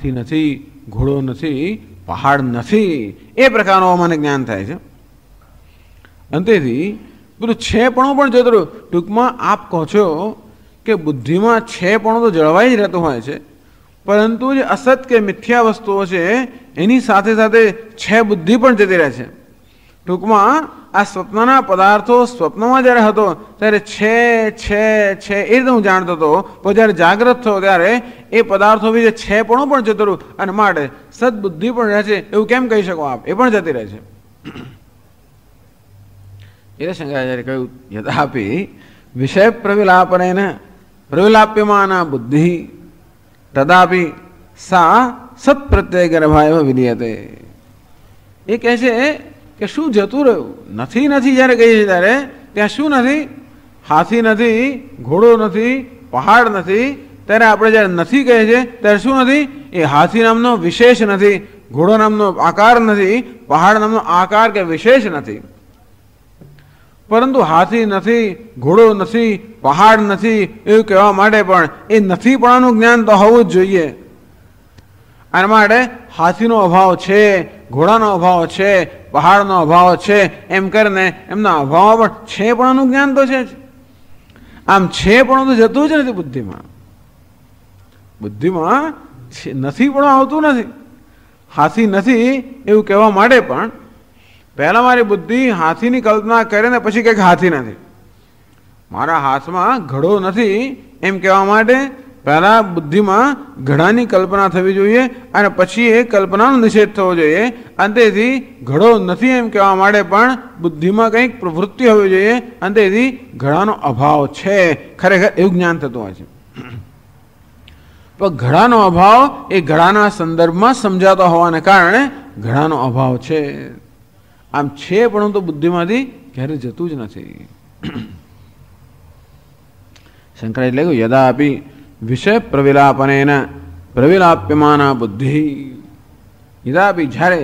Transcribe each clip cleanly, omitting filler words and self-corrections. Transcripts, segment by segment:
હાથી નથી, ઘોડો નથી, પહાડ નથી, એ પ્રકારનું મને જ્ઞાન થાય છે. અંતેથી પેલું છેપણું પણ જતું રહ્યું. ટૂંકમાં આપ કહો છો કે બુદ્ધિમાં છેપણું તો જળવાઈ જ રહેતું હોય છે, પરંતુ જે અસત કે મિથ્યા વસ્તુઓ છે એની સાથે સાથે છે બુદ્ધિ પણ જતી રહે છે. ટૂંકમાં આ સ્વપ્નના પદાર્થો સ્વપ્નમાં જ્યારે હતો ત્યારે છે છે છે એ રીતે હું જાણતો હતો, પણ જ્યારે જાગ્રત થયો ત્યારે એ પદાર્થો વિશે છેપણું પણ જતું રહ્યું, અને માટે સદબુદ્ધિ પણ રહે છે એવું કેમ કહી શકો આપ? એ પણ જતી રહે છે. એટલે શંકરાચાર્ય કહ્યું, યથાપી વિષય પ્રવિલાપનેન પ્રવિલાપ્યમાના બુદ્ધિ તદાપી સા સત્પ્રત્યય ગર્ભાય વિલીયતે. એ કહે છે કે શું જતું રહ્યું? નથી નથી જ્યારે કહીએ છીએ ત્યારે ત્યાં શું નથી? હાથી નથી, ઘોડો નથી, પહાડ નથી. ત્યારે આપણે જ્યારે નથી કહીએ છીએ ત્યારે શું નથી? એ હાથી નામનો વિશેષ નથી, ઘોડો નામનો આકાર નથી, પહાડ નામનો આકાર કે વિશેષ નથી. પરંતુ હાથી નથી, ઘોડો નથી, પહાડ નથી એવું કહેવા માટે પણ એ નથીપણાનું જ્ઞાન તો હોવું જ જોઈએ. આના માટે હાથીનો અભાવ છે, ઘોડાનો અભાવ છે, પહાડનો અભાવ છે, એમ કરીને એમના અભાવમાં પણ છેપણાનું જ્ઞાન તો છે જ. આમ છેપણું તો જતું જ નથી બુદ્ધિમાં. બુદ્ધિમાં નથીપણું આવતું નથી. હાથી નથી એવું કહેવા માટે પણ પહેલાં મારી બુદ્ધિ હાથીની કલ્પના કરે ને પછી કંઈક હાથી નથી. મારા હાથમાં ઘડો નથી એમ કહેવા માટે પહેલાં બુદ્ધિમાં ઘડાની કલ્પના થવી જોઈએ, અને પછી એ કલ્પનાનો નિષેધ થવો જોઈએ. અંતેથી ઘડો નથી એમ કહેવા માટે પણ બુદ્ધિમાં કંઈક પ્રવૃત્તિ હોવી જોઈએ. અંતેથી ઘડાનો અભાવ છે ખરેખર એવું જ્ઞાન થતું હોય છે. પણ ઘડાનો અભાવ એ ઘડાના સંદર્ભમાં સમજાતો હોવાને કારણે ઘડાનો અભાવ છે. આમ છે પણ તો બુદ્ધિમાંથી ક્યારે જતું જ નથી. શંકરાચાર્ય લખ્યું, યદા આપી વિષય પ્રવિલાપનેન પ્રવિલાપ્યમાના બુદ્ધિ. યદા આપી જ્યારે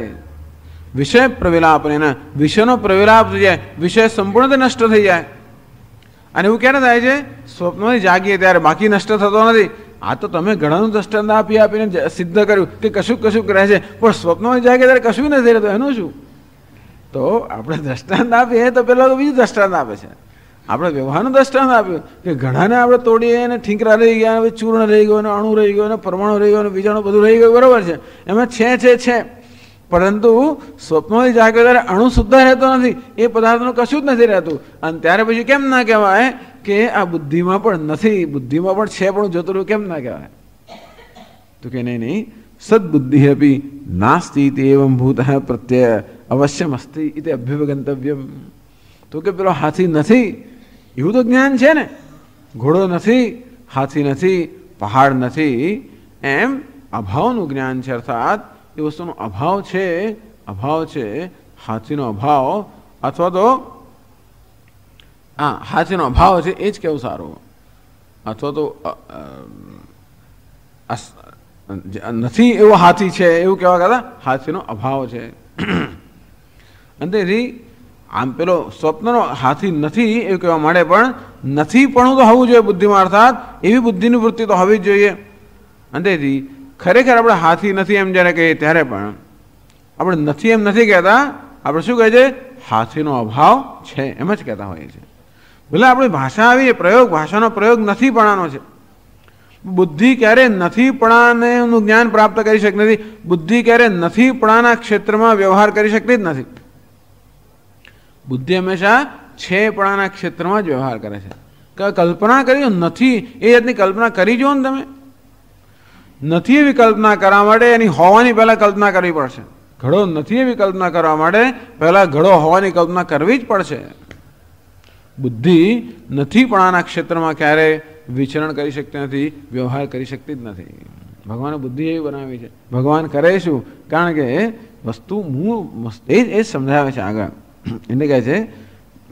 વિષય પ્રવિલાપનેન વિષયનો પ્રવિલાપ થઈ જાય, વિષય સંપૂર્ણ નષ્ટ થઈ જાય. અને એવું ક્યારે થાય છે? સ્વપ્નથી જાગીએ ત્યારે. બાકી નષ્ટ થતો નથી. આ તો તમે ઘણાનું દ્રષ્ટાંત આપીને સિદ્ધ કર્યું કે કશુંક કશુંક રહે છે, પણ સ્વપ્નમાં જાગે ત્યારે કશું નથી રહેતું. એનું શું? તો આપણે દ્રષ્ટાંત આપીએ તો પેલા બીજું દ્રષ્ટાંત આપે છે. આપણે વ્યવહારનું દ્રષ્ટાંત આપ્યું કે ઘણાને આપણે તોડીએ અને ઠીંકરા રહી ગયા, હવે ચૂર્ણ રહી ગયો, અને અણુ રહી ગયો, અને પરમાણુ રહી ગયો, અને બીજાણું બધું રહી ગયું. બરાબર છે, એમાં છે. પરંતુ સ્વપ્નોથી જાગે ત્યારે અણુ સુદ્ધા રહેતો નથી, એ પદાર્થનું કશું જ નથી રહેતું. અને ત્યારે પછી કેમ ના કહેવાય કે આ બુદ્ધિમાં પણ નથી, બુદ્ધિમાં પણ છે પણ જતું રહ્યું, કેમ ના કહેવાય? તો કે નહીં, સદબુદ્ધિ અપી નાસ્તિ એવં ભૂત પ્રત્યય અવશ્યમ અસ્તિ ઇતિ અભ્યુપગંતવ્યમ. તો કે પેલો હાથી નથી એવું તો જ્ઞાન છે ને, ઘોડો નથી, હાથી નથી, પહાડ નથી, એમ અભાવનું જ્ઞાન છે. અર્થાત એ વસ્તુનો અભાવ છે, હાથીનો અભાવ, અથવા તો હાથીનો અભાવ છે એ જ કેવું સારું. અથવા તો નથી એવો હાથી છે એવું કહેવા કરતા હાથીનો અભાવ છે. અંતેથી આમ પેલો સ્વપ્નનો હાથી નથી એવું કહેવા માટે પણ નથી પણ તો હોવું જોઈએ બુદ્ધિમાં. અર્થાત એવી બુદ્ધિની વૃત્તિ તો હોવી જ જોઈએ. અંતેથી ખરેખર આપણે હાથી નથી એમ જ્યારે કહીએ ત્યારે પણ આપણે નથી એમ નથી કહેતા, આપણે શું કહે છે? હાથીનો અભાવ છે એમ જ કહેતા હોઈએ છીએ. ભલે આપણી ભાષા આવી પ્રયોગ, ભાષાનો પ્રયોગ નથીપણાનો છે. બુદ્ધિ ક્યારે નથીપણાનું જ્ઞાન પ્રાપ્ત કરી શકતી નથી. બુદ્ધિ ક્યારે નથીપણાના ક્ષેત્રમાં વ્યવહાર કરી શકતી જ નથી. બુદ્ધિ હંમેશા છેપણાના ક્ષેત્રમાં જ વ્યવહાર કરે છે. કલ્પના કરી નથી એ જાતની કલ્પના કરી જુઓ ને તમે. નથી એવી કલ્પના કરવા માટે એની હોવાની પહેલાં કલ્પના કરવી પડશે. ઘડો નથી એવી કલ્પના કરવા માટે પહેલાં ઘડો હોવાની કલ્પના કરવી જ પડશે. બુદ્ધિ નથીપણાના ક્ષેત્રમાં ક્યારેય વિચરણ કરી શકતી નથી, વ્યવહાર કરી શકતી જ નથી. ભગવાને બુદ્ધિ એવી બનાવી છે. ભગવાન કરે શું? કારણ કે વસ્તુ એ જ સમજાવે છે આગળ. એટલે કહે છે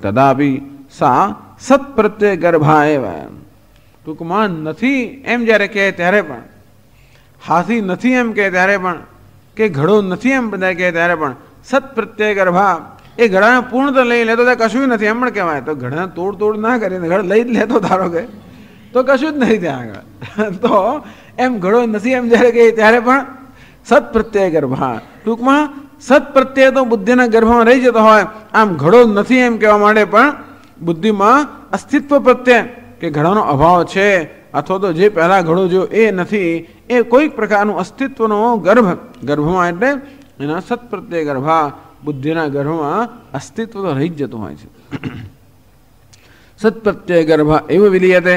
તદાપી સા સત્પ્રત્યય ગર્ભા એવ. ટૂંકમાં નથી એમ જ્યારે કહે ત્યારે પણ, હાથી નથી એમ કહે ત્યારે પણ, કે ઘડો નથી એમ બધા કહે ત્યારે પણ સત્પ્રત્યય ગર્ભા, એ ઘડાને પૂર્ણતા લઈ લેતો ત્યાં કશું નથી એમ પણ કહેવાય. તો ઘડાને તોડ ના કરીને ઘડ લઈ જ લેતો ધારો કે તો કશું જ નહીં ત્યાં આગળ. તો એમ ઘડો નથી એમ જ્યારે કહે ત્યારે પણ સત પ્રત્યય ગર્ભા, ટૂંકમાં સત પ્રત્યય તો બુદ્ધિના ગર્ભમાં રહી જતો હોય, આમ ઘડો નથી એમ કહેવા માટે પણ બુદ્ધિમાં અસ્તિત્વ પ્રત્યે કે ઘડાનો અભાવ છે અથવા તો જે પહેલા ઘડો જો એ નથી, એ કોઈક પ્રકારનું અસ્તિત્વનો ગર્ભમાં એટલે એના સત પ્રત્યય ગર્ભા બુદ્ધિના ગર્ભમાં અસ્તિત્વ તો રહી જ જતું હોય છે. સત પ્રત્યય ગર્ભા એવું વિલીયતે,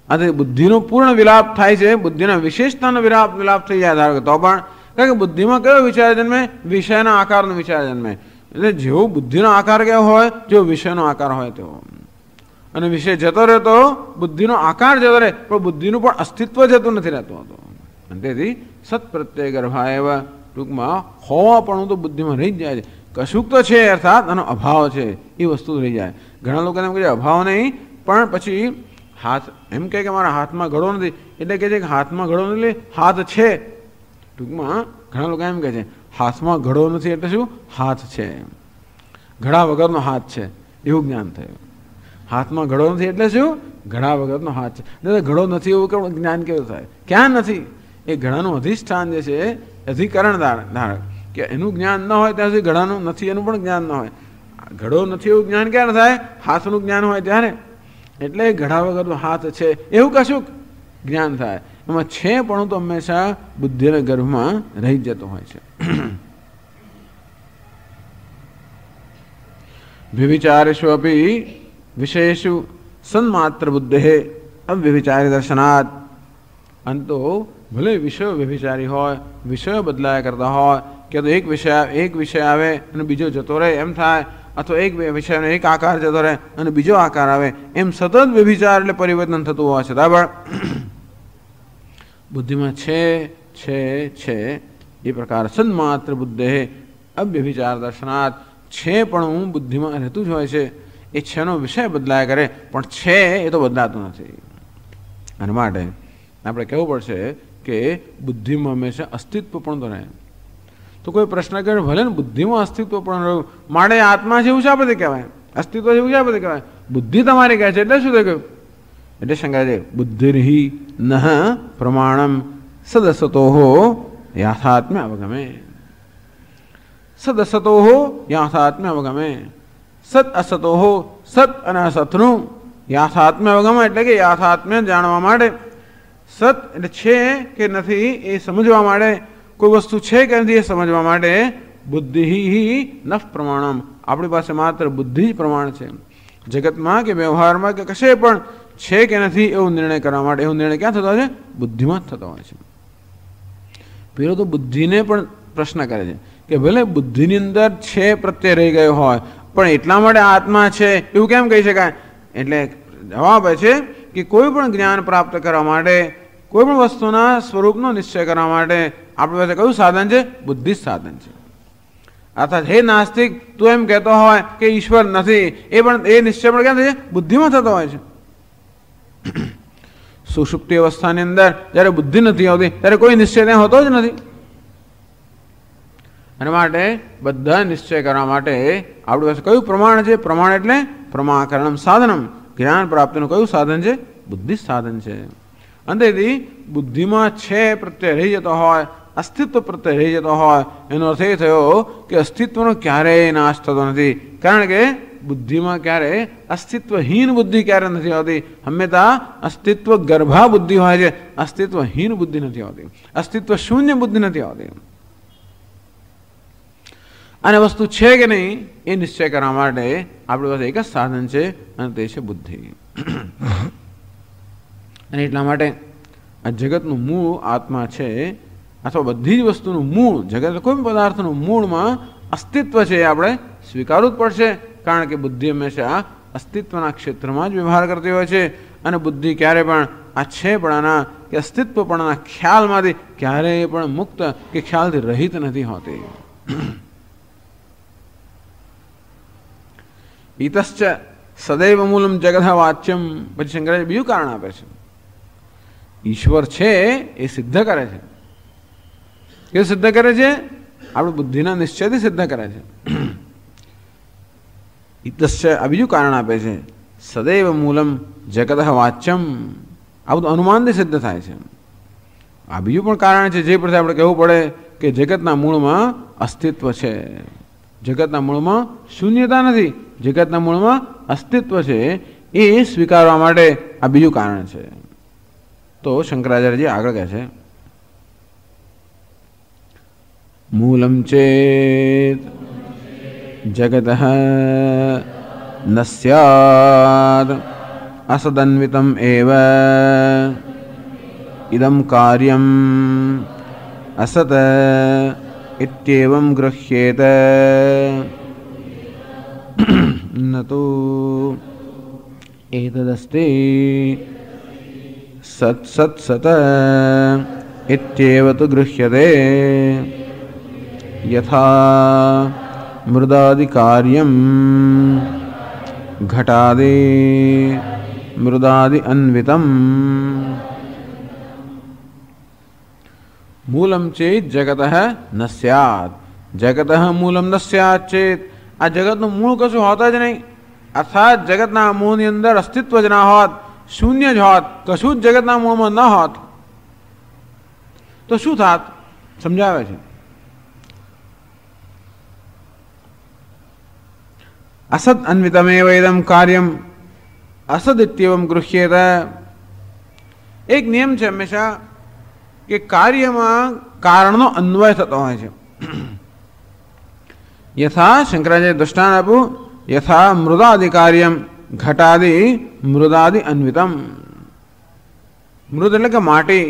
આથી બુદ્ધિનો પૂર્ણ વિલાપ થાય છે, બુદ્ધિના વિશેષતાનો વિલાપ થઈ જાય ધારો કે તો પણ, કારણ કે બુદ્ધિમાં કયો વિચાર જન્મે? વિષયના આકારનો વિચાર જન્મે. એટલે જેવો બુદ્ધિનો આકાર કેવો હોય, જેવો વિષયનો આકાર હોય તેવો, અને વિષય જતો રહે તો બુદ્ધિનો આકાર જતો રહે પણ બુદ્ધિનું પણ અસ્તિત્વ જતું નથી રહેતું હતું. અને તેથી સત પ્રત્યય ગર્ભા એવા ટૂંકમાં હોવાપણું તો બુદ્ધિમાં રહી જ જાય છે. કશુંક તો છે અર્થાત આનો અભાવ છે એ વસ્તુ રહી જાય. ઘણા લોકો એમ કહે છે અભાવ નહીં, પણ પછી હાથ એમ કહે કે મારા હાથમાં ઘડો નથી, એટલે કહે છે કે હાથમાં ઘડો નથી એટલે હાથ છે. ટૂંકમાં ઘણા લોકો એમ કહે છે હાથમાં ઘડો નથી એટલે શું? હાથ છે, ઘડા વગરનો હાથ છે એવું જ્ઞાન થયું. હાથમાં ઘડો નથી એટલે શું? ઘડા વગરનો હાથ છે. એટલે ઘડો નથી એવું કેવું જ્ઞાન કેવું થાય? ક્યાં નથી? એ ઘડાનું અધિષ્ઠાન જે છે અધિકરણ ધારક કે એનું જ્ઞાન ન હોય ત્યાં સુધી ઘડાનું નથી એનું પણ જ્ઞાન ન હોય. ઘડો નથી એવું જ્ઞાન ક્યારે થાય? હાથનું જ્ઞાન હોય ત્યારે. એટલે ઘડા વગરનો હાથ છે એવું કશું જ્ઞાન થાય. એમાં છે પણ તો હંમેશા બુદ્ધિના ગર્ભમાં રહી જતો હોય છે. વ્યભિચારેષુ અપી વિષયેષુ સન્માત્ર બુદ્ધે અવ્યભિચારી દર્શનાત. અંતો ભલે વિષયો વ્યભિચારી હોય, વિષયો બદલાયા કરતા હોય, કે તો એક વિષય આવે અને બીજો જતો રહે એમ થાય, અથવા એક વિષયનો એક આકાર જતો રહે અને બીજો આકાર આવે, એમ સતત વ્યભિચાર એટલે પરિવર્તન થતું હોય છે. બરાબર? બુદ્ધિમાં છે એ પ્રકાર સન્માત્ર બુદ્ધે અવ્યભિચાર દર્શનાત. છે પણ હું બુદ્ધિમાં રહેતું જ હોય છે. એ છેનો વિષય બદલાયા કરે પણ છે એ તો બદલાતું નથી. અને માટે આપણે કહેવું પડશે કે બુદ્ધિમાં હંમેશા અસ્તિત્વ પણ તો રહે. તો કોઈ પ્રશ્ન કરે ભલે ને બુદ્ધિમાં અસ્તિત્વ પણ રહ્યું, માટે આત્મા છે એવું શા બધે કહેવાય? અસ્તિત્વ છે એવું શા બધે કહેવાય? બુદ્ધિ તમારી કહે છે એટલે શું થઈ ગયું? એટલે શંકર છે બુદ્ધિર્હિ નઃ પ્રમાણમ સદસતોહો યાથાત્મ્ય અવગમે. સદસતોહો યાથાત્મ્ય અવગમે. સત અસતોહો, સત અને અસતનું યાથાત્મ્ય અવગમ એટલે કે યાથાત્મ્ય જાણવા માટે. સત એટલે છે કે નથી એ સમજવા માટે, કોઈ વસ્તુ છે કે નથી એ સમજવા માટે બુદ્ધિ નફ પ્રમાણમ, આપણી પાસે માત્ર બુદ્ધિ જ પ્રમાણ છે. જગતમાં કે વ્યવહારમાં કે કશે પણ છે કે નથી એવો નિર્ણય કરવા માટે, એવો નિર્ણય ક્યાં થતો હોય છે? બુદ્ધિમાં જ થતો હોય છે. પેલો તો બુદ્ધિને પણ પ્રશ્ન કરે છે કે ભલે બુદ્ધિની અંદર છે પ્રત્યય રહી ગયો હોય પણ એટલા માટે આત્મા છે એવું કેમ કહી શકાય? એટલે જવાબ છે કે કોઈ પણ જ્ઞાન પ્રાપ્ત કરવા માટે, કોઈ પણ વસ્તુના સ્વરૂપનો નિશ્ચય કરવા માટે આપણી પાસે કયું સાધન છે? બુદ્ધિ જ સાધન છે. અર્થાત હે નાસ્તિક, તું એમ કહેતો હોય કે ઈશ્વર નથી, એ પણ એ નિશ્ચય પણ ક્યાં થાય છે? બુદ્ધિમાં થતો હોય છે. સુષુપ્તિ અવસ્થાની અંદર જ્યારે બુદ્ધિ નથી આવતી ત્યારે કોઈ નિશ્ચય ત્યાં હોતો જ નથી. અને માટે બધા નિશ્ચય કરવા માટે આપણી પાસે કયું પ્રમાણ છે? પ્રમાણ એટલે પ્રમાકરણમ સાધનમ, જ્ઞાન પ્રાપ્તિનું કયું સાધન છે? બુદ્ધિ સાધન છે. અંતેથી બુદ્ધિમાં છે પ્રત્યય રહી જતો હોય, અસ્તિત્વ પ્રત્યય રહી જતો હોય, એનો અર્થ એ થયો કે અસ્તિત્વનો ક્યારેય નાશ થતો નથી. કારણ કે બુદ્ધિમાં ક્યારે અસ્તિત્વહીન બુદ્ધિ ક્યારે નથી હોતી, હંમેશા અસ્તિત્વ ગર્ભા બુદ્ધિ હોય છે, અસ્તિત્વહીન બુદ્ધિ નથી હોતી, અસ્તિત્વ શૂન્ય બુદ્ધિ નથી હોતી. અને વસ્તુ છે કે નહીં એ નિશ્ચય કરવા માટે આપણી પાસે એક જ સાધન છે અને તે છે બુદ્ધિ. અને એટલા માટે આ જગતનું મૂળ આત્મા છે, અથવા બધી જ વસ્તુનું મૂળ, જગત કોઈ પણ પદાર્થનું મૂળમાં અસ્તિત્વ છે એ આપણે સ્વીકારવું જ પડશે. કારણ કે બુદ્ધિ હંમેશા અસ્તિત્વના ક્ષેત્રમાં જ વ્યવહાર કરતી હોય છે. અને બુદ્ધિ ક્યારે પણ આ છેપણાના કે અસ્તિત્વપણાના ખ્યાલમાંથી ક્યારેય પણ મુક્ત કે ખ્યાલથી રહિત નથી હોતી. ઈતશ્ચ સદૈવ મૂલમ જગત વાચ્યમ. પછી શંકરાચાર્ય બીજું કારણ આપે છે, ઈશ્વર છે એ સિદ્ધ કરે છે. કેવું સિદ્ધ કરે છે? આપણે બુદ્ધિના નિશ્ચયથી સિદ્ધ કરે છે. ઈતશ્ચ આ બીજું કારણ આપે છે, સદૈવ મૂલમ જગત વાચ્યમ. આ બધું અનુમાનથી સિદ્ધ થાય છે. આ બીજું પણ કારણ છે, જે પરથી આપણે કહેવું પડે કે જગતના મૂળમાં અસ્તિત્વ છે. જગતના મૂળમાં શૂન્યતા નથી, જગતના મૂળમાં અસ્તિત્વ છે. એ સ્વીકારવા માટે આ બીજું કારણ છે. તો શંકરાચાર્યજી આગળ કહે છે, મૂલમ ચેત જગતઃ ન સ્યાદ અસદન્વિતમ એવ ઇદમ કાર્યમ અસત ઇત્યેવમ ગૃહ્યેત ન તો એતદસ્તિ સત સત સત ઇત્યેવ તુ ગૃહ્યતે યથા મૃદાદિ કાર્યમ ઘટાદિ મૃદાદિ અન્વિતમ મૂલમ ચેત જગતઃ ન સ્યાત. જગતઃ મૂલમ ન સ્યાત ચેત. આ જગતનું મૂળ કશું હોત જ નહીં, અર્થાત જગતના મૂળની અંદર અસ્તિત્વ જ ના હોત, શૂન્ય જ હોત, કશું જ જગતના મૂળમાં ન હોત તો શું થાત? સમજાવે છે. અસદ અન્વિતમેવ ઇદમ કાર્યમ અસદ ઇત્યેવમ ગૃહ્યેત. એક નિયમ છે હંમેશા કે કાર્યમાં કારણનો અન્વય થતો હોય છે. યથા શંકરાચાર્ય દૃષ્ટાંત આપું, યથા મૃદાદિ કાર્યમ ઘટાદિ મૃદાદિ અન્વિતમ. મૃદ એટલે કે માટી.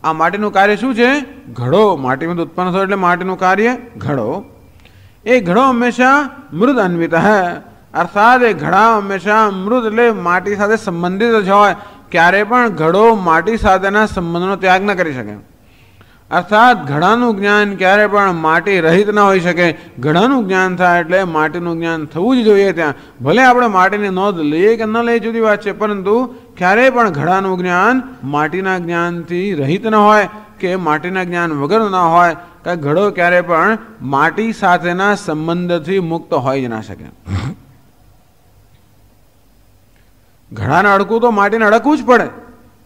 આ માટીનું કાર્ય શું છે? ઘડો. માટીમાંથી ઉત્પન્ન થયો એટલે માટીનું કાર્ય ઘડો. એ ઘડો હંમેશા મૃદ અન્વિત હૈ, અર્થાત એ ઘડા હંમેશા મૃદ એટલે માટી સાથે સંબંધિત જ હોય. ક્યારે પણ ઘડો માટી સાથેના સંબંધનો ત્યાગ ન કરી શકે. અર્થાત ઘડાનું જ્ઞાન ક્યારે પણ માટી રહિત ન હોઈ શકે. ઘડાનું જ્ઞાન થાય એટલે માટીનું જ્ઞાન થવું જ જોઈએ. ત્યાં ભલે આપણે માટીની નોંધ લઈએ કે ન લઈએ જુદી વાત છે, પરંતુ ક્યારેય પણ ઘડાનું જ્ઞાન માટીના જ્ઞાનથી રહિત ન હોય કે માટીના જ્ઞાન વગર ન હોય. કે ઘડો ક્યારે પણ માટી સાથેના સંબંધથી મુક્ત હોઈ જ ના શકે. ઘડાને અડકવું તો માટીને અડકવું જ પડે,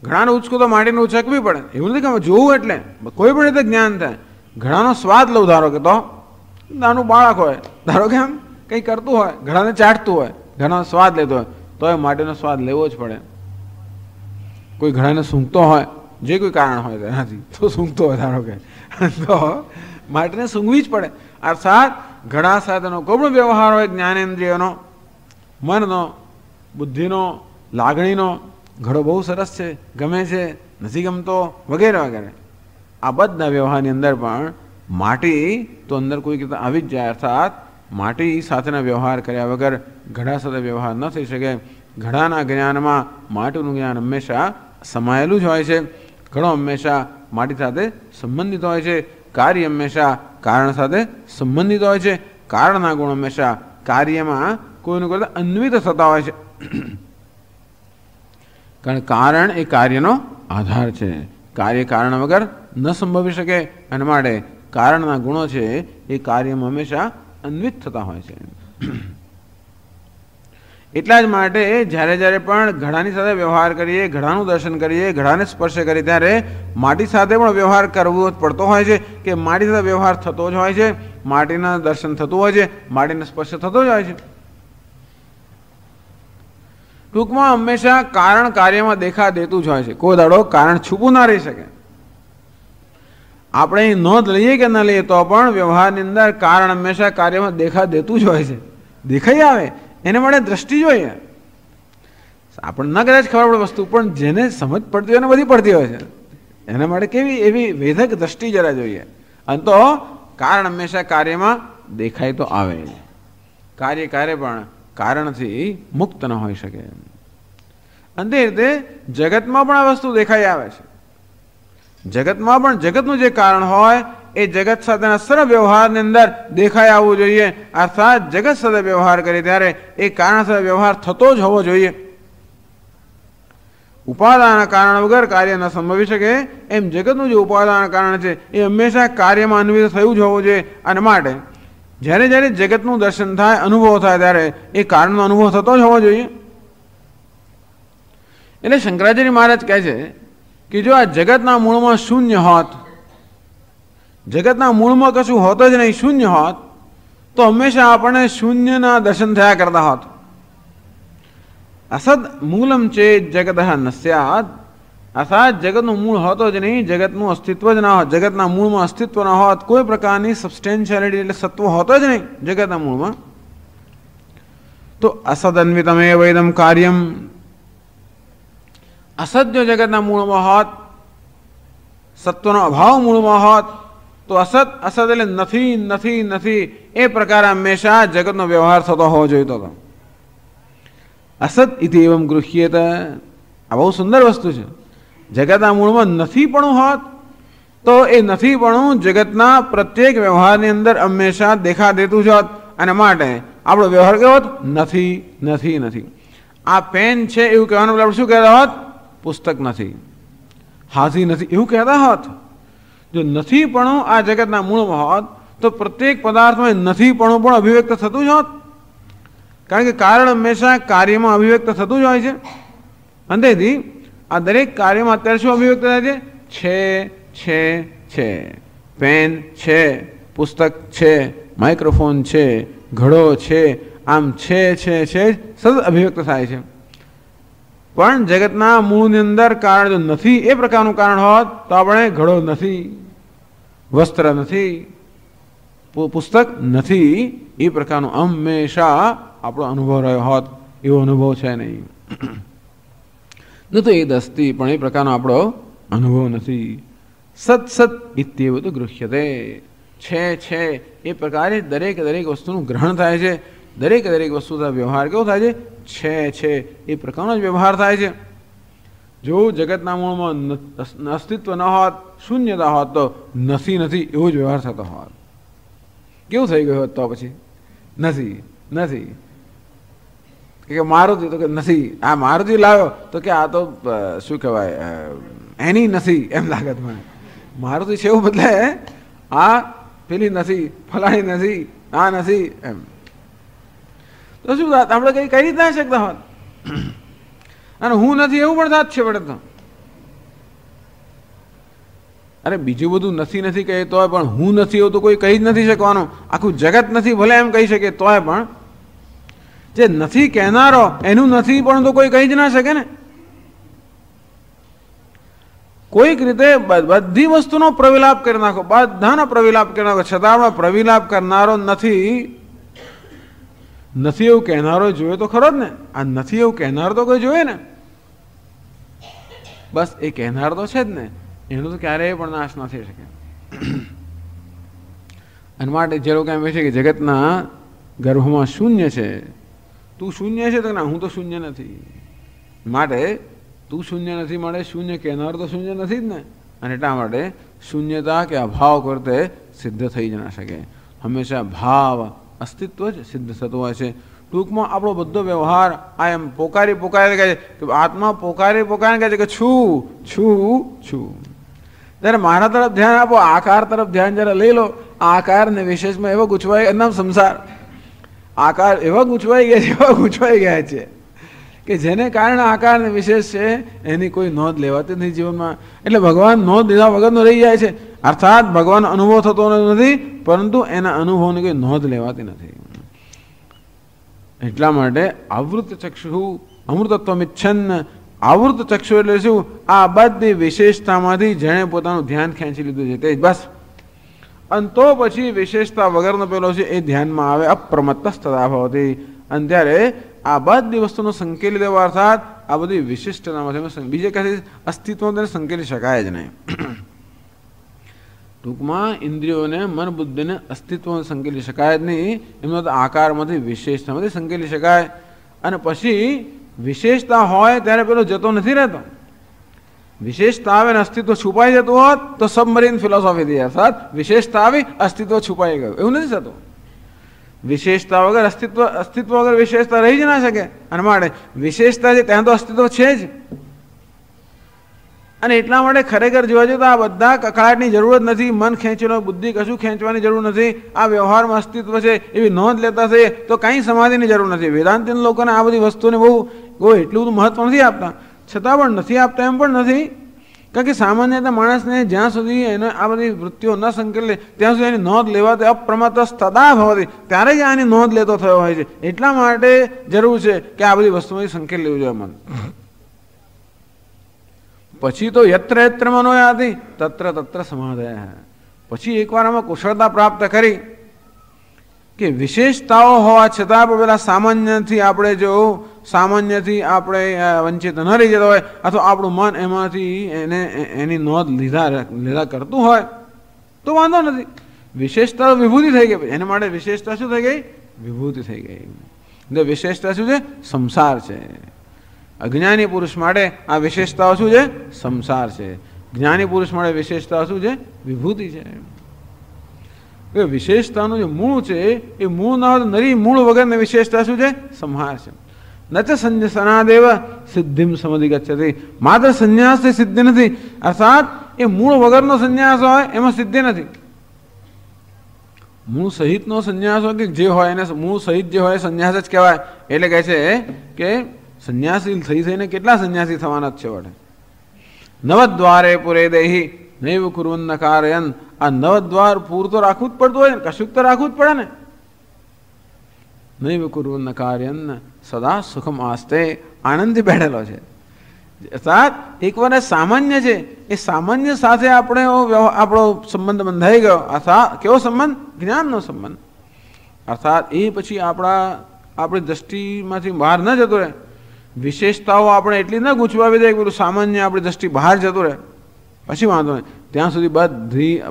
ઘડાને ઉચકવું તો માટીને ઉચકવી પડે. એવું નથી કે જોવું એટલે કોઈ પણ રીતે જ્ઞાન થાય. ઘડાનો સ્વાદ લઉં, ધારો કે તો નાનું બાળક હોય, ધારો કે આમ કંઈ કરતું હોય, ઘડાને ચાટતું હોય, ઘડાનો સ્વાદ લેતો હોય, તો એ માટીનો સ્વાદ લેવો જ પડે. કોઈ ઘડાને સૂંઘતો હોય, જે કોઈ કારણ હોય તેનાથી તો સૂંઘતો હોય ધારો કે, તો માટીને સૂંઘવી જ પડે. અર્થાત ઘડા સાથેનો કોઈ પણ વ્યવહાર હોય, જ્ઞાનેન્દ્રિયનો, મનનો, બુદ્ધિનો, લાગણીનો, ઘડો બહુ સરસ છે, ગમે છે, નથી ગમતો, વગેરે વગેરે, આ બધા વ્યવહારની અંદર પણ માટી તો અંદર કોઈ રીતે આવી જ જાય. અર્થાત માટી સાથેના વ્યવહાર કર્યા વગર ઘડા સાથે વ્યવહાર ન થઈ શકે. ઘડાના જ્ઞાનમાં માટીનું જ્ઞાન હંમેશા સમાયેલું જ હોય છે. ઘડો હંમેશા માટી સાથે સંબંધિત હોય છે. કાર્ય હંમેશા કારણ સાથે સંબંધિત હોય છે. કારણના ગુણ હંમેશા કાર્યમાં કોઈનું કોઈ અન્વિત થતા હોય છે. કારણ કારણ એ કાર્યનો આધાર છે. કાર્ય કારણ વગર ન સંભવી શકે, અને માટે કારણના ગુણો છે એ કાર્યમાં હંમેશા અન્વિત થતા હોય છે. એટલા જ માટે જ્યારે જ્યારે પણ ઘડાની સાથે વ્યવહાર કરીએ, ઘડાનું દર્શન કરીએ, ઘડાને સ્પર્શ કરીએ, ત્યારે માટી સાથે પણ વ્યવહાર કરવો પડતો હોય છે. કે માટી સાથે વ્યવહાર થતો જ હોય છે, માટીના દર્શન થતું હોય છે, માટીનો સ્પર્શ થતો જ હોય છે. ટૂંકમાં હંમેશા કારણ કાર્યમાં દેખા દેતું જ હોય છે. કોઈ દાડો કારણ છૂપું ના રહી શકે. આપણે નોંધ લઈએ કે ન લઈએ તો પણ વ્યવહારની અંદર કારણ હંમેશા કાર્યમાં દેખા દેતું જ હોય છે. દેખાઈ આવે એને માટે દ્રષ્ટિ જોઈએ. આપણને ન કદાચ ખબર પડે વસ્તુ, પણ જેને સમજ પડતી હોય ને બધી પડતી હોય છે, એના માટે કેવી એવી વેધક દ્રષ્ટિ જરા જોઈએ. અને તો કારણ હંમેશા કાર્યમાં દેખાય તો આવે. કાર્ય કાર્ય પણ કારણથી મુક્ત ન હોઈ શકે. અંતે રીતે જગતમાં પણ આ વસ્તુ દેખાઈ આવે છે. જગતમાં પણ જગતનું જે કારણ હોય એ જગત સાથેના સર્વ વ્યવહારની અંદર દેખાઈ આવવું જોઈએ. અર્થાત જગત સાથે વ્યવહાર કરે ત્યારે એ કારણ સાથે વ્યવહાર થતો જ હોવો જોઈએ. ઉપાદાનના કારણ વગર કાર્ય ન સંભવી શકે એમ જગતનું જે ઉપાદાન કારણ છે એ હંમેશા કાર્યમાં અન્વિત થયું જ હોવું જોઈએ. અને માટે જ્યારે જ્યારે જગતનું દર્શન થાય, અનુભવ થાય, ત્યારે એ કારણનો અનુભવ થતો જ હોવો જોઈએ. એટલે શંકરાચાર્ય મહારાજ કહે છે કે જો આ જગતના મૂળમાં શૂન્ય હોત, જગતના મૂળમાં કશું હોત જ નહીં, શૂન્ય હોત, તો હંમેશા આપણને શૂન્યના દર્શન થયા કરતા હોત. અસદ મૂલમ ચેત જગત ન સ્યાત. અર્થાત જગતનું મૂળ હોતો જ નહીં, જગતનું અસ્તિત્વ જ ના હોત, જગતના મૂળમાં અસ્તિત્વ ના હોત, કોઈ પ્રકારની સબસ્ટેન્શિયાલિટી એટલે સત્વ હોતો જ નહીં જગતના મૂળમાં, તો અસદન્વિતમે વૈદમ કાર્યમ. અસદ જો જગતના મૂળમાં હોત, સત્વનો અભાવ મૂળમાં હોત, તો અસદ અસદ એટલે નથી નથી નથી એ પ્રકારે હંમેશા જગતનો વ્યવહાર થતો હોવો જોઈતો હતો. અસદ ઇતિ એવમ ગૃહ્યેત. આ બહુ સુંદર વસ્તુ છે. જગતના મૂળમાં નથીપણું હોત તો એ નથીપણું જગતના પ્રત્યેક વ્યવહારની અંદર હંમેશા દેખા દેતું જ હોત, અને માટે આપણો વ્યવહાર કેવો હોત? નથી નથી નથી. આ પેન છે એવું કહેવાનું આપણે શું કહેતા હોત? પુસ્તક નથી. હાથી નથી એવું કહેતા હોત. જો નથીપણું આ જગતના મૂળમાં હોત તો પ્રત્યેક પદાર્થમાં નથીપણું પણ અભિવ્યક્ત થતું જ હોત, કારણ કે કારણ હંમેશા કાર્યમાં અભિવ્યક્ત થતું જ હોય છે. અંતેથી આ દરેક કાર્યમાં અત્યારે શું અભિવ્યક્ત થાય છે? પેન છે, પુસ્તક છે, માઇક્રોફોન છે, ઘડો છે, આમ છે સતત અભિવ્યક્ત થાય છે. પણ જગતના મૂળની અંદર કારણ જો નથી એ પ્રકારનું કારણ હોત તો આપણે ઘડો નથી, વસ્ત્ર નથી, પુસ્તક નથી એ પ્રકારનો હંમેશા આપણો અનુભવ રહ્યો હોત. એવો અનુભવ છે નહીં. ન તો એ દસ્તી પણ એ પ્રકારનો આપણો અનુભવ નથી. સત ઇત્યેવ તો ગૃહ્યતે. છે એ પ્રકારે દરેક વસ્તુનું ગ્રહણ થાય છે. દરેક વસ્તુ વ્યવહાર કેવો થાય છે એ પ્રકારનો જ વ્યવહાર થાય છે. જો જગતના મૂળમાં અસ્તિત્વ ન હોત, શૂન્યતા હોત, તો નથી એવો જ વ્યવહાર થતો હોત. કેવું થઈ ગયું હોત તો પછી? નથી કે મારુતિ, તો કે નથી. આ મારુતિ લાવ્યો તો કે આ તો શું કહેવાય, એની નથી એમ લાગત મને. મારુતિ છે એવું બદલે આ પેલી નથી, ફલાણી નથી, આ નથી એમ. તો શું થાત? આપણે કઈ રીતના શકતા હોત? અને હું નથી એવું પણ થાત છે પડે તો. અરે બીજું બધું નથી કહે તોય પણ હું નથી એવું તો કોઈ કહી જ નથી શકવાનું. આખું જગત નથી ભલે એમ કહી શકે તોય પણ જે નથી કહેનારો એનું નથી પણ તો કોઈ કહી જ ના શકે ને. કોઈક રીતે બધી વસ્તુનો પ્રવિલાપ કરી નાખો, બધાનો પ્રવિલાપ કરી નાખો, છતાં પ્રવિલાપ કરનારો નથી એવું કહેનારો જોઈએ તો ખરો જ ને. આ નથી એવું કહેનારો તો કોઈ જોઈએ ને. બસ એ કહેનાર તો છે જ ને, એનો તો ક્યારેય પણ નાશ ન થઈ શકે. અને માટે જે લોકો એમ કહે છે કે જગતના ગર્ભમાં શૂન્ય છે, તું શૂન્ય છે તો ના, હું તો શૂન્ય નથી. માટે તું શૂન્ય નથી, માટે શૂન્ય કહેનાર તો શૂન્ય નથી જ ને. અને એટલા માટે શૂન્યતા કે અભાવ કરતે સિદ્ધ થઈ જ ના શકે. હંમેશા ભાવ અસ્તિત્વ જ સિદ્ધ થતું હોય છે. ટૂંકમાં આપણો બધો વ્યવહાર આ એમ પોકારી કહે છે કે આત્મા પોકારી કહે છે કે છું. ત્યારે મારા તરફ ધ્યાન આપો, આકાર તરફ ધ્યાન જરા લઈ લો. આકારને વિશેષમાં એવો ગૂંચવાય, એમ સંસાર આકાર એવા ગૂંચવાઈ ગયા છે કે જેને કારણે આકારને વિશેષ છે એની કોઈ નોંધ લેવાતી નથી જીવનમાં. એટલે ભગવાન નોંધ લીધા વગરનો રહી જાય છે. અર્થાત ભગવાન અનુભવ થતો નથી, પરંતુ એના અનુભવની કોઈ નોંધ લેવાતી નથી. એટલા માટે આવૃત ચક્ષુ અમૃતત્વમિચ્છન્ન. આવૃત ચક્ષુ એટલે શું? આ બધી વિશેષતામાંથી જેણે પોતાનું ધ્યાન ખેંચી લીધું છે તે જ બસ. અને તો પછી વિશેષતા વગરનો પેલો છે એ ધ્યાનમાં આવે. અપ્રમત્તસ્તદા ભવતિ. અને ત્યારે આ બધી વસ્તુનો સંકેલી દેવા, અર્થાત આ બધી વિશિષ્ટતામાં બીજે કઈ અસ્તિત્વ તેને સંકેલી શકાય જ નહીં. ટૂંકમાં ઇન્દ્રિયોને, મન બુદ્ધિને અસ્તિત્વ સંકેલી શકાય જ નહીં. એમનો તો આકારમાંથી વિશેષતામાંથી સંકેલી શકાય. અને પછી વિશેષતા હોય ત્યારે પેલો જતો નથી રહેતો. વિશેષતા આવે ને અસ્તિત્વ છુપાઈ જતું હોત તો સબમરીન ફિલોસોફી, અર્થાત વિશેષતા આવી અસ્તિત્વ છુપાઈ ગયું, એવું નથી થતું. વિશેષતા વગર અસ્તિત્વ વગર વિશેષતા રહી જ ના શકે. અને માટે વિશેષતા છે ત્યાં તો અસ્તિત્વ છે જ. અને એટલા માટે ખરેખર જોવા જઈએ તો આ બધા કકળાટની જરૂરત નથી. મન ખેંચેલો, બુદ્ધિ કશું ખેંચવાની જરૂર નથી. આ વ્યવહારમાં અસ્તિત્વ છે એવી નોંધ લેતા થઈએ તો કંઈ સમાધિની જરૂર નથી. વેદાંતિના લોકોને આ બધી વસ્તુને બહુ એટલું બધું મહત્વ નથી આપતા. છતાં પણ નથી આપતા એમ પણ નથી, કારણ કે સામાન્ય માણસને જ્યાં સુધી એને આ બધી વૃત્તિઓ ન સંકેલે ત્યાં સુધી એની નોંધ લેવાથી અપ્રમત્ત તદા ભવતી, ત્યારે જ આની નોંધ લેતો થયો હોય છે. એટલા માટે જરૂર છે કે આ બધી વસ્તુમાંથી સંકેલ લેવું જોઈએ મન. પછી તો યત્ર યત્ર મનોયાતિ તત્ર તત્ર સમાધય. પછી એકવાર આમાં કુશળતા પ્રાપ્ત કરી કે વિશેષતાઓ હોવા છતાં પણ પેલા સામાન્યથી આપણે વંચિત ન રહી જતો હોય અથવા આપણું મન એમાંથી એની નોંધ લીધા કરતું હોય તો વાંધો નથી. વિશેષતા વિભૂતિ થઈ ગઈ. એના માટે વિશેષતા શું થઈ ગઈ? વિભૂતિ થઈ ગઈ. એટલે વિશેષતા શું છે? સંસાર છે. અજ્ઞાની પુરુષ માટે આ વિશેષતાઓ શું છે? સંસાર છે. જ્ઞાની પુરુષ માટે વિશેષતાઓ શું છે? વિભૂતિ છે. વિશેષતાનું જે મૂળ છે એ મૂળ ના હોય નરી મૂળ વગરની વિશેષતા શું છે? સંહાર છે. ન ચ સંન્યાસનાદેવ સિદ્ધિમ સમધિગચ્છતિ. માત્ર સંન્યાસથી સિદ્ધિ નથી, અર્થાત એ મૂળ વગરનો સંન્યાસ હોય એમાં સિદ્ધિ નથી. મૂળ સહિતનો સંન્યાસ હોય કે જે હોય એને મૂળ સહિત જે હોય સંન્યાસ જ કહેવાય. એટલે કહે છે કે સંન્યાસી થઈ થઈને કેટલા સંન્યાસી થવાના જ છે વડે. નવદ્વારે પુરે દેહી નૈવ કુર્વન્ન કારયન. આ નવદ્વાર પૂર તો રાખવું જ પડતું હોય ને, કશુંક તો રાખવું જ પડે ને. નૈવ કુર્વન્ન કારયન સદા સુખમ આસ્તે. આનંદથી બેઠેલો છે. અર્થાત એકવાર સામાન્ય છે, એ સામાન્ય સાથે આપણો સંબંધ બંધાઈ ગયો. અર્થાત કેવો સંબંધ? જ્ઞાનનો સંબંધ. અર્થાત એ પછી આપણી દ્રષ્ટિમાંથી બહાર ન જતો રહે. વિશેષતાઓ આપણે એટલી ન ગૂંચવાવી દે કે પેલું સામાન્ય આપણી દ્રષ્ટિ બહાર જતું રહે, પછી વાંધો નહીં. ત્યાં સુધી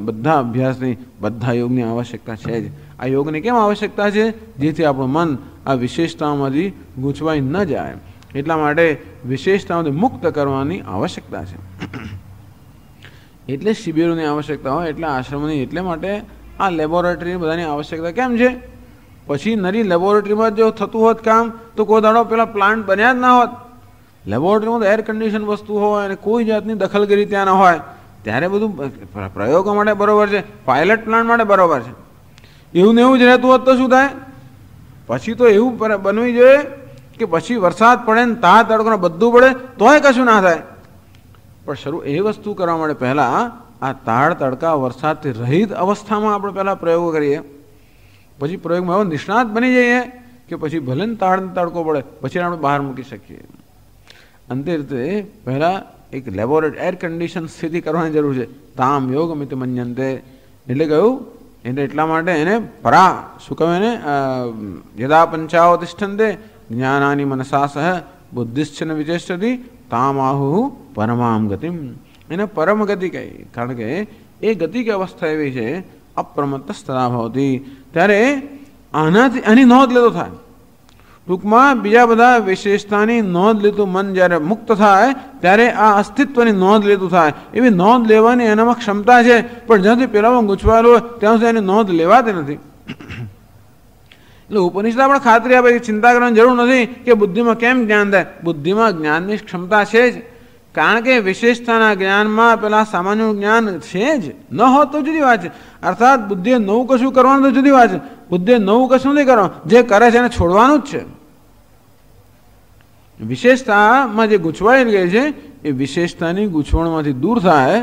બધા અભ્યાસની બધા યોગની આવશ્યકતા છે જ. આ યોગની કેમ આવશ્યકતા છે? જેથી આપણું મન આ વિશેષતાઓમાંથી ગૂંચવાઈ ન જાય. એટલા માટે વિશેષતાઓથી મુક્ત કરવાની આવશ્યકતા છે. એટલે શિબિરોની આવશ્યકતા હોય, એટલે આશ્રમોની. એટલે માટે આ લેબોરેટરી બધાની આવશ્યકતા કેમ છે? પછી નરી લેબોરેટરીમાં જો થતું હોત કામ તો કોઈ દાડો પેલા પ્લાન્ટ બન્યા જ ના હોત. લેબોરેટરીમાં તો એર કન્ડિશન વસ્તુ હોય અને કોઈ જાતની દખલગીરી ત્યાં ન હોય, ત્યારે બધું પ્રયોગો માટે બરાબર છે, પાયલટ પ્લાન્ટ માટે બરાબર છે. એવું ને એવું જ રહેતું હોત તો શું થાય? પછી તો એવું બનવું જોઈએ કે પછી વરસાદ પડે ને તા તડકો બધું પડે તોય કશું ના થાય. પણ એ વસ્તુ કરવા માટે પહેલાં આ તાળ તડકા વરસાદથી રહિત અવસ્થામાં આપણે પહેલાં પ્રયોગો કરીએ. પછી પ્રયોગમાં એવો નિષ્ણાત બની જઈએ કે પછી ભલે ને તડકો પડે પછી આપણે બહાર મૂકી શકીએ. અંતે રીતે પહેલાં એક લેબોરેટરી એર કન્ડિશન સ્થિતિ કરવાની જરૂર છે. તામ યોગ મિત મન્યંતે. એટલે કહ્યું એટલા માટે એને શું કહ્યું એને યદા પંચાઓ તિષ્ઠંતે જ્ઞાનાની મનસા સહ બુદ્ધિશ્ચન વિચેષ્ટતિ તામ આહુ પરમામ ગતિમ. એને પરમ ગતિ કહી. કારણ કે એ ગતિ કે અવસ્થા એવી છે અપ્રમત્ત સ્થળા ભવતી. ત્યારે આની નોંધ લેતો થાય. ટૂંકમાં બીજા બધા વિશેષતાની નોંધ લેતું મન જ્યારે મુક્ત થાય ત્યારે આ અસ્તિત્વની નોંધ લેતું થાય. એવી નોંધ લેવાની એનામાં ક્ષમતા છે, પણ જ્યાંથી પેલામાં ગૂંચવાયેલું હોય ત્યાં સુધી એની નોંધ લેવાતી નથી. એટલે ઉપનિષદ આપણે ખાતરી આપે કે ચિંતા કરવાની જરૂર નથી કે બુદ્ધિમાં કેમ જ્ઞાન થાય. બુદ્ધિમાં જ્ઞાનની ક્ષમતા છે જ. કારણ કે વિશેષતાના જ્ઞાનમાં પેલા સામાન્ય જ્ઞાન છે જ. ન હોત તો જુદી વાત છે. અર્થાત બુદ્ધિએ નવું કશું કરવાનું તો જુદી વાત છે. બુદ્ધિએ નવું કશું નથી કરવાનું, જે કરે છે એને છોડવાનું જ છે. વિશેષતામાં જે ગૂંચવાઈ ગઈ છે એ વિશેષતાની ગૂંચવણમાંથી દૂર થાય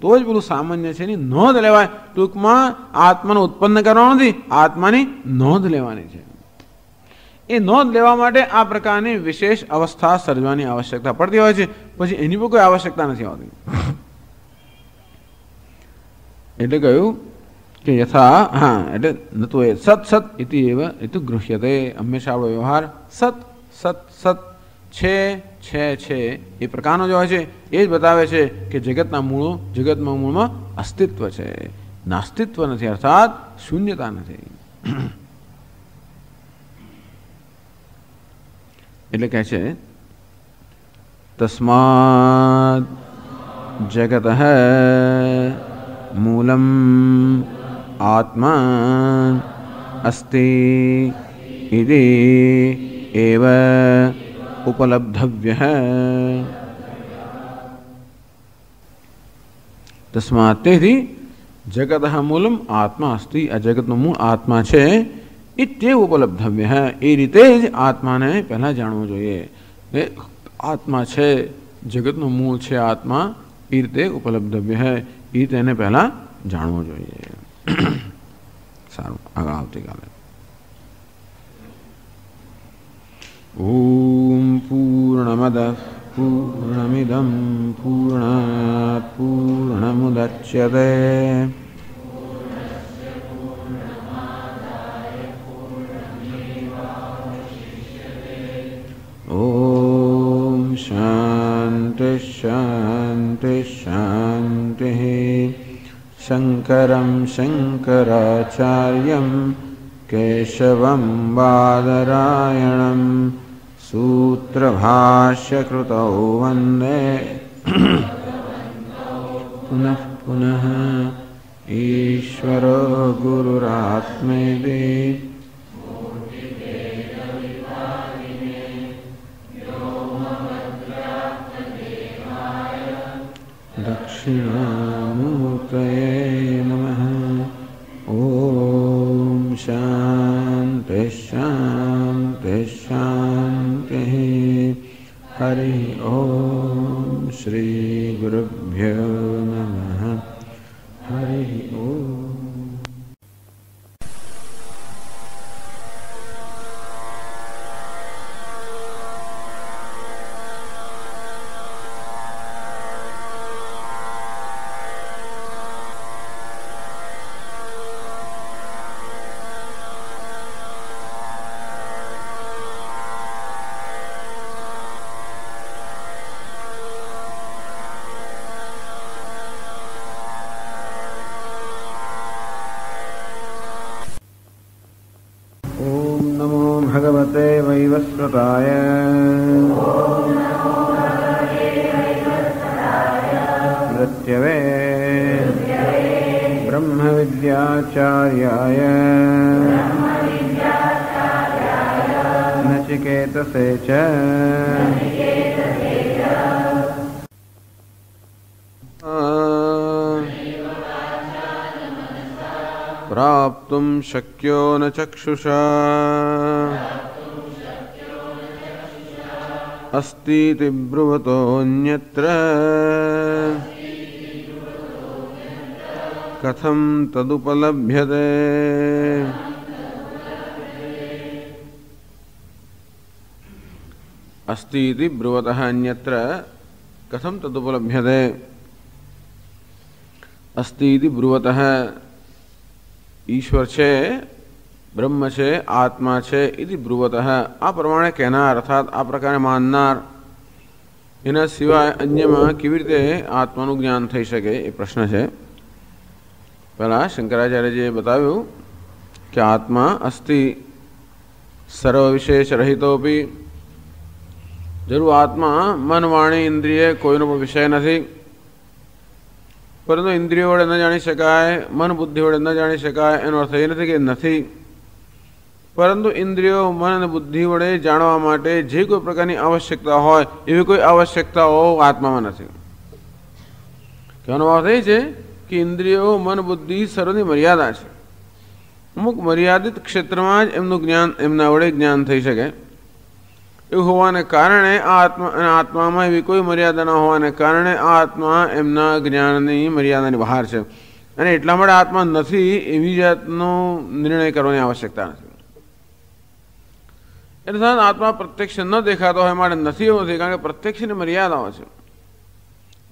તો જ પેલું સામાન્ય છે એની નોંધ લેવાય. ટૂંકમાં આત્માને ઉત્પન્ન કરવાનું નથી, આત્માની નોંધ લેવાની છે. એ નોંધ લેવા માટે આ પ્રકારની વિશેષ અવસ્થા સર્જવાની આવશ્યકતા પડતી હોય છે. પછી એની પર કોઈ આવશ્યકતા નથી હોતી. એટલે કહ્યું કે યથા એટલે નતું એ સત સત ઇતિ એવ ઇતિ ગૃહ્યતે. હંમેશા આપણો વ્યવહાર સત સત સત છે એ પ્રકારનો જો હોય છે એ જ બતાવે છે કે જગતના મૂળમાં અસ્તિત્વ છે, નાસ્તિત્વ નથી. અર્થાત શૂન્યતા નથી. એટલે કહે છે તસ્માદ જગત મૂલમ આત્મા અસ્તિ ઇતિ એવ ઉપલબ્ધવ્ય. તસ્માત તેથી જગત મૂલમ આત્મા અસ્તિ. આ જગતનું મૂળ આત્મા છે. ઇત્યેવ ઉપલબ્ધવ્ય. એ રીતે જ આત્માને પહેલાં જાણવું જોઈએ. આત્મા છે, જગતનું મૂળ છે આત્મા, એ રીતે ઉપલબ્ધવ્ય હૈ, એ રીતે એને પહેલાં જાણવું જોઈએ. સારું, આગળ આવતીકાલે. ઓમ પૂર્ણમદ પૂર્ણમિદં પૂર્ણાત પૂર્ણમુદચ્યતે ઓમ શાંતિ શાંતિ શાંતિ. શંકરં શંકરાચાર્યં કેશવં બાદરાયણં સૂત્રભાષ્યકૃતૌ વંદે પુનઃ પુનઃ. ઈશ્વરો ગુરુરાત્મેતિ દક્ષિણામૂર્તયે નમઃ. ઓમ શાંતિ શાંતિ શાંતિ. હરિ ઓમ શ્રી ગુરુભ્યો નમઃ. હરિ ઓમ. भगवते वैवस्वताय मृत्यवे ब्रह्मविद्याचार्याय नचिकेतसे च प्राप्तुं शक्यो न चक्षुषा अस्तीति ब्रुवतोऽन्यत्र कथं तदुपलभ्यते. अस्तीति ब्रुवतः अन्यत्र कथं तदुपलभ्यते. अस्तीति ब्रुवतः ईश्वर छे, ब्रह्म छे, आत्मा छे इति ब्रुवतः आ प्रमाणे कहनार अर्थात आ प्रकारे माननार एना सिवाय अन्यमां केवी रीते आत्मानुं ज्ञान थई शके ए प्रश्न छे. पहला शंकराचार्यजीए बताव्युं कि आत्मा अस्ति सर्वविशेष रहितोपि. जरूर आत्मा मन वाणी इंद्रिय कोईनो पण विषय नथी, परंतु इंद्रियों वडे न जाणी शकाय, मन बुद्धि वडे न जाणी शकाय एनो अर्थ ए नथी के नथी, परंतु इंद्रियों मन अने बुद्धि वडे जाणवा माटे जे कोई प्रकारनी आवश्यकता होय एवी कोई आवश्यकताओ आत्मामां नथी. कहेવાનો अर्थ ए छे कि इंद्रियों मन बुद्धि सर्वनी मर्यादा छे. अमुक मर्यादित क्षेत्रमां ज एमनुं ज्ञान एमना वडे ज्ञान थई शके. એવું હોવાને કારણે આત્મામાં એવી કોઈ મર્યાદા ન હોવાને કારણે આ આત્મા એમના જ્ઞાનની મર્યાદાની બહાર છે અને એટલા માટે આત્મા નથી એવી જાતનો નિર્ણય કરવાની આવશ્યકતા નથી. એટલે આત્મા પ્રત્યક્ષ ન દેખાતો હોય માટે નથી એવું નથી, કારણ કે પ્રત્યક્ષની મર્યાદાઓ છે.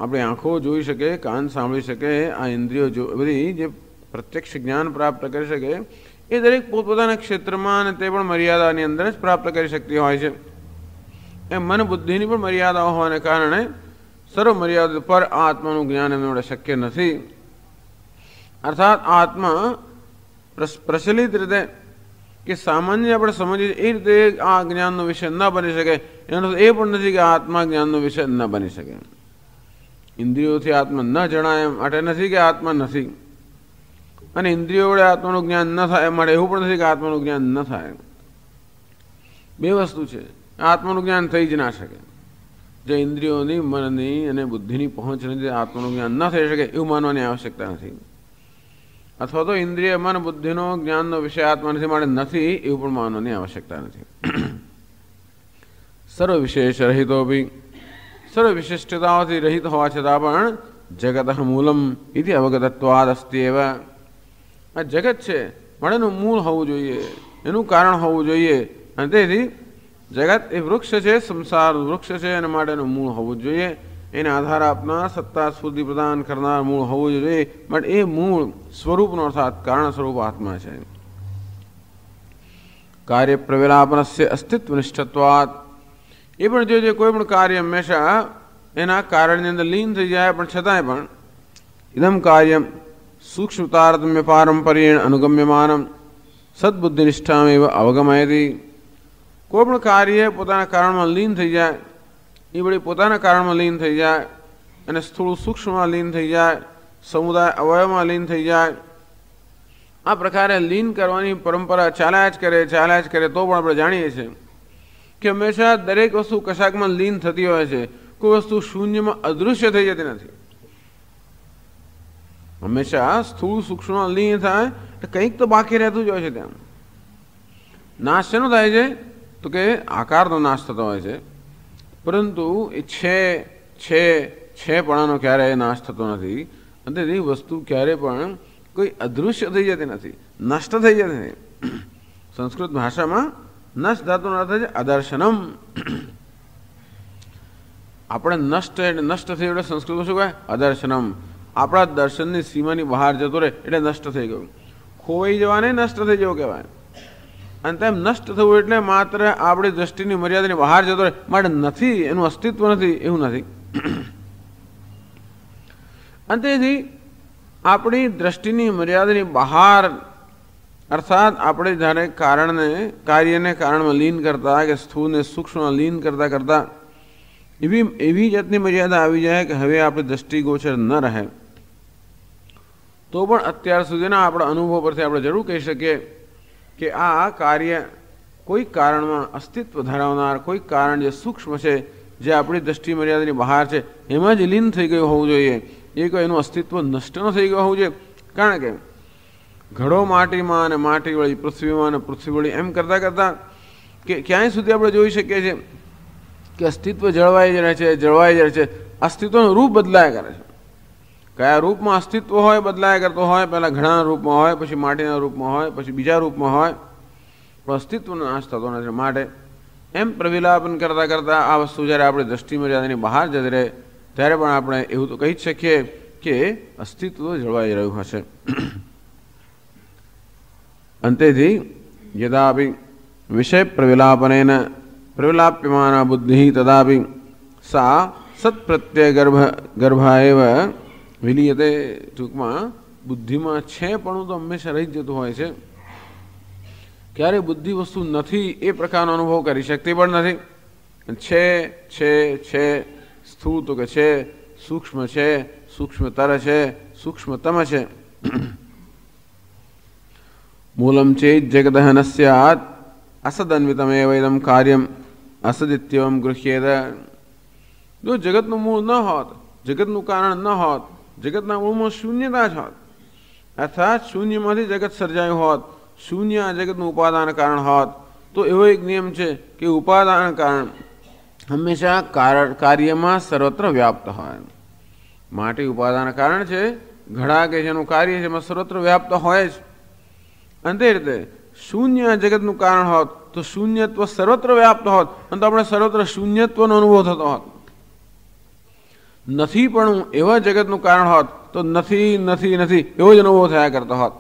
આપણી આંખો જોઈ શકે, કાન સાંભળી શકે, આ ઇન્દ્રિયો બધી જે પ્રત્યક્ષ જ્ઞાન પ્રાપ્ત કરી શકે એ દરેક પોતપોતાના ક્ષેત્રમાં અને તે પણ મર્યાદાની અંદર જ પ્રાપ્ત કરી શકતી હોય છે. मन बुद्धि की मर्यादा होने कारण सर्व मर्यादा पर आत्मा ज्ञान एम शक्य नहीं. अर्थात आत्मा प्रचलित रीते कि सामान्य अपने समझीए ए रीते आ ज्ञान विषय न बनी सके एनो ए पण नहीं कि आत्मा ज्ञान विषय न बनी सके. इंद्रियों थी आत्मा न जणाय माटे नहीं कि आत्मा नहीं, अने इंद्रियों वडे आत्मा ज्ञान न थाय माटे एवुं पण नहीं कि आत्मा ज्ञान न थाय. बे वस्तु है. आत्मानुं ज्ञान थई ज ना शके. जे इंद्रियोनी मननी अने बुद्धिनी पहोंच नहीं आत्मानुं ज्ञान न थई शके एवुं मानवानी आवश्यकता नहीं. अथवा तो इंद्रिय मन बुद्धिनो ज्ञाननो विषय आत्मा नहीं माटे नहीं एवुं पण मानवानी आवश्यकता नहीं. सर्व विशेष रहितो भी सर्व विशिष्टताओथी रहित होवा छतां पण જગતઃ મૂલમ ઇતિ અવગતત્વાદ અસ્તિ એવ. આ જગત છે પણ એનું મૂળ હોવું જોઈએ, એનું કારણ હોવું જોઈએ. અને તેથી જગત એ વૃક્ષ છે, સંસાર વૃક્ષ છે, એના માટેનું મૂળ હોવું જોઈએ. એને આધાર આપનાર, સત્તા સ્ફૂર્તિ પ્રદાન કરનાર મૂળ હોવું જોઈએ. બટ એ મૂળ સ્વરૂપનો અર્થાત કારણ સ્વરૂપ આત્મા છે. કાર્ય પ્રવિલાપનસ્ય અસ્તિત્વ નિષ્ઠત્વાત. એ પણ જોઈએ કોઈ પણ કાર્ય હંમેશા એના કારણની અંદર લીન થઈ જાય, પણ છતાંય પણ ઇદમ કાર્યમ સૂક્ષ્મ તારતમ્ય પારંપર્યેણ અનુગમ્યમાનમ સદબુદ્ધિનિષ્ઠામેવ અવગમયતિ. કોઈ પણ કાર્ય પોતાના કારણમાં લીન થઈ જાય, એ વળી પોતાના કારણમાં લીન થઈ જાય, અને સ્થૂળ સૂક્ષ્મમાં લીન થઈ જાય, સમુદાય અવયવમાં લીન થઈ જાય. આ પ્રકારે લીન કરવાની પરંપરા ચાલ્યા જ કરે. તો પણ આપણે જાણીએ છીએ કે હંમેશા દરેક વસ્તુ કશાકમાં લીન થતી હોય છે. કોઈ વસ્તુ શૂન્યમાં અદૃશ્ય થઈ જતી નથી. હંમેશા સ્થૂળ સૂક્ષ્મમાં લીન થાય તો કંઈક તો બાકી રહેતું જ હોય છે. ત્યાં નાશ શેનો થાય છે? તો કે આકારનો નાશ થતો હોય છે, પરંતુ એ છેપણાનો ક્યારેય નાશ થતો નથી. અને તે વસ્તુ ક્યારે પણ કોઈ અદૃશ્ય થઈ જતી નથી, નષ્ટ થઈ જતી નથી. સંસ્કૃત ભાષામાં નષ્ટ ધાતુનો અર્થ છે અદર્શનમ. આપણે નષ્ટ થઈ એટલે સંસ્કૃતમાં શું કહે? અદર્શનમ. આપણા દર્શનની સીમાની બહાર જતો રહે એટલે નષ્ટ થઈ ગયું. ખોવાઈ જવાને નષ્ટ થઈ જવું કહેવાય. અને તેમ નષ્ટ થવું એટલે માત્ર આપણી દ્રષ્ટિની મર્યાદાની બહાર જતો રહે માટે નથી, એનું અસ્તિત્વ નથી એવું નથી. અને તેથી આપણી દ્રષ્ટિની મર્યાદાની બહાર, અર્થાત આપણે જ્યારે કાર્યને કારણમાં લીન કરતા કે સ્થૂળને સૂક્ષ્મમાં લીન કરતા એવી જાતની મર્યાદા આવી જાય કે હવે આપણી દ્રષ્ટિગોચર ન રહે, તો પણ અત્યાર સુધીના આપણા અનુભવ પરથી આપણે જરૂર કહી શકીએ કે આ કાર્ય કોઈ કારણમાં અસ્તિત્વ ધરાવનાર, કોઈ કારણ જે સૂક્ષ્મ છે, જે આપણી દ્રષ્ટિ મર્યાદાની બહાર છે, એમાં જ લીન થઈ ગયું હોવું જોઈએ. એ કોઈ એનું અસ્તિત્વ નષ્ટ ન થઈ ગયું હોવું જોઈએ. કારણ કે ઘડો માટીમાં અને માટી વળી પૃથ્વીમાં અને પૃથ્વી વળી એમ કરતાં કે ક્યાંય સુધી આપણે જોઈ શકીએ છીએ કે અસ્તિત્વ જળવાઈ જ રહે છે. અસ્તિત્વનું રૂપ બદલાયા કરે છે. કયા રૂપમાં અસ્તિત્વ હોય બદલાયા કરતો હોય, પહેલાં ઘડાના રૂપમાં હોય, પછી માટીના રૂપમાં હોય, પછી બીજા રૂપમાં હોય, પણ અસ્તિત્વનો નાશ થતો નથી. માટે એમ પ્રવિલાપન કરતાં આ વસ્તુ જ્યારે આપણી દ્રષ્ટિ મર્યાદાની બહાર જતી રહે ત્યારે પણ આપણે એવું તો કહી જ શકીએ કે અસ્તિત્વ જળવાઈ રહ્યું હશે. અંતેથી યદાપી વિષય પ્રવિલાપ્યમાના બુદ્ધિ તદાપી સા સત્પ્રત્યય ગર્ભા એવ વિલીયતે. ટૂંકમાં બુદ્ધિમાં પણ તો હંમેશા રહી જ જતું હોય છે. ક્યારેય બુદ્ધિ વસ્તુ નથી એ પ્રકારનો અનુભવ કરી શકતી પણ નથી. છે સ્થૂળ તો કે છે, સૂક્ષ્મ છે, સૂક્ષ્મતર છે, સૂક્ષ્મતમ છે. મૂલમ ચેત જગદઃ ન સ્યાત અસદન્વિતમેવ ઇદમ કાર્યમ અસદિત્યમ ગૃહ્યેત. જો જગતનું મૂળ ન હોત, જગતનું કારણ ન હોત, જગતના મૂળમાં શૂન્યતા જ હોત, અર્થાત શૂન્યમાંથી જગત સર્જાયું હોત, શૂન્ય આ જગતનું ઉપાદાન કારણ હોત, તો એવો એક નિયમ છે કે ઉપાદાન કારણ હંમેશા કાર્યમાં સર્વત્ર વ્યાપ્ત હોય. માટી ઉપાદાન કારણ છે, ઘડા કે જેનું કાર્ય છે એમાં સર્વત્ર વ્યાપ્ત હોય જ. અને તે રીતે શૂન્ય જગતનું કારણ હોત તો શૂન્યત્વ સર્વત્ર વ્યાપ્ત હોત, અને તો આપણે સર્વત્ર શૂન્યત્વનો અનુભવ થતો હોત. નથી પણ એવા જગતનું કારણ હોત તો નથી એવો જ અનુભવ થયા કરતો હોત.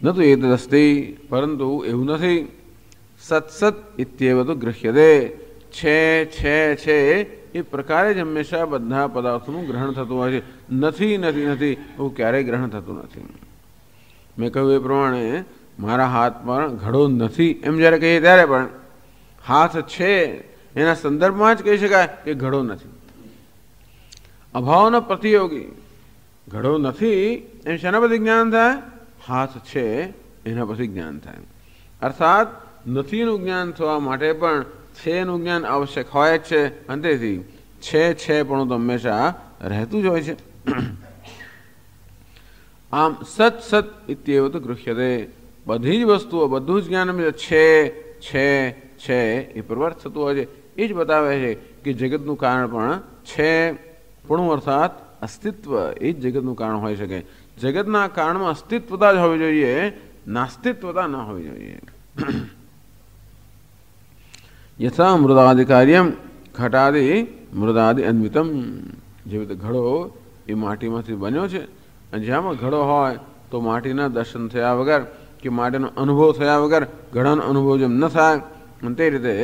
ન તો એ દસ્તી, પરંતુ એવું નથી. સત્સત ઇત્યેવ તો ગૃહ્યતે. છે એ પ્રકારે જ હંમેશા બધા પદાર્થોનું ગ્રહણ થતું હોય છે. નથી એવું ક્યારેય ગ્રહણ થતું નથી. મેં કહ્યું એ પ્રમાણે મારા હાથ પર ઘડો નથી એમ જ્યારે કહીએ ત્યારે પણ હાથ છે એના સંદર્ભમાં જ કહી શકાય કે ઘડો નથી. અભાવનો પ્રતિયોગી ઘડો નથી એમ શેના પછી જ્ઞાન થાય? હાથ છે એના પછી જ્ઞાન થાય. અર્થાત નથીનું જ્ઞાન થવા માટે પણ છેનું જ્ઞાન આવશ્યક હોય જ છે. અંતેથી છે પણ તો હંમેશા રહેતું જ હોય છે. આમ સત ઇત્યેવ તો ગૃહ્યતે. બધી જ વસ્તુઓ, બધું જ જ્ઞાન છે એ પ્રવર્ત થતું હોય છે. એ જ બતાવે છે કે જગતનું કારણ પણ છે, પણ અર્થાત અસ્તિત્વ એ જ જગતનું કારણ હોઈ શકે. જગતના કારણમાં અસ્તિત્વતા જ હોવી જોઈએ, નાસ્તિત્વતા ન હોવી જોઈએ. યથા મૃદાદિ કાર્યમ ઘટાદિ મૃદાદિ અન્વિતમ. જેવી રીતે ઘડો એ માટીમાંથી બન્યો છે, અને જ્યાંમાં ઘડો હોય તો માટીના દર્શન થયા વગર કે માટીનો અનુભવ થયા વગર ઘડાનો અનુભવ જેમ ન થાય, અને તે રીતે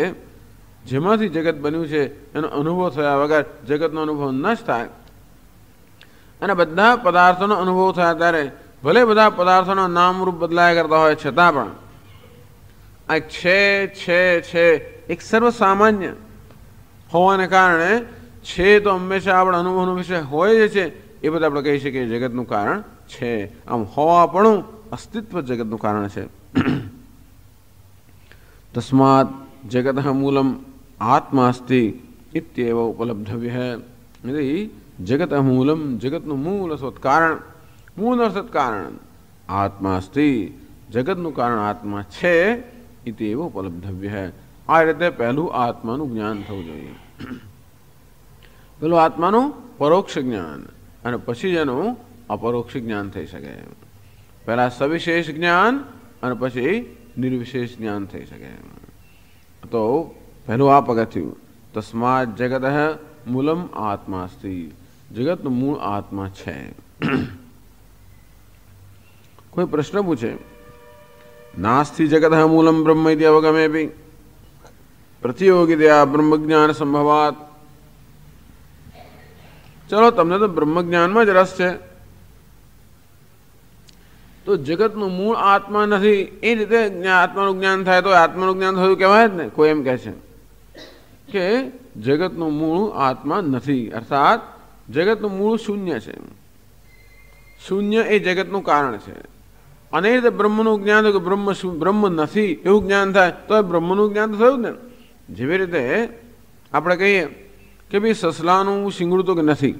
જેમાંથી જગત બન્યું છે એનો અનુભવ થયા વગર જગતનો અનુભવ ન જ થાય. અને બધા પદાર્થોનો અનુભવ થયા ત્યારે ભલે બધા પદાર્થોના નામરૂપ બદલાયા કરતા હોય છતાં પણ આ છે એક સર્વસામાન્ય હોવાને કારણે છે તો હંમેશા આપણા અનુભવનો વિષય હોય છે. એ બધા આપણે કહી શકીએ જગતનું કારણ છે. આમ હોવાપણું અસ્તિત્વ જગતનું કારણ છે. તસ્માત જગત મૂલમ આત્મા અસ્તિ ઇત્યેવ ઉપલબ્ધવ્ય. જગત મૂલમ, જગતનું મૂળ અર્થાત કારણ, મૂળ અર્થાત કારણ આત્મા અસ્તિ, જગતનું કારણ આત્મા છે. ઇત્યેવ ઉપલબ્ધવ્ય. આ રીતે પહેલું આત્માનું જ્ઞાન થવું જોઈએ. પેલું આત્માનું પરોક્ષ જ્ઞાન, અને પછી જેનું અપરોક્ષ જ્ઞાન થઈ શકે. પહેલા સવિશેષ જ્ઞાન અને પછી નિર્વિશેષ જ્ઞાન થઈ શકે. તો પહેલું આ પગથિયું. તસ્માત જગત મૂલમ આત્મા અસ્તિ. જગતનું મૂળ આત્મા છે. કોઈ પ્રશ્ન પૂછે, નાસ્તિ જગત મૂલમ બ્રહ્મ ઇતિ અવગમે બી પ્રતિયોગિતયા બ્રહ્મજ્ઞાન સંભવાત. ચલો તમને તો બ્રહ્મજ્ઞાનમાં જ રસ છે, તો જગતનું મૂળ આત્મા નથી એ રીતે આત્માનું જ્ઞાન થાય તો આત્માનું જ્ઞાન થયું કહેવાય જ ને. કોઈ એમ કહે છે કે જગતનું મૂળ આત્મા નથી, અર્થાત જગતનું મૂળ શૂન્ય છે. શૂન્ય એ જગતનું કારણ છે. અને એ રીતે બ્રહ્મનું જ્ઞાન થયું કે બ્રહ્મ નથી એવું જ્ઞાન થાય તો એ બ્રહ્મનું જ્ઞાન તો થયું જ ને. જેવી રીતે આપણે કહીએ કે ભાઈ સસલાનું શિંગડું તો કે નથી,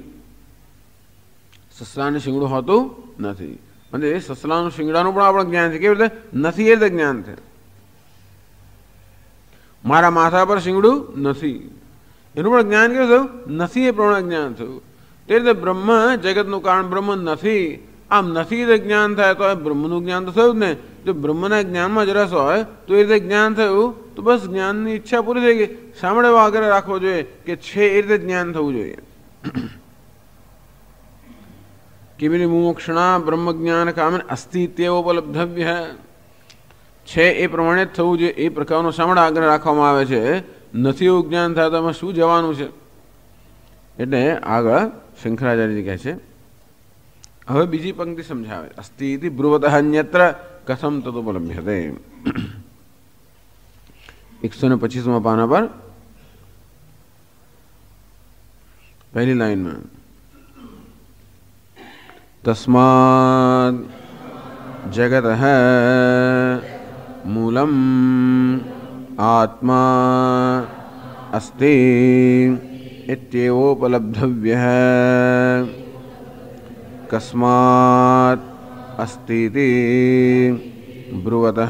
સસલાને શિંગડું હોતું નથી, અને એ સસલાનું શિંગડાનું પણ આપણે જ્ઞાન છે. કેવી રીતે નથી એ રીતે જ્ઞાન છે. મારા માથા પર શિંગડું નથી એનું પણ જ્ઞાન કેવું થયું? નથી એ પ્રમાણે જ્ઞાન થયું. તે રીતે બ્રહ્મ જગતનું કારણ બ્રહ્મ નથી, આમ નથી એ જ્ઞાન થાય તો એ બ્રહ્મનું જ્ઞાન તો થયું જ ને. જો બ્રહ્મના જ્ઞાનમાં જ રસ હોય તો એ રીતે જ્ઞાન થયું તો બસ જ્ઞાનની ઈચ્છા પૂરી થઈ ગઈ. સાંભળે એવો આગ્રહ રાખવો જોઈએ કે છે એ રીતે જ્ઞાન થવું જોઈએ. કિમિની મુમુક્ષણા બ્રહ્મ જ્ઞાન કામે અસ્તિ ઇત્યેવ ઉપલબ્ધવ્ય. છે એ પ્રમાણે જ થવું જોઈએ એ પ્રકારનો સાંભળે આગ્રહ રાખવામાં આવે છે. નથી એવું જ્ઞાન થાય તો એમાં શું જવાનું છે? એટલે આગળ શંકરાચાર્યજી કહે છે, હવે બીજી પંક્તિ સમજાવે. અસ્તિ ઇતિ બ્રુવતઃ અન્યત્ર કથમ તદુપલભ્યતે. 125 પાના પર પહેલી લાઈનમાં તસ્માદ જગત મૂલમ આત્મા અસ્તિ ઇત્યેવોપલબ્ધવ્ય. કસ્માત અસ્તિ બ્રુવતઃ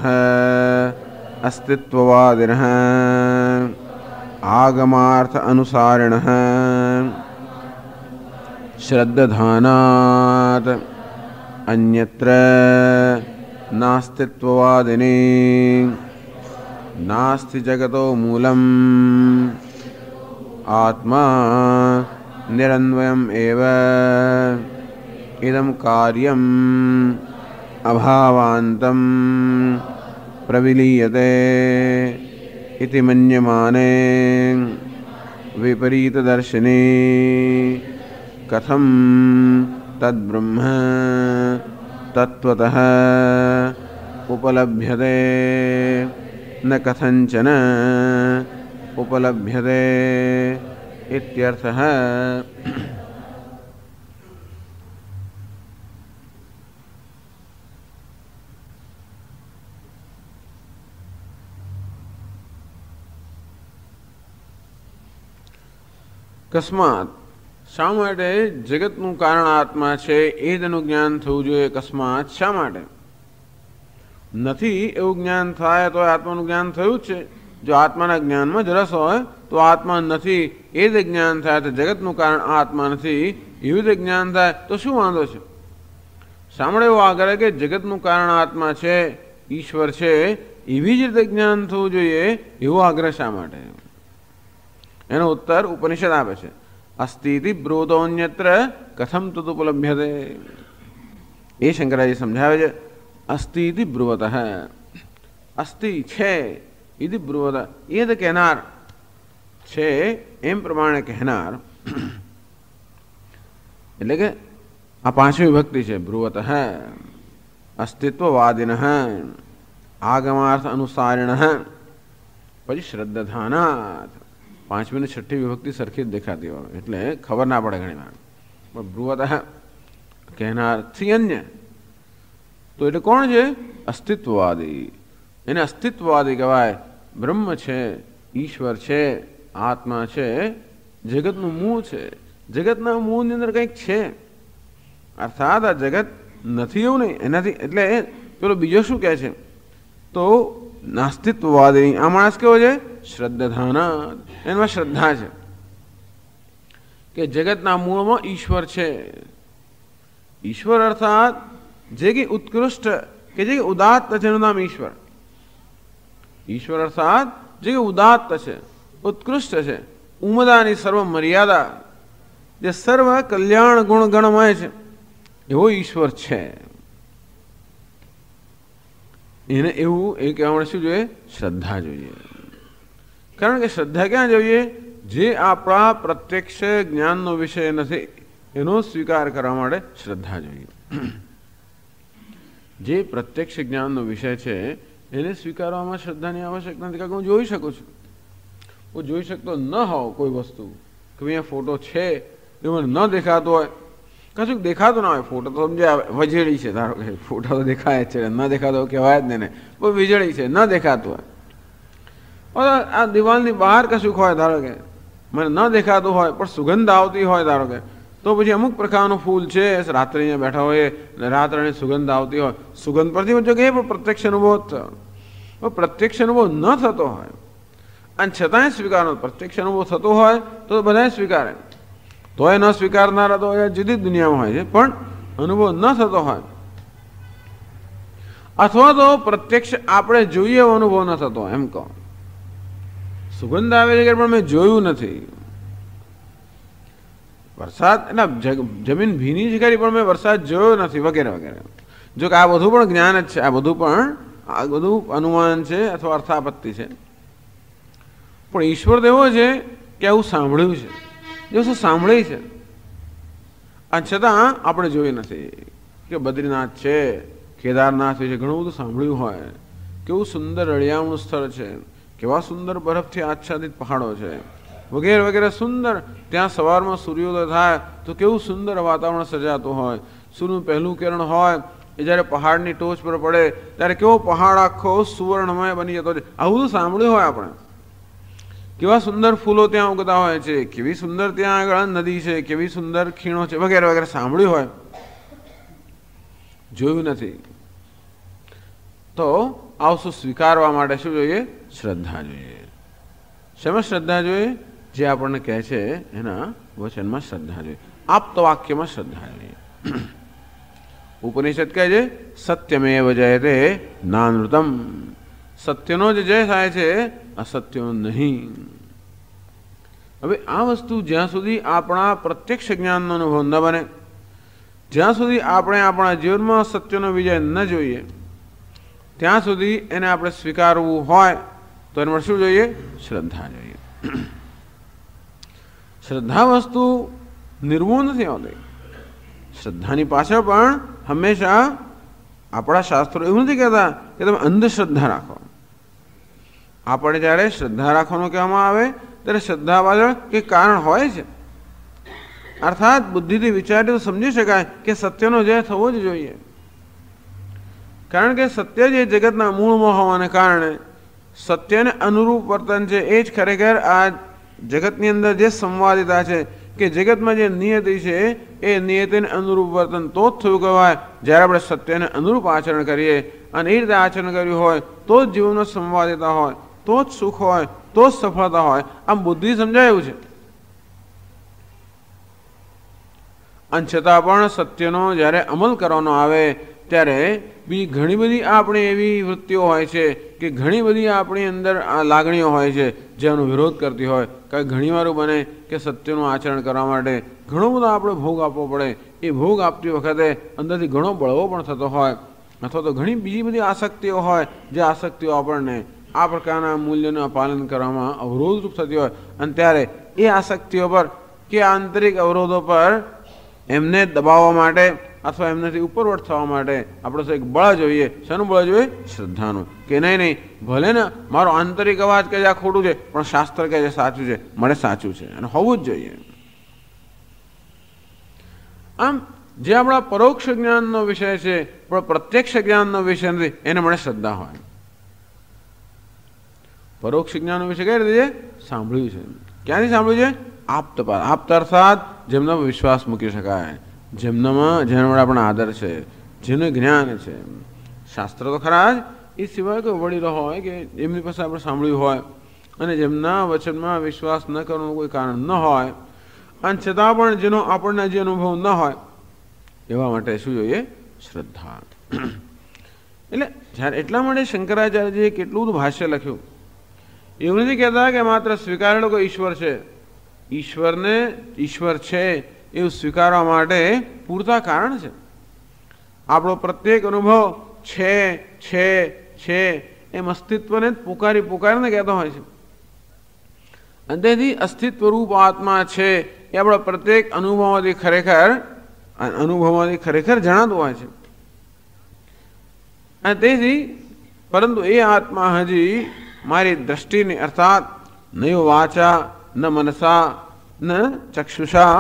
અસ્તિત્વવાદિનઃ આગમાર્થ અનુસારિણઃ શ્રદ્ધાનાત અન્યત્ર નાસ્તિત્વવાદિની. નાસ્તિ જગતો મૂલમ આત્મા નિરન્વયમ એવ ઇદમ કાર્યમ અભાવાંતમ પ્રવિલીયતે ઇતિ મન્યમાને વિપરીતદર્શિની. કથમ તદ્બ્રહ્મ તત્વતઃ ઉપલભ્યતે ન કથંચન ઉપલભ્યતે ઇત્યર્થઃ. કસ્માત શા માટે જગતનું કારણ આત્મા છે એ તેનું જ્ઞાન થવું જોઈએ. કસ્માત શા માટે? નથી એવું જ્ઞાન થાય તો આત્માનું જ્ઞાન થયું જ છે. જો આત્માના જ્ઞાનમાં જ રસ હોય તો આત્મા નથી એ જ જ્ઞાન થાય, તો જગતનું કારણ આત્મા નથી એવું જ જ્ઞાન થાય તો શું વાંધો છે? સાંભળે એવો આગ્રહ કે જગતનું કારણ આત્મા છે, ઈશ્વર છે, એવી જ રીતે જ્ઞાન થવું જોઈએ એવો આગ્રહ શા માટે? એનો ઉત્તર ઉપનિષદ આપે છે, અસ્તિતિ બ્રોતોન્યત્ર કથમ તદુપલભ્યતે. એ શંકરાચાર્ય સમજાવે છે, અસ્તિતિ બ્રુવત, અસ્તિ છે, ઇતિ બ્રુવત, એ તો કહેનાર છે એમ પ્રમાણે કહેનાર. એટલે કે આ પાંચમી વિભક્તિ છે, બ્રુવત અસ્તિત્વવાદિન, આગમાર્થ અનુસારિણ, પછી શ્રદ્ધાનાથ. પાંચમી ને છઠ્ઠી વિભક્તિ સરખી જ દેખાતી હોય એટલે ખબર ના પડે ઘણી વાર. પણ બ્રુવત કહેનાર થી અન્ય, તો એટલે કોણ છે? અસ્તિત્વવાદી. એને અસ્તિત્વવાદી કહેવાય. બ્રહ્મ છે, ઈશ્વર છે, આત્મા છે, જગતનું મૂળ છે. જગતના મૂળની અંદર કંઈક છે, અર્થાત આ જગત નથી એવું નહીં એનાથી. એટલે પેલો બીજો શું કહે છે? તો નાસ્તિત્વવાદી. આ માણસ કેવો છે? શ્રદ્ધાનાથ. એમાં શ્રદ્ધા છે કે જગતના મૂળમાં ઈશ્વર છે. ઈશ્વર અર્થાત જે કે ઉત્કૃષ્ટ, કે જે ઉદાત્ત છે એનું નામ ઈશ્વર. ઈશ્વર અર્થાત જે કે ઉદાત્ત છે, ઉત્કૃષ્ટ છે, ઉમદાની સર્વ મર્યાદા, જે સર્વ કલ્યાણ ગુણ ગણમય છે એવો ઈશ્વર છે. એને એવું એ કહેવા માટે શું જોઈએ? શ્રદ્ધા જોઈએ. કારણ કે શ્રદ્ધા ક્યાં જોઈએ? જે આપણા પ્રત્યક્ષ જ્ઞાનનો વિષય નથી એનો સ્વીકાર કરવા માટે શ્રદ્ધા જોઈએ. જે પ્રત્યક્ષ જ્ઞાનનો વિષય છે એને સ્વીકારવામાં શ્રદ્ધાની આવશ્યકતા નથી. કારણ કે હું જોઈ શકું છું. હું જોઈ શકતો ન હોઉં કોઈ વસ્તુ, કે અહીંયા ફોટો છે એ મને ન દેખાતો હોય, કશું દેખાતું ના હોય. ફોટો તો સમજ્યા વજેડી છે, ધારો કે ફોટો તો દેખાય છે, ન દેખાતો કહેવાય જ ને, બહુ વીજળી છે, ન દેખાતું હોય. આ દિવાલની બહાર કશુંક હોય, ધારો કે મને ન દેખાતું હોય પણ સુગંધ આવતી હોય, ધારો કે, તો પછી અમુક પ્રકારનું ફૂલ છે, રાત્રે અહીંયા બેઠા હોય અને રાત્રે સુગંધ આવતી હોય, સુગંધ પરથી જો કે પણ પ્રત્યક્ષ અનુભવ થયો. પણ પ્રત્યક્ષ અનુભવ ન થતો હોય અને છતાંય સ્વીકારનો, પ્રત્યક્ષ અનુભવ થતો હોય તો બધા સ્વીકારે, તોય ન સ્વીકારનારા તો જુદી દુનિયામાં હોય છે. પણ અનુભવ ન થતો હોય અથવા તો પ્રત્યક્ષ આપણે જોઈએ એવો અનુભવ ન થતો, એમ કહો. સુગંધ આવે છે પણ મેં જોયું નથી. વરસાદ એટલે જમીન ભીની છે ખરી પણ મેં વરસાદ જોયો નથી, વગેરે વગેરે. જો કે આ બધું પણ જ્ઞાન જ છે, આ બધું અનુમાન છે અથવા અર્થાપત્તિ છે. પણ ઈશ્વર તો એવો છે કે આવું સાંભળ્યું છે, જે વસ્તુ સાંભળી છે આ છતાં આપણે જોઈ નથી. કે બદ્રીનાથ છે, કેદારનાથ છે, ઘણું બધું સાંભળ્યું હોય, કેવું સુંદર રળિયામણું સ્થળ છે, કેવા સુંદર બરફથી આચ્છાદિત પહાડો છે, વગેરે વગેરે સુંદર. ત્યાં સવારમાં સૂર્યોદય થાય તો કેવું સુંદર વાતાવરણ સર્જાતું હોય. સૂર્યનું પહેલું કિરણ હોય એ જ્યારે પહાડની ટોચ પર પડે ત્યારે કેવો પહાડ આખો સુવર્ણમય બની જતો છે. આવું બધું સાંભળ્યું હોય આપણે. કેવા સુંદર ફૂલો ત્યાં ઉગતા હોય છે, કેવી સુંદર ત્યાં આગળ નદી છે, કેવી સુંદર ખીણો છે, વગેરે વગેરે સાંભળ્યું હોય, જોયું નથી. તો આવું સ્વીકારવા માટે શું જોઈએ? શ્રદ્ધા જોઈએ. શેમાં શ્રદ્ધા જોઈએ? જે આપણને કહે છે એના વચનમાં શ્રદ્ધા જોઈએ, આપત વાક્યમાં શ્રદ્ધા જોઈએ. ઉપનિષદ કહે છે સત્યમેવ જયતે નાનૃતમ. સત્યનો જ જય થાય છે, અસત્યનો નહીં. હવે આ વસ્તુ જ્યાં સુધી આપણા પ્રત્યક્ષ જ્ઞાનનો અનુભવ ન બને, જ્યાં સુધી આપણે આપણા જીવનમાં સત્યનો વિજય ન જોઈએ, ત્યાં સુધી એને આપણે સ્વીકારવું હોય તો એના માટે શું જોઈએ? શ્રદ્ધા જોઈએ. શ્રદ્ધા વસ્તુ નિર્મૂળ નથી હોતી. શ્રદ્ધાની પાછળ પણ હંમેશા આપણા શાસ્ત્રો એવું નથી કહેતા કે તમે અંધશ્રદ્ધા રાખો. આપણે જ્યારે શ્રદ્ધા રાખવાનું કહેવામાં આવે ત્યારે શ્રદ્ધા પાછળ કંઈક કારણ હોય છે. અર્થાત બુદ્ધિથી વિચારી તો સમજી શકાય કે સત્યનો જય થવો જ જોઈએ. કારણ કે સત્ય જે જગતના મૂળમાં હોવાને કારણે સત્યને અનુરૂપ વર્તન છે એ જ ખરેખર આ જગતની અંદર જે સંવાદિતા છે, કે જગતમાં જે નિયતિ છે એ નિયતિને અનુરૂપ વર્તન તો જ થયું કહેવાય જ્યારે આપણે સત્યને અનુરૂપ આચરણ કરીએ. અને એ રીતે આચરણ કર્યું હોય તો જ જીવનમાં સંવાદિતા હોય, તો જ સુખ હોય, તો જ સફળતા હોય, આમ બુદ્ધિ સમજાયું છે. અને છતાં પણ સત્યનો જ્યારે અમલ કરવાનો આવે ત્યારે બીજી ઘણી બધી આપણી એવી વૃત્તિઓ હોય છે કે ઘણી બધી આપણી અંદર આ લાગણીઓ હોય છે જેનો વિરોધ કરતી હોય. કાંઈ ઘણીવાર બને કે સત્યનું આચરણ કરવા માટે ઘણો બધો આપણે ભોગ આપવો પડે. એ ભોગ આપતી વખતે અંદરથી ઘણો બળવો પણ થતો હોય, અથવા તો ઘણી બીજી બધી આસક્તિઓ હોય જે આસક્તિઓ આપણને આ પ્રકારના મૂલ્યોનું પાલન કરવામાં અવરોધરૂપ થતી હોય. અને ત્યારે એ આસક્તિઓ પર કે આંતરિક અવરોધો પર એમને દબાવવા માટે અથવા એમનાથી ઉપરવટ થવા માટે આપણે એક બળ જોઈએ. શાનું બળ જોઈએ? શ્રદ્ધાનું. કે નહીં ભલે ને મારો આંતરિક અવાજ કહે છે આ ખોટું છે, પણ શાસ્ત્ર કહે છે સાચું છે, મને સાચું છે અને હોવું જ જોઈએ. આમ જે આપણા પરોક્ષ જ્ઞાનનો વિષય છે પણ પ્રત્યક્ષ જ્ઞાનનો વિષય નથી, એને મને શ્રદ્ધા હોય. પરોક્ષ જ્ઞાનનો વિષય કઈ રીતે સાંભળ્યું છે? ક્યાંથી સાંભળ્યું છે? આપતપાદ. આપત અર્થાત જેમનામાં વિશ્વાસ મૂકી શકાય, જેમનામાં જેના માટે આપણો આદર છે, જેનું જ્ઞાન છે. શાસ્ત્ર તો ખરા જ, એ સિવાય કોઈ વડીલો હોય કે એમની પાસે આપણે સાંભળ્યું હોય અને જેમના વચનમાં વિશ્વાસ ન કરવાનું કોઈ કારણ ન હોય અને છતાં પણ જેનો આપણને જે અનુભવ ન હોય એવા માટે શું જોઈએ? શ્રદ્ધા. એટલે જ્યારે એટલા માટે શંકરાચાર્યજીએ કેટલું બધું ભાષ્ય લખ્યું. એવું નથી કહેતા કે માત્ર સ્વીકારેલો કોઈ ઈશ્વર છે. ઈશ્વરને ઈશ્વર છે એવું સ્વીકારવા માટે પૂરતા કારણ છે. આપણો પ્રત્યેક અનુભવ છે છે છે એમ અસ્તિત્વને જ પુકારીને કહેતો હોય છે. અને તેથી અસ્તિત્વરૂપ આત્મા છે એ આપણા પ્રત્યેક અનુભવમાંથી ખરેખર જણાતું હોય છે. અને તેથી પરંતુ એ આત્મા હજી મારી દ્રષ્ટિની અર્થાત નયો વાચા ન મનસા ન ચક્ષુષા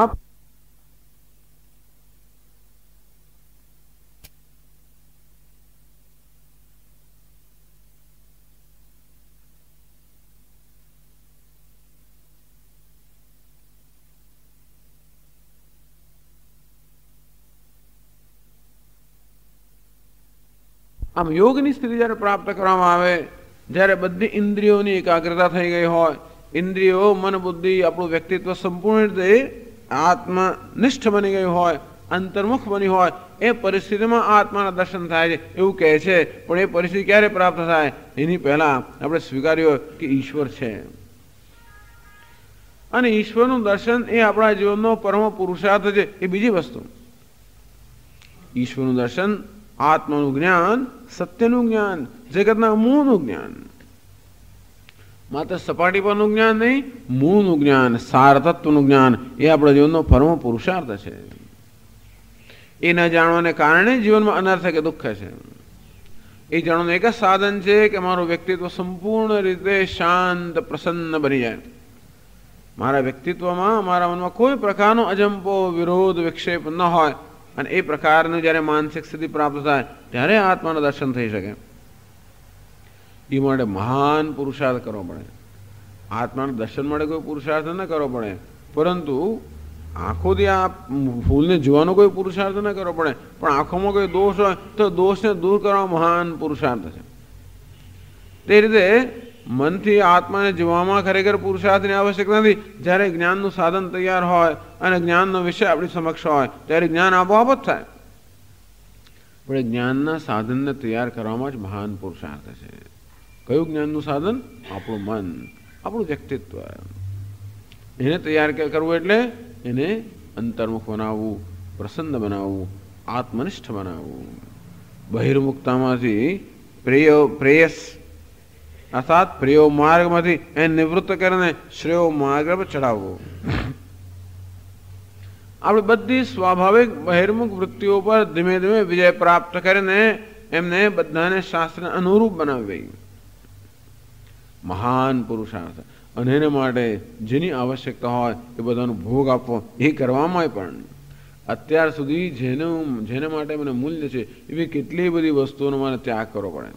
આમ યોગની સ્થિતિ જ્યારે પ્રાપ્ત કરવામાં આવે, જ્યારે બધી ઇન્દ્રિયોની એકાગ્રતા થઈ ગઈ હોય, ઇન્દ્રિયો મન બુદ્ધિ આપણું વ્યક્તિત્વ સંપૂર્ણ રીતે આત્મનિષ્ઠ બની ગયું હોય, અંતર્મુખ બની હોય, એ પરિસ્થિતિમાં આત્માના દર્શન થાય છે એવું કહે છે. પણ એ પરિસ્થિતિ ક્યારે પ્રાપ્ત થાય? એની પહેલા આપણે સ્વીકાર્યો કે ઈશ્વર છે. અને ઈશ્વરનું દર્શન એ આપણા જીવનનો પરમ પુરુષાર્થ છે. એ બીજી વસ્તુ. ઈશ્વરનું દર્શન, આત્માનું જ્ઞાન, સત્યનું જ્ઞાન, જગતના મૂળનું જ્ઞાન, માત્ર સપાટી પરનું જ્ઞાન નહીં, મૂળનું જ્ઞાન, સાર તત્વનું જ્ઞાન એ આપણા જીવનનો પરમ પુરુષાર્થ છે. એ ન જાણવાને કારણે જીવનમાં અનર્થ કે દુઃખ છે. એ જાણવાનું એક જ સાધન છે કે મારું વ્યક્તિત્વ સંપૂર્ણ રીતે શાંત પ્રસન્ન બની જાય. મારા વ્યક્તિત્વમાં, મારા મનમાં કોઈ પ્રકારનો અજંપો વિરોધ વિક્ષેપ ન હોય. અને એ પ્રકારનું જ્યારે માનસિક સ્થિતિ પ્રાપ્ત થાય ત્યારે આત્માના દર્શન થઈ શકે. એ માટે મહાન પુરુષાર્થ કરવો પડે. આત્માના દર્શન માટે કોઈ પુરુષાર્થ ન કરવો પડે, પરંતુ આંખોથી આ ફૂલને જોવાનો કોઈ પુરુષાર્થ ન કરવો પડે, પણ આંખોમાં કોઈ દોષ હોય તો દોષને દૂર કરવા મહાન પુરુષાર્થ છે. તે રીતે મનથી આત્માને જોવામાં ખરેખર પુરુષાર્થની આવશ્યકતા નથી. જ્યારે જ્ઞાનનું સાધન તૈયાર હોય અને જ્ઞાનનો વિષય આપણી સમક્ષ હોય ત્યારે જ્ઞાન આપોઆપ જ થાય. પણ જ્ઞાનના સાધનને તૈયાર કરવામાં જ મહાન પુરુષાર્થ છે. કયું જ્ઞાનનું સાધન? આપણું મન, આપણું વ્યક્તિત્વ. એને તૈયાર કરવું એટલે એને અંતર્મુખ બનાવવું, પ્રસન્ન બનાવવું, આત્મનિષ્ઠ બનાવવું. બહિર્મુખતામાંથી પ્રેયસ અર્થાત પ્રિયો માર્ગમાંથી એને નિવૃત્ત કરીને શ્રેયો માર્ગ પર ચડાવવો. આપણી બધી સ્વાભાવિક બહિર્મુખ વૃત્તિઓ પર ધીમે ધીમે વિજય પ્રાપ્ત કરીને એમને બધાને શાસ્ત્રને અનુરૂપ બનાવવી. મહાન પુરુષાર્થ. અને એને માટે જેની આવશ્યકતા હોય એ બધાનો ભોગ આપવો, એ કરવામાં પણ અત્યાર સુધી જેને માટે મને મૂલ્ય છે એવી કેટલી બધી વસ્તુઓનો મને ત્યાગ કરવો પડે.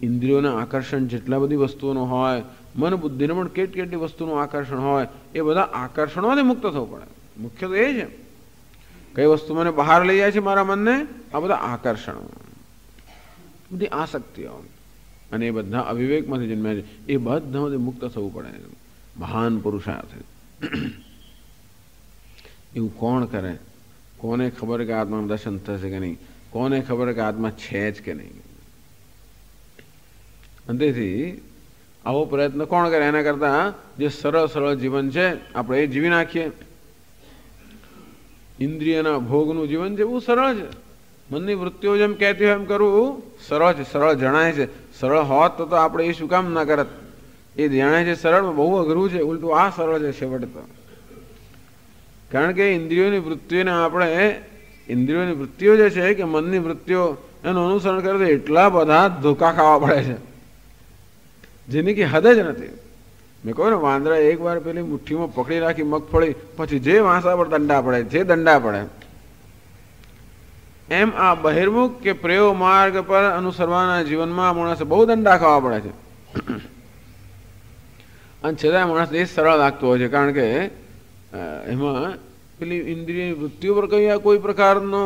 ઇન્દ્રિયોના આકર્ષણ જેટલા બધી વસ્તુઓનો હોય, મન બુદ્ધિને પણ કેટલી વસ્તુનું આકર્ષણ હોય, એ બધા આકર્ષણોથી મુક્ત થવું પડે. મુખ્ય તો એ છે. કઈ વસ્તુ મને બહાર લઈ જાય છે મારા મનને? આ બધા આકર્ષણો, બધી આસક્તિઓ. અને એ બધા અવિવેકમાંથી જન્મ્યા છે, એ બધામાંથી મુક્ત થવું પડે. મહાન પુરુષાર્થ. એવું કોણ કરે? કોને ખબર કે આત્માનું દર્શન થશે કે નહીં? કોને ખબર કે આત્મા છે જ કે નહીં? અને તેથી આવો પ્રયત્ન કોણ કરે? એના કરતાં જે સરળ સરળ જીવન છે આપણે એ જીવી નાખીએ. ઇન્દ્રિયના ભોગનું જીવન છે બહુ સરળ છે. મનની વૃત્તિઓ જેમ કહેતી હોય એમ કરવું સરળ છે, સરળ જણાય છે. સરળ હોત તો આપણે એ શું કામ ના કરત? એ જણાય છે સરળ, બહુ અઘરું છે. ઉલટું આ સરળ છે છેવટે તો. કારણ કે ઇન્દ્રિયોની વૃત્તિઓને આપણે, ઇન્દ્રિયોની વૃત્તિઓ જે છે કે મનની વૃત્તિઓ એનું અનુસરણ કરે તો એટલા બધા ધોકા ખાવા પડે છે જેની કે હદ જ નથી. મેં કહ્યું ને, વાંદરા એકવાર પેલી મુઠ્ઠીમાં પકડી રાખી મગફળી, પછી જે વાંસા પર દંડા પડે, જે દંડા પડે, એમ આ બહિર્મુખ કે પ્રેયો માર્ગ પર અનુસરવાના જીવનમાં માણસે બહુ દંડા ખાવા પડે છે. અને છતાં માણસ એ સરળ લાગતો હોય છે, કારણ કે એમાં પેલી ઇન્દ્રિયની વૃત્તિઓ પર કોઈ પ્રકારનો,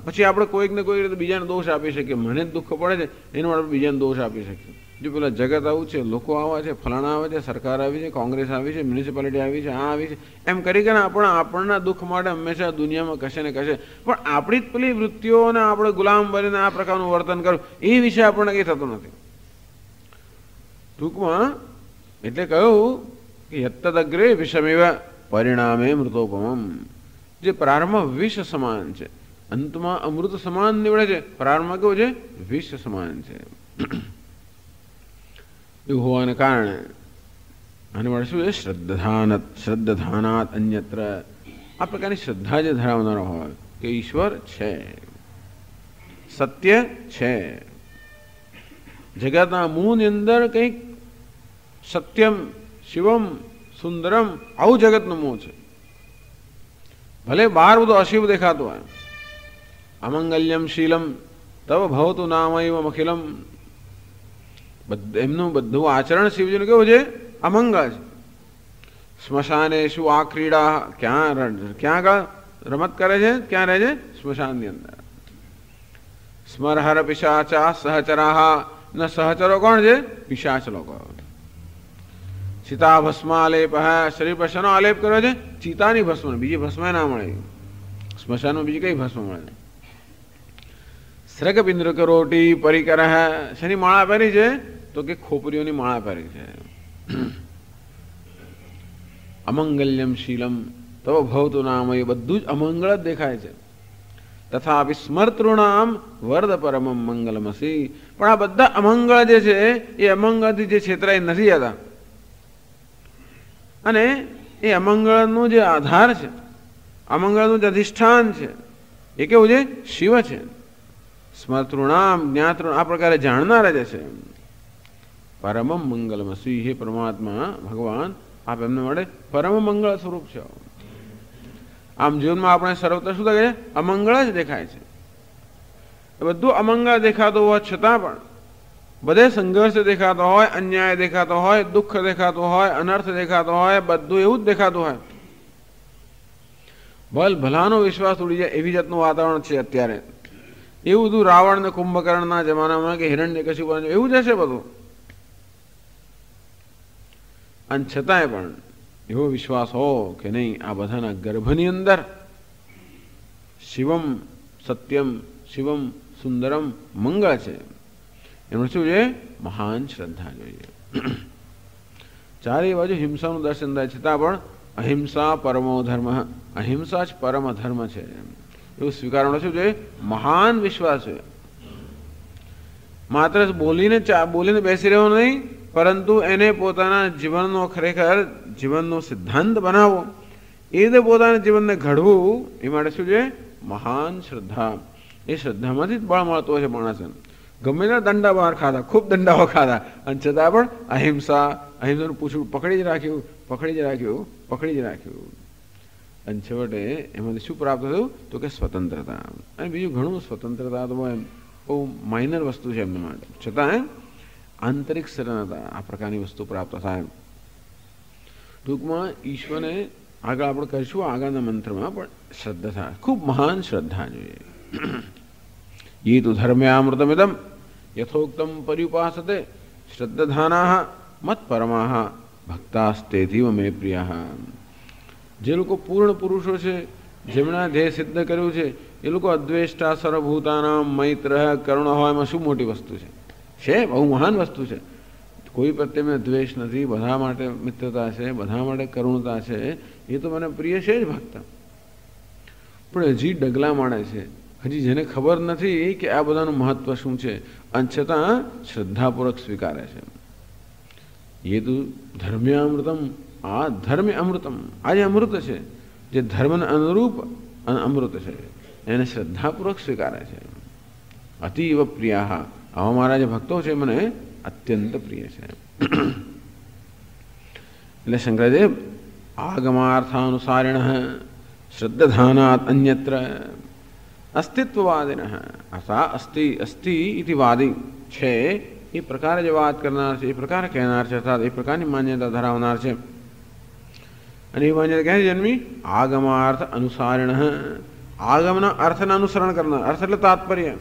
પછી આપણે કોઈક ને કોઈક રીતે બીજાને દોષ આપી શકીએ. મને જ દુઃખ પડે છે એનો આપણે બીજાને દોષ આપી શકીએ. જો પેલા જગત આવું છે, લોકો આવા છે, ફલાણા આવે છે, સરકાર આવી છે, કોંગ્રેસ આવી છે, મ્યુનિસિપાલિટી આવી છે, આ આવી છે, એમ કરી કે આપણના દુઃખ માટે હંમેશા દુનિયામાં કશે ને કશે, પણ આપણી જ પેલી વૃત્તિઓને આપણે ગુલામ બનીને આ પ્રકારનું વર્તન કરવું, એ વિશે આપણને કંઈ થતું નથી. ટૂંકમાં એટલે કહ્યું કે યત્તદગ્રે વિષમેવ પરિણામે મૃતોપમમ. જે પ્રારંભમાં વિષ સમાન છે, અંતમાં અમૃત સમાન નીવડે છે. પ્રારંભમાં કેવું છે? વિષ સમાન છે. એવું હોવાને કારણે આને વડે શું છે? શ્રદ્ધાનાત અન્યત્ર. આ પ્રકારની શ્રદ્ધા જે ધરાવનારો હોય કે ઈશ્વર છે, સત્ય છે, જગતના મૂળની અંદર કંઈક સત્યમ, શિવમ, સુંદરમ, આવું જગતનું મૂળ છે. ભલે બહાર બધું અશિવ દેખાતું હોય. અમંગલ્યમ શીલમ તવ ભવતું નામૈવ અખિલમ. એમનું બધું આચરણ શિવજીનું કેવું છે? અમંગળ છે. સ્મશાને શું આ ક્રીડા, ક્યાં આગળ રમત કરે છે? ક્યાં રહે છે? સ્મશાનની અંદર. સ્મરહર પિશાચા સહચરાહા. ના સહચરો કોણ છે? પિશાચ લોકો. ચિતા ભસ્માલેપ. શરીર પર શેનો આલેપ કર્યો છે? ચિતાની ભસ્મ. બીજી ભસ્મ ના મળે સ્મશાનમાં. બીજી કઈ ભસ્મ મળે? સ્રગ પિંદ્ર કરોટી પરિકર. શેની માળા પહેરી છે? તો કે ખોપરીઓની માળા પહેરી છે. અમંગલ્યમ શીલમ તવ ભવતું નામ. એ બધું જ અમંગળ જ દેખાય છે. તથા વિસ્મર્તૃણામ વર્દ પરમમ મંગલમસી. પણ આ બધા અમંગળ જે છે એ અમંગળથી જે છેતરાઈ નથી જતા. અને એ અમંગળનું જે આધાર છે, અમંગળનું જે અધિષ્ઠાન છે, એ કેવું છે? શિવ છે. સ્મર્તૃણામ જ્ઞાતૃ. આ પ્રકારે જાણનારા જે છે પરમમ મંગલમસી. હે પરમાત્મા ભગવાન, આપ એમને માટે પરમ મંગળ સ્વરૂપ છે. આમ જીવનમાં આપણે સર્વત્ર શું થાય છે? અમંગળ જ દેખાય છે. એ બધું અમંગળ દેખાતું હોવા છતાં પણ, બધે સંઘર્ષ દેખાતો હોય, અન્યાય દેખાતો હોય, દુઃખ દેખાતો હોય, અનર્થ દેખાતો હોય, બધું એવું જ દેખાતું હોય. ભલાનો વિશ્વાસ ઉડી જાય એવી જાતનું વાતાવરણ છે અત્યારે. એવું બધું રાવણ ને કુંભકર્ણના જમાનામાં કે હિરણ્યકશિપુ એવું જ હશે બધું. અને છતાંય પણ એવો વિશ્વાસ હો કે નહીં, આ બધાના ગર્ભની અંદર શિવમ સત્યમ, શિવમ સુંદરમ, મંગળ છે. એનું શું છે? મહાન શ્રદ્ધા જોઈએ. ચારે બાજુ હિંસાનું દર્શન થાય છતાં પણ અહિંસા પરમો ધર્મ. અહિંસા જ પરમ ધર્મ છે એવું સ્વીકારવાનું શું છે? મહાન વિશ્વાસ છે. માત્ર બોલીને બેસી રહ્યો નહીં, પરંતુ એને પોતાના જીવનનો ખરેખર જીવનનો સિદ્ધાંત બનાવવો, એ રીતે પોતાના જીવનને ઘડવું, એ માટે શું છે? મહાન શ્રદ્ધા. એ શ્રદ્ધામાંથી જ બળ મળતો હોય છે માણસને. ગમે તેના દંડા બહાર ખાધા, ખૂબ દંડાઓ ખાધા, અને છતાં પણ અહિંસાનું પૂછડું પકડી જ રાખ્યું. અને છેવટે એમાંથી શું પ્રાપ્ત થયું? તો કે સ્વતંત્રતા. અને બીજું ઘણું સ્વતંત્રતા તો બહુ માઇનર વસ્તુ છે એમના માટે, છતાં આંતરિક સરળતા, આ પ્રકારની વસ્તુ પ્રાપ્ત થાય. ટૂંકમાં ઈશ્વરને આગળ આપણે કરીશું આગળના મંત્રમાં, પણ શ્રદ્ધા થાય, ખૂબ મહાન શ્રદ્ધા જોઈએ. ये तो धर्म्यामृतमिदम યથોક્તમ પર્યુપાસતે શ્રદ્ધાનાઃ મત્પરમાઃ ભક્તાસ્તેતીવ મે પ્રિયાઃ. જે લોકો પૂર્ણ પુરુષો છે, જેમના ધ્યેય સિદ્ધ કર્યું છે, એ લોકો અદ્વેષ્ટા સર્વભૂતાનામ મૈત્રઃ કરુણ હોય. એમાં શું મોટી વસ્તુ છે? બહુ મહાન વસ્તુ છે. કોઈ પ્રત્યે મેં દ્વેષ નથી, બધા માટે મિત્રતા છે, બધા માટે કરુણતા છે, એ તો મને પ્રિય છે જ ભક્ત. પણ હજી ડગલા માણે છે, હજી જેને ખબર નથી કે આ બધાનું મહત્વ શું છે, અને છતાં શ્રદ્ધાપૂર્વક સ્વીકારે છે. એ તો ધર્મ્યામૃતમ, આ ધર્મ્ય અમૃતમ, આ જે અમૃત છે, જે ધર્મને અનુરૂપ અમૃત છે, એને શ્રદ્ધાપૂર્વક સ્વીકારે છે. અતીવ પ્રિયા, આવા મારા જે ભક્તો છે મને અત્યંત પ્રિય છે. એટલે શંકરાચાર્ય આગમાર્થાનુસારિણ શ્રદ્ધાનાત અન્યત્ર અસ્તિત્વવાદિન, અસા અસ્તિ અસ્તિ ઇતિ વાદી છે એ પ્રકારે જે વાત કરનાર છે, એ પ્રકારે કહેનાર છે, અર્થાત એ પ્રકારની માન્યતા ધરાવનાર છે. અને એ માન્યતા ક્યાંથી જન્મી? આગમાર્થ અનુસારિણ, આગમના અર્થના અનુસરણ કરનાર. અર્થ એટલે તાત્પર્ય.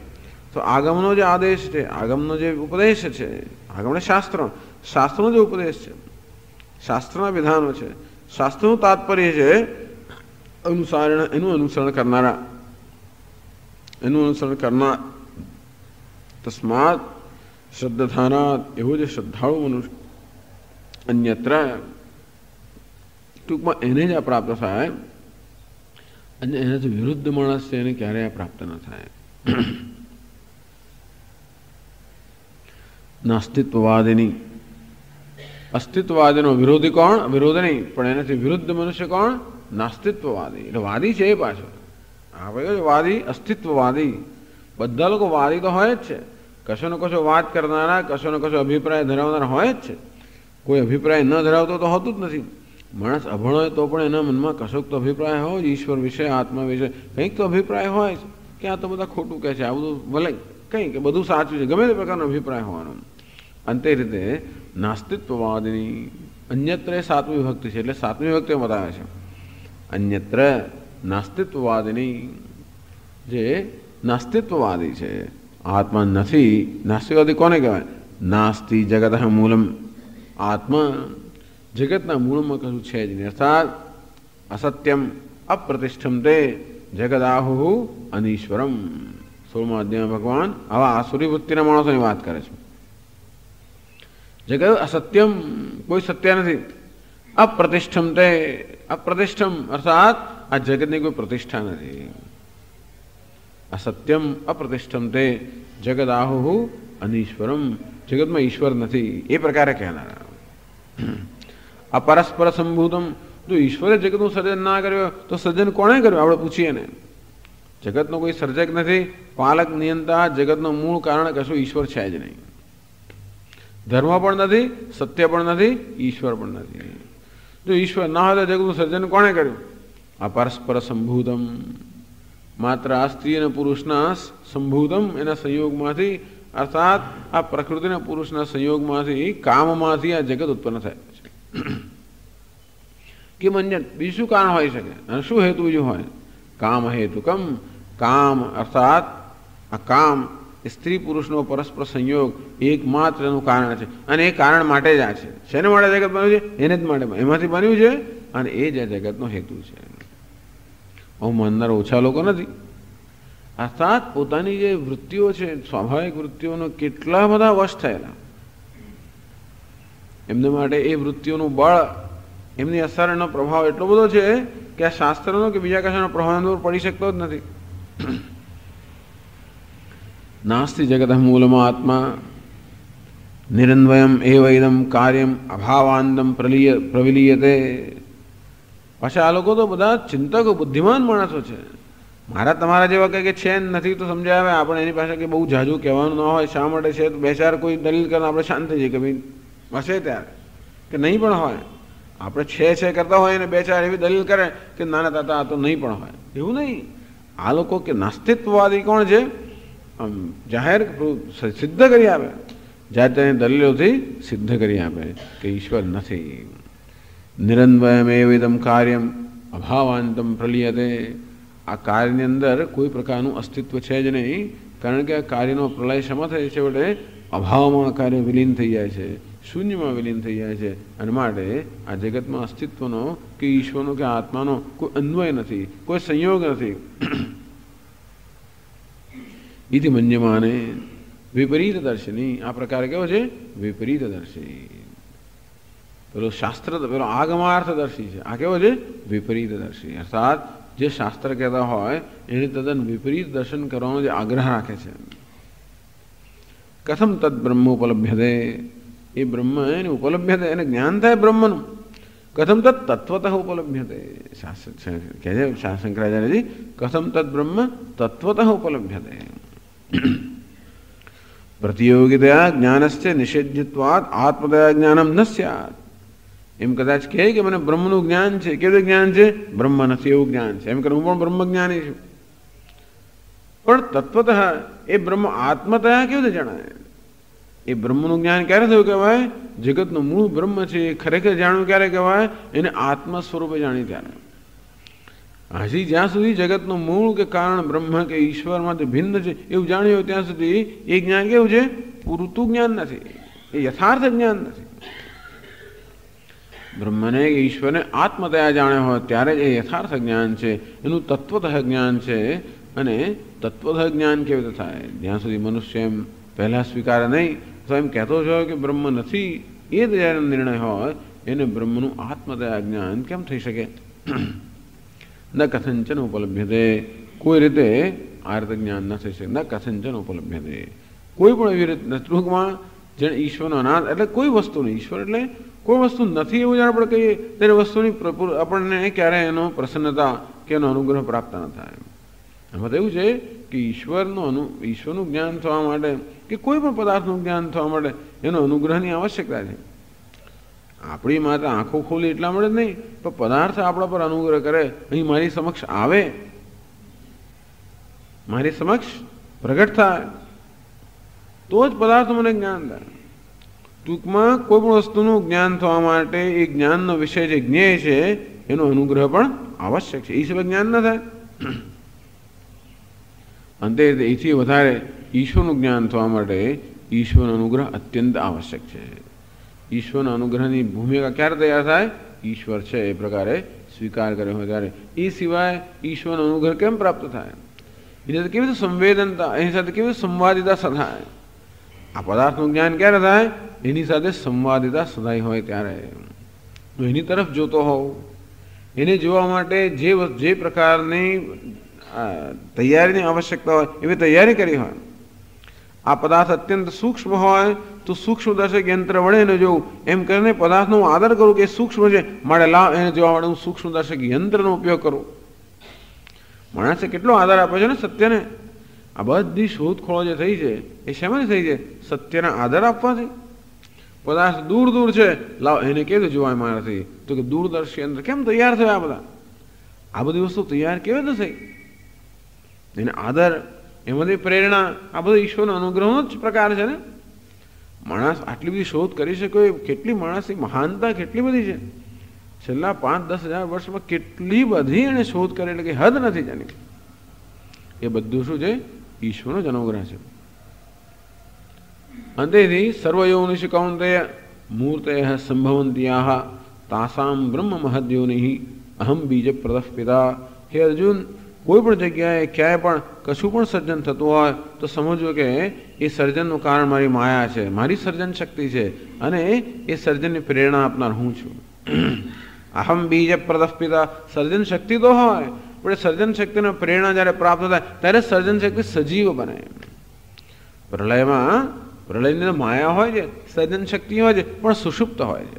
તો આગમનો જે આદેશ છે, આગમનો જે ઉપદેશ છે, આગમ એટલે શાસ્ત્રનો જે ઉપદેશ છે, શાસ્ત્રના વિધાનો છે, શાસ્ત્રનું તાત્પર્ય છે, અનુસારણ, એનું અનુસરણ કરનારા, એનું અનુસરણ કરનાર. તસ્માત શ્રદ્ધાનાત, એવું જે શ્રદ્ધાળુ મનુષ્ય, અન્યત્ર, ટૂંકમાં એને જ આ પ્રાપ્ત થાય, અને એનાથી વિરુદ્ધ માણસ છે એને ક્યારેય આ પ્રાપ્ત ન થાય. નાસ્તિત્વવાદીની, અસ્તિત્વવાદીનો વિરોધી કોણ? વિરોધ નહીં, પણ એનાથી વિરુદ્ધ મનુષ્ય કોણ? નાસ્તિત્વવાદી. એટલે વાદી છે એ પાછો. આ ભાઈ વાદી, અસ્તિત્વવાદી. બધા લોકો વાદી તો હોય જ છે, કશો ને કશો વાત કરનારા, કશો ને કશો અભિપ્રાય ધરાવનારા હોય જ છે. કોઈ અભિપ્રાય ન ધરાવતો તો હોતું જ નથી. માણસ અભણ હોય તો પણ એના મનમાં કશોક તો અભિપ્રાય હોય, ઈશ્વર વિશે, આત્મા વિશે કંઈક તો અભિપ્રાય હોય કે આ તો બધા ખોટું કહે છે, આ બધું ભલે કંઈ કે બધું સાચું છે, ગમે તે પ્રકારનો અભિપ્રાય હોવાનો. અંતે રીતે નાસ્તિત્વવાદીની, અન્યત્ર એ સાતમી વિભક્તિ છે, એટલે સાતમી વિભક્તિ બતાવે છે. અન્યત્ર નાસ્તિત્વવાદીની, જે નાસ્તિત્વવાદી છે, આત્મા નથી. નાસ્તિકવાદી કોને કહેવાય? નાસ્તિ જગત મૂલમ, આત્મા જગતના મૂળમાં કશું છે જ નહીં. અર્થાત અસત્યમ અપ્રતિષ્ઠમ તે જગદાહુ અનીશ્વરમ. 16મા અધ્યાયમાં ભગવાન આવા આસુરી વૃત્તિના માણસોની વાત કરે છે. જગત અસત્યમ, કોઈ સત્ય નથી. અપ્રતિષ્ઠમ તે, અપ્રતિષ્ઠમ અર્થાત આ જગતની કોઈ પ્રતિષ્ઠા નથી. અસત્યમ અપ્રતિષ્ઠમ તે જગદાહુ અનીશ્વરમ, જગતમાં ઈશ્વર નથી એ પ્રકારે કહેનારા. અપરસ્પર સંભૂતમ, જો ઈશ્વરે જગતનું સર્જન ના કર્યું તો સર્જન કોણે કર્યું? આપણે પૂછીએ ને. જગતનો કોઈ સર્જક નથી, પાલક નિયંતા, જગતનો મૂળ કારણ કશું ઈશ્વર છે જ નહીં. ધર્મ પણ નથી, સત્ય પણ નથી, ઈશ્વર પણ નથી. જો ઈશ્વર ના હોય તો જગતનું સર્જન કોણે કર્યું? અપરસ્પર સંભૂતમ, માત્ર આ સ્ત્રી અને પુરુષના સંભૂતમ, એના સંયોગમાંથી, અર્થાત આ પ્રકૃતિના પુરુષના સંયોગમાંથી, કામમાંથી આ જગત ઉત્પન્ન થાય છે. કે મંજન, બીજું શું કારણ હોઈ શકે અને શું હેતુ બીજું હોય? કામ હેતુકમ, કામ અર્થાત આ કામ, સ્ત્રી પુરુષનો પરસ્પર સંયોગ એકમાત્ર એનું કારણ છે, અને એ કારણ માટે જ આ છે. શેને માટે જગત બન્યું છે? એને જ માટે, એમાંથી બન્યું છે, અને એ જ આ જગતનો હેતુ છે. હું માનનાર ઓછા લોકો નથી. અર્થાત પોતાની જે વૃત્તિઓ છે, સ્વાભાવિક વૃત્તિઓનો કેટલા બધા વશ થયેલા, એમને માટે એ વૃત્તિઓનું બળ, એમની અસરનો પ્રભાવ એટલો બધો છે કે આ શાસ્ત્રનો કે બીજા કશાનો પ્રભાવ એમનો પડી શકતો જ નથી. નાસ્તિ જગત મૂલમાં આત્મા નિરન્વયમ એવ ઇદમ કાર્યમ અભાવાંતમ પ્રવિલીયતે. પાછા આ લોકો તો બધા ચિંતકો, બુદ્ધિમાન માણસો છે. મારા તમારા જેવા કંઈ કે છે નથી તો સમજાવે આપણે એની પાસે કે બહુ ઝાઝું કહેવાનું ન હોય. શા માટે છે તો બે ચાર કોઈ દલીલ કરે આપણે શાંત થઈ જઈએ કે ભાઈ હશે ત્યારે, કે નહીં પણ હોય. આપણે છે કરતા હોય ને બે ચાર એવી દલીલ કરે કે નાના તાતા આ તો નહીં પણ હોય. એવું નહીં. આ લોકો કે નાસ્તિત્વવાદી કોણ છે? જાહેર સિદ્ધ કરી આપે, જાતે દલીલોથી સિદ્ધ કરી આપે કે ઈશ્વર નથી. નિરન્વયમેવિદમ કાર્યમ અભાવાંતમ પ્રલીયતે. આ કાર્યની અંદર કોઈ પ્રકારનું અસ્તિત્વ છે જ નહીં, કારણ કે આ કાર્યનો પ્રલય શેમાં થાય છે? વડે અભાવમાં કાર્ય વિલીન થઈ જાય છે, શૂન્યમાં વિલીન થઈ જાય છે, અને માટે આ જગતમાં અસ્તિત્વનો કે ઈશ્વરનો કે આત્માનો કોઈ અન્વય નથી, કોઈ સંયોગ નથી. ઇતિ મન્યમાને વિપરીત દર્શની. આ પ્રકાર કેવો છે? વિપરીત દર્શી. પેલો શાસ્ત્ર પેલો આગમાર્થદર્શી છે, આ કેવો છે? વિપરીત દર્શી. અર્થાત જે શાસ્ત્ર કહેતા હોય એને તદ્દન વિપરીત દર્શન કરવાનો જે આગ્રહ રાખે છે. કથમ તદ બ્રહ્મ ઉપલભ્યતે. એ બ્રહ્મ એને ઉપલભ્યતે, એને જ્ઞાન થાય બ્રહ્મનું. કથમ તદ તત્વતઃ ઉપલભ્યતે. શાસ્ત્ર કહે છે શંકરાચાર્યજી, કથમ તદ બ્રહ્મ તત્વતઃ ઉપલભ્યતે. પ્રતિયોગિતયા જ્ઞાનસ્ય નિષેધ્યત્વાદ આત્મદયા જ્ઞાનમ ન સ્યાત. એમ કદાચ કહે કે મને બ્રહ્મનું જ્ઞાન છે. કેવું જ્ઞાન છે? બ્રહ્મ નથી એવું જ્ઞાન છે. એમ કે હું પણ બ્રહ્મ જ્ઞાની છું. પણ તત્વતઃ એ બ્રહ્મ આત્મતયા કેવું રીતે જણાય? એ બ્રહ્મનું જ્ઞાન ક્યારે થયું કહેવાય? જગતનું મૂળ બ્રહ્મ છે એ ખરેખર જાણ્યું ક્યારે કહેવાય? એને આત્મ સ્વરૂપે જાણી ત્યારે. હજી જ્યાં સુધી જગતનું મૂળ કે કારણ બ્રહ્મ કે ઈશ્વરમાંથી ભિન્ન છે એવું જાણ્યું ત્યાં સુધી એ જ્ઞાન કેવું છે? પૂરતું જ્ઞાન નથી, એ યથાર્થ જ્ઞાન નથી. બ્રહ્મને કે ઈશ્વરને આત્મતયા જાણ્યો હોય ત્યારે જ એ યથાર્થ જ્ઞાન છે, એનું તત્વતઃ જ્ઞાન છે. અને તત્વતઃ જ્ઞાન કેવી રીતે થાય? જ્યાં સુધી મનુષ્ય એમ પહેલાં સ્વીકારે નહીં તો એમ કહેતો જ હોય કે બ્રહ્મ નથી, એ જ જ્યારે નિર્ણય હોય એને બ્રહ્મનું આત્મતયા જ્ઞાન કેમ થઈ શકે? ન કથંચન ઉપલભ્યતે. કોઈ રીતે આ રીતે જ્ઞાન ન થઈ શકે. ન કથંચન ઉપલભ્યતે. કોઈ પણ એવી રીતે ટૂંકમાં જેને ઈશ્વરનો અનાદ એટલે કોઈ વસ્તુ નહીં, ઈશ્વર એટલે કોઈ વસ્તુ નથી એવું જ્યારે આપણે કહીએ ત્યારે વસ્તુની આપણને ક્યારેય એનો પ્રસન્નતા કે એનો અનુગ્રહ પ્રાપ્ત ન થાય. એમાં તો એવું છે કે ઈશ્વરનું જ્ઞાન થવા માટે કે કોઈ પણ પદાર્થનું જ્ઞાન થવા માટે એનો અનુગ્રહની આવશ્યકતા છે. આપણી માત્ર આંખો ખોલી એટલા માટે જ નહીં, પણ પદાર્થ આપણા પર અનુગ્રહ કરે, અહીં મારી સમક્ષ આવે, મારી સમક્ષ પ્રગટ થાય તો જ પદાર્થ મને જ્ઞાન થાય. ટૂંકમાં કોઈ પણ વસ્તુનું જ્ઞાન થવા માટે એ જ્ઞાનનો વિષય જે જ્ઞેય છે એનો અનુગ્રહ પણ આવશ્યક છે. એ સિવાય જ્ઞાન ન થાય. અંતે એથી વધારે ઈશ્વરનું જ્ઞાન થવા માટે ઈશ્વરનો અનુગ્રહ અત્યંત આવશ્યક છે. ઈશ્વરના અનુગ્રહની ભૂમિકા ક્યારે તૈયાર થાય? ઈશ્વર છે એ પ્રકારે સ્વીકાર કર્યો હોય ત્યારે. એ સિવાય ઈશ્વરનો અનુગ્રહ કેમ પ્રાપ્ત થાય? એની સાથે કેવી રીતે સંવેદનતા, એની સાથે કેવી સંવાદિતા સધાય? આ પદાર્થનું જ્ઞાન ક્યારે થાય? એની સાથે સંવાદિતા સદાય હોય ત્યારે. હું એની તરફ જોતો હોઉં, એને જોવા માટે જે પ્રકારની તૈયારીની આવશ્યકતા હોય એવી તૈયારી કરી હોય. આ પદાર્થ અત્યંત સૂક્ષ્મ હોય તો સૂક્ષ્મદર્શક યંત્ર વડે એને જોવું, એમ કરીને પદાર્થનો હું આદર કરું કે સૂક્ષ્મ છે મારે લાવ એને જોવા માટે હું સૂક્ષ્મદર્શક યંત્રનો ઉપયોગ કરું. માણસે કેટલો આદર આપે છે ને સત્યને. આ બધી શોધખોળો જે થઈ છે એ શેમાંથી થઈ છે? સત્યના આદર આપવાથી. પદાર્થ દૂર દૂર છે, લાવ એને કેવી રીતે જોવાય મારાથી? તો કે દૂરદર્શી યંત્ર કેમ તૈયાર થયા? આ બધા આ બધી વસ્તુ તૈયાર કેવી રીતે થઈ? એને આદર, એમાંથી પ્રેરણા, આ બધો ઈશ્વરનો અનુગ્રહનો જ પ્રકાર છે ને. માણસ આટલી બધી શોધ કરી શકે, કેટલી માણસની મહાનતા કેટલી બધી છે. છેલ્લા 5-10 હજાર વર્ષમાં કેટલી બધી એને શોધ કરી, એટલે કે હદ નથી જાણી. એ બધું શું છે? ઈશ્વરનો જ અનુગ્રહ છે. અંતેથી સર્વયોનિષ કૌંતેય મૂર્તયઃ સંભવંત્યાઃ તાસામ બ્રહ્મ મહદ્યોનિઃ અહમ બીજ પ્રદઃ પિતા. હે અર્જુન, કોઈ પણ જગ્યાએ ક્યાંય પણ કશું પણ સર્જન થતું હોય તો સમજવું કે એ સર્જનનું કારણ મારી માયા છે, મારી સર્જન શક્તિ છે, અને એ સર્જનની પ્રેરણા આપનાર હું છું. અહમ બીજ પ્રદઃ પિતા. સર્જન શક્તિ તો હોય, પણ સર્જન શક્તિને પ્રેરણા જ્યારે પ્રાપ્ત થાય ત્યારે સર્જન શક્તિ સજીવ બને. પ્રલયની માયા હોય છે, સર્જન શક્તિ હોય છે, પણ સુષુપ્ત હોય છે.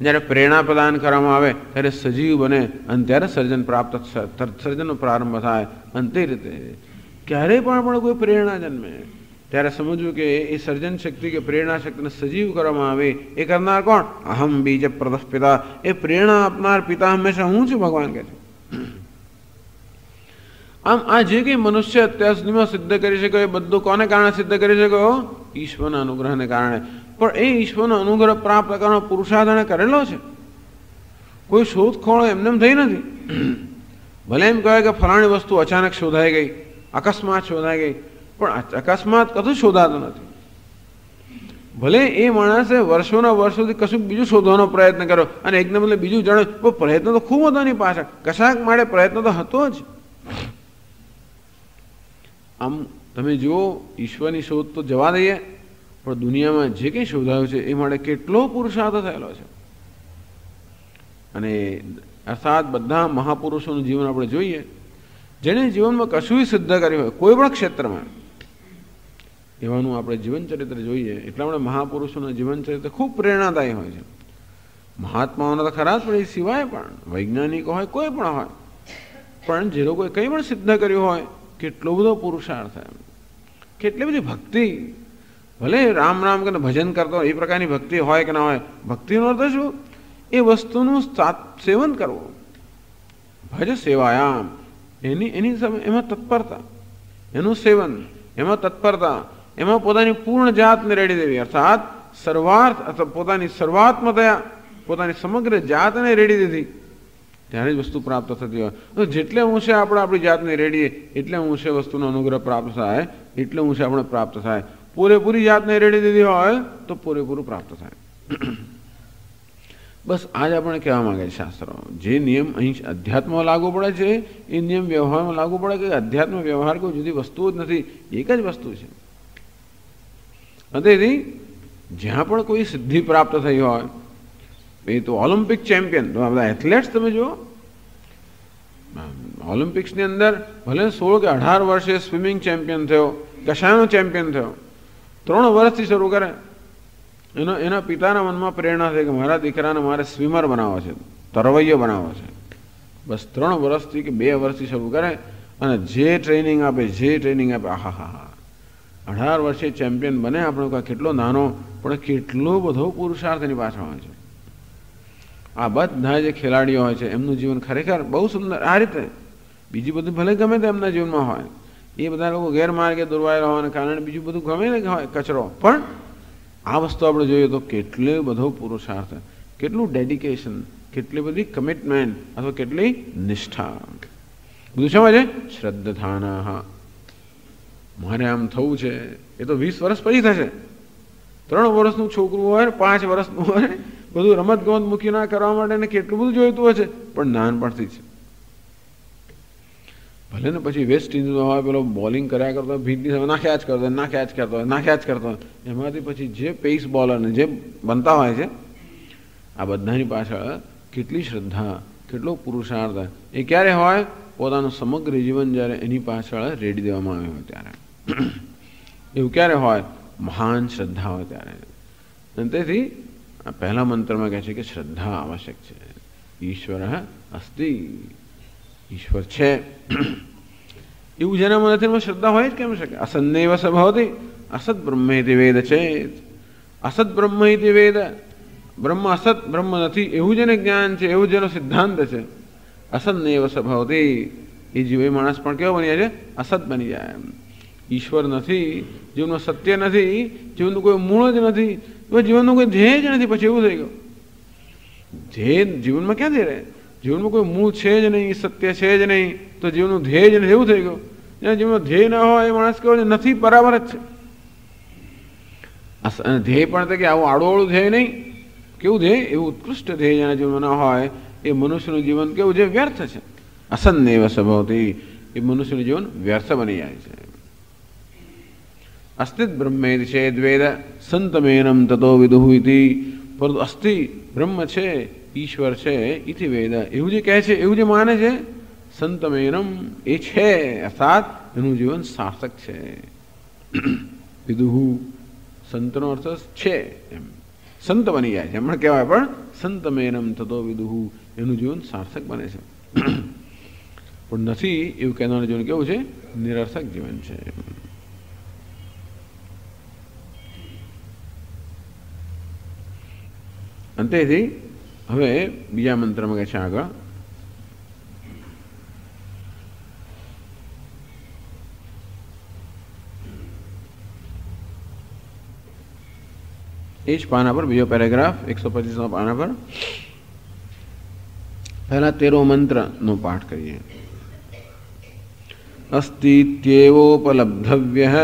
જ્યારે પ્રેરણા પ્રદાન કરવામાં આવે ત્યારે સજીવ બને અને ત્યારે સર્જનનો પ્રારંભ થાય. અને તે રીતે ક્યારેય પણ કોઈ પ્રેરણા જન્મે ત્યારે સમજવું કે એ સર્જન શક્તિ કે પ્રેરણા શક્તિને સજીવ કરવામાં આવે એ કરનાર કોણ? અહમ બીજ પ્રદઃ પિતા. એ પ્રેરણા આપનાર પિતા હંમેશા હું છું, ભગવાન કહે છે. આમ આ જે કંઈ મનુષ્ય અત્યાર સુધીમાં સિદ્ધ કરી શક્યો એ બધું કોને કારણે સિદ્ધ કરી શક્યો? ઈશ્વરના અનુગ્રહને કારણે. પણ એ ઈશ્વરનો અનુગ્રહ પ્રાપ્ત કરવાનો પુરુષાર્થ એને કરેલો છે. કોઈ શોધખોળ એમને થઈ નથી. ભલે એમ કહેવાય કે ફલાણી વસ્તુ અચાનક શોધાઈ ગઈ, અકસ્માત શોધાઈ ગઈ, પણ અકસ્માત કશું શોધાતું નથી. ભલે એ માણસે વર્ષોના વર્ષોથી કશું બીજું શોધવાનો પ્રયત્ન કર્યો અને એકદમ એટલે બીજું જાણ્યું, પણ પ્રયત્ન તો ખૂબ હતો એની પાછળ, કશાક માટે પ્રયત્ન તો હતો જ. આમ તમે જુઓ, ઈશ્વરની શોધ તો જવા દઈએ, પણ દુનિયામાં જે કંઈ શોધાયું છે એ માટે કેટલો પુરુષાર્થ થયેલો છે. અને અર્થાત બધા મહાપુરુષોનું જીવન આપણે જોઈએ, જેણે જીવનમાં કશું સિદ્ધ કર્યું હોય કોઈ પણ ક્ષેત્રમાં, એવાનું આપણે જીવન ચરિત્ર જોઈએ. એટલા માટે મહાપુરુષોનું જીવન ચરિત્ર ખૂબ પ્રેરણાદાયી હોય છે. મહાત્માઓના તો ખરા જ, પણ એ સિવાય પણ વૈજ્ઞાનિકો હોય, કોઈ પણ હોય, પણ જે લોકોએ કંઈ પણ સિદ્ધ કર્યું હોય, કેટલો બધો પુરુષાર્થ, કેટલી બધી ભક્તિ. ભલે રામ રામ કરીને ભજન કરતો હોય, એ પ્રકારની ભક્તિ હોય કે ના હોય, ભક્તિનો અર્થ શું? એ વસ્તુનું સેવન કરવું. ભજ સેવાયામ, એની એમાં તત્પરતા, એનું સેવન, એમાં તત્પરતા, એમાં પોતાની પૂર્ણ જાતને રેડી દેવી, અર્થાત સર્વાર્થ અથવા પોતાની સર્વાત્મતયા, પોતાની સમગ્ર જાતને રેડી દીધી, ત્યારે જ વસ્તુ પ્રાપ્ત થતી હોય. તો જેટલે ઊંચે આપણે આપણી જાતને રેડીએ એટલે ઊંચે વસ્તુનો અનુગ્રહ પ્રાપ્ત થાય, એટલે ઊંચે આપણે પ્રાપ્ત થાય. પૂરેપૂરી જાતને રેડી દીધી હોય તો પૂરેપૂરું પ્રાપ્ત થાય. બસ આજ આપણે કહેવા માંગે છે શાસ્ત્રો. જે નિયમ અહીં અધ્યાત્મમાં લાગુ પડે છે એ નિયમ વ્યવહારમાં લાગુ પડે કે અધ્યાત્મ વ્યવહાર કોઈ જુદી વસ્તુ જ નથી, એક જ વસ્તુ છે. તેથી જ્યાં પણ કોઈ સિદ્ધિ પ્રાપ્ત થઈ હોય, એ તો ઓલિમ્પિક ચેમ્પિયન, બધા એથ્લેટ્સ તમે જુઓ, ઓલિમ્પિક્સની અંદર ભલે 16 કે 18 વર્ષે સ્વિમિંગ ચેમ્પિયન થયો, કશાયનો ચેમ્પિયન થયો, 3 વર્ષથી શરૂ કરે. એના પિતાના મનમાં પ્રેરણા છે કે મારા દીકરાને મારે સ્વિમર બનાવવો છે, તરવૈયો બનાવવો છે. બસ 3 વર્ષથી કે 2 વર્ષથી શરૂ કરે અને જે ટ્રેનિંગ આપે, આહા હા, 18 વર્ષે ચેમ્પિયન બને. આપણો કેટલો નાનો પણ કેટલો બધો પુરુષાર્થ એની પાછળ હોય છે. આ બધા જે ખેલાડીઓ હોય છે એમનું જીવન ખરેખર બહુ સુંદર. આ રીતે બીજું બધું ભલે ગમે તે એમના જીવનમાં હોય, એ બધા લોકો ગેરમાર્ગે દોરવાયેલા હોવાને કારણે બીજું બધું ગમે ને હોય કચરો, પણ આ વસ્તુ આપણે જોઈએ તો કેટલો બધો પુરુષાર્થ, કેટલું ડેડિકેશન, કેટલી બધી કમિટમેન્ટ અથવા કેટલી નિષ્ઠા. બધું શેમાં છે? શ્રદ્ધાના. મારે આમ થવું છે, એ તો 20 વર્ષ પછી થશે. 3 વર્ષનું છોકરું હોય, 5 વર્ષનું હોય, બધું રમત ગમત મૂકી ના કરવા માટે કેટલું બધું જોઈતું હોય છે, પણ નાનપણથી છે. ભલે ને પછી વેસ્ટ ઇન્ડિઝમાં હોય, પેલો બોલિંગ કર્યા કરતો, ભીતની સામે ના કેચ કરતો, એમાંથી પછી જે પેસ બોલરને જે બનતા હોય છે, આ બધાની પાછળ કેટલી શ્રદ્ધા, કેટલો પુરુષાર્થ. એ ક્યારે હોય? પોતાનું સમગ્ર જીવન જ્યારે એની પાછળ રેડી દેવામાં આવ્યું હોય ત્યારે. એવું ક્યારે હોય? મહાન શ્રદ્ધા હોય ત્યારે. અને તેથી આ પહેલા મંત્રમાં કહે છે કે શ્રદ્ધા આવશ્યક છે. ઈશ્વર અસ્તિ, ઈશ્વર છે એવું જેનામાં નથી એમાં શ્રદ્ધા હોય જ કેમ શકે? અસન્નૈવ સ ભવતિ અસત બ્રહ્મ ઇતિ વેદ ચેત. અસત બ્રહ્મ ઇતિ વેદ, બ્રહ્મ અસત, બ્રહ્મ નથી એવું જેને જ્ઞાન છે, એવું જેનો સિદ્ધાંત છે, અસન્નૈવ સ ભવતિ, એ જીવ માણસ પણ કેવો બની જાય છે? અસત બની જાય. ઈશ્વર નથી, જીવનનું સત્ય નથી, જીવનનું કોઈ મૂળ જ નથી, જીવનનું કોઈ ધ્યેય જ નથી. પછી એવું થઈ ગયું, ધ્યેય જીવનમાં ક્યાં ધ્યેય રહે? જીવનમાં કોઈ મૂળ છે જ નહીં, સત્ય છે જ નહીં, તો જીવનનું ધ્યેય જ નથી. એવું થઈ ગયું. જેના જીવનનો ધ્યેય ના હોય એ માણસ કેવો છે? નથી, બરાબર જ છે. ધ્યેય પણ કે આવું આડું ધ્યેય નહીં, કેવું ધ્યેય? એવું ઉત્કૃષ્ટ ધ્યેય જેના જીવનમાં ના હોય એ મનુષ્યનું જીવન કેવું છે? વ્યર્થ છે. અસન્નૈવ સ ભવતિ, એ મનુષ્યનું જીવન વ્યર્થ બની જાય છે. અસ્તિત બ્રહ્મેતિ ચેદ વેદ સંતમેનમ તતો વિદુઃ ઇતિ. પરંતુ અસ્તિ, બ્રહ્મ છે, ઈશ્વર છે, ઇતિ વેદ, એવું જે કહે છે, એવું જે માને છે, સંતમેનમ, એ છે, અર્થાત એનું જીવન સાર્થક છે. વિદુઃ, સંતનો અર્થ છે, એમ સંત બની જાય છે એમણે કહેવાય, પણ સંતમેનમ તતો વિદુઃ, એનું જીવન સાર્થક બને છે. પણ નથી એવું કહેવાનું જીવન કેવું છે? નિરર્થક જીવન છે. અંતેથી હવે બીજા મંત્રમાં કહે છે આગળ, એ જ પાના પર બીજો પેરેગ્રાફ 125 પાના પર પહેલા 13મો મંત્રનો પાઠ કરીએ. अस्तीत्येवोपलब्धव्यः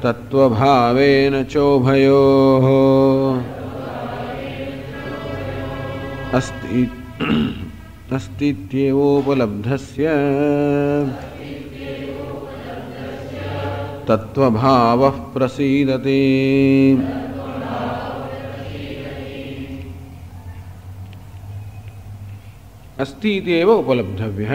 तत्त्वभावेन चोभयोः अस्तीत्येवोपलब्धस्य तत्त्वभावः प्रसीदति। अस्तीत्येव उपलब्धव्यः,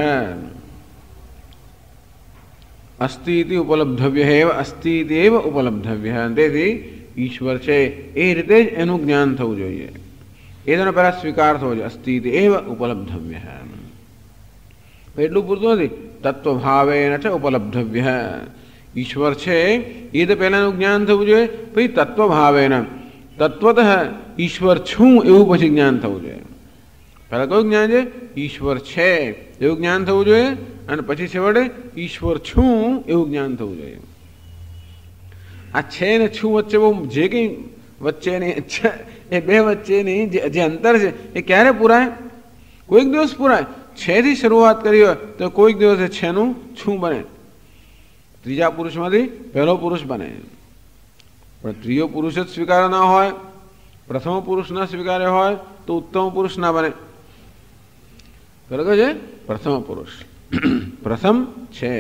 अस्तीति उपलબ્ધવ્ય એવ અસ્તિત્યેવ ઉપલબ્ધવ્ય। તેથી ઈશ્વર છે એ રીતે જ એનું જ્ઞાન થવું જોઈએ, એ તેનો પહેલાં સ્વીકાર થવો જોઈએ। અસ્તિત્યેવ ઉપલબ્ધવ્ય એટલું પૂરતું નથી, તત્વભાવેન ચ ઉપલબ્ધવ્ય। ઈશ્વર છે એ તો પહેલાંનું જ્ઞાન થવું જોઈએ, પછી તત્વભાવેન તત્વતઃ ઈશ્વર છું એવું પછી જ્ઞાન થવું જોઈએ। પહેલાં કયું જ્ઞાન છે? ઈશ્વર છે એવું જ્ઞાન થવું જોઈએ, અને પછી છેવટે ઈશ્વર છું એવું જ્ઞાન થવું જોઈએ। આ છે ને છું વચ્ચે બહુ જે કંઈ વચ્ચેની એ બે વચ્ચેની જે અંતર છે એ ક્યારે પૂરાય? કોઈક દિવસ પૂરાય। છેથી શરૂઆત કરી હોય તો કોઈક દિવસ છેનું છું બને, ત્રીજા પુરુષમાંથી પહેલો પુરુષ બને। પણ ત્રીજો પુરુષ જ સ્વીકાર ના હોય, પ્રથમ પુરુષ ના સ્વીકાર્ય હોય તો ઉત્તમ પુરુષ ના બને। બરાબર છે? પ્રથમ પુરુષ પ્રથમ છે,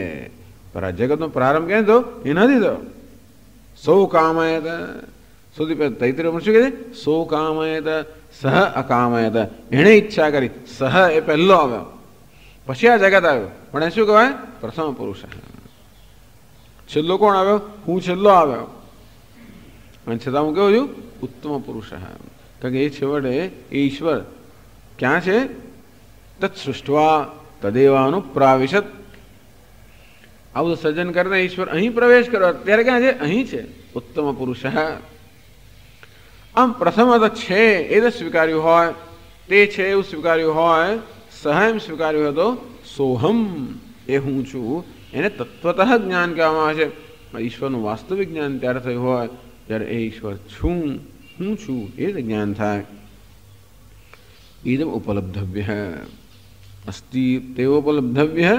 પર આ જગતનો પ્રારંભ ક્યાં થયો? એનાથી થયો। સૌ કામયત, સૌથી પહેલાં તૈત્રીય શું કહે છે? સૌ કામયત સહ અકામયત, એણે ઈચ્છા કરી, સહ એ પહેલો આવ્યો, પછી આ જગત આવ્યો, પણ એ શું કહેવાય? પ્રથમ પુરુષ। છેલ્લો કોણ આવ્યો? હું છેલ્લો આવ્યો, અને છતાં હું કેવું છું? ઉત્તમ પુરુષ। કારણ કે એ છેવટે એ ઈશ્વર ક્યાં છે? તત્સૃષ્ટવા તદેવાનુપ્રાવિશત। આવું સર્જન કરીને ઈશ્વર અહીં પ્રવેશ કર્યો, ત્યારે ક્યાં છે? અહીં છે, ઉત્તમ પુરુષ। આમ પ્રથમ છે એ તો સ્વીકાર્યું હોય, તે છે એવું સ્વીકાર્યું હોય, સહ એમ સ્વીકાર્યું હોય તો સોહમ એ હું છું એને તત્વતઃ જ્ઞાન કહેવામાં આવે છે। ઈશ્વરનું વાસ્તવિક જ્ઞાન ત્યારે થયું હોય જ્યારે એ ઈશ્વર છું, હું છું એ રીતે જ્ઞાન થાય। ઇદમ ઉપલબ્ધવ્ય અસ્તિ તેવોપલબ્ધવ્ય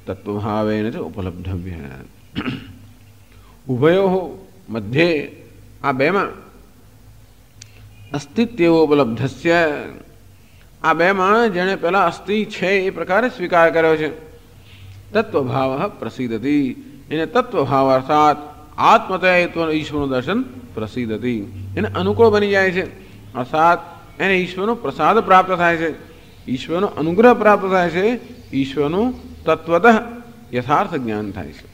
તત્વભાવેન ચ ઉપલબ્ધવ્ય। ઉભયો મધ્યે આ બેમાં અસ્તિત્વોપલબ્ધસ્ય, આ બેમાં જેણે પહેલાં અસ્તિ છે એ પ્રકારે સ્વીકાર કર્યો છે, તત્વભાવ પ્રસિદ્ધતિ, એને તત્વભાવ અર્થાત આત્મતત્વ ઈશ્વરનું દર્શન પ્રસિદ્ધતિ, એને અનુકૂળ બની જાય છે, અર્થાત એને ઈશ્વરનો પ્રસાદ પ્રાપ્ત થાય છે, ઈશ્વરનો અનુગ્રહ પ્રાપ્ત થાય છે, ઈશ્વરનું તત્વતઃ યથાર્થ જ્ઞાન થાય છે।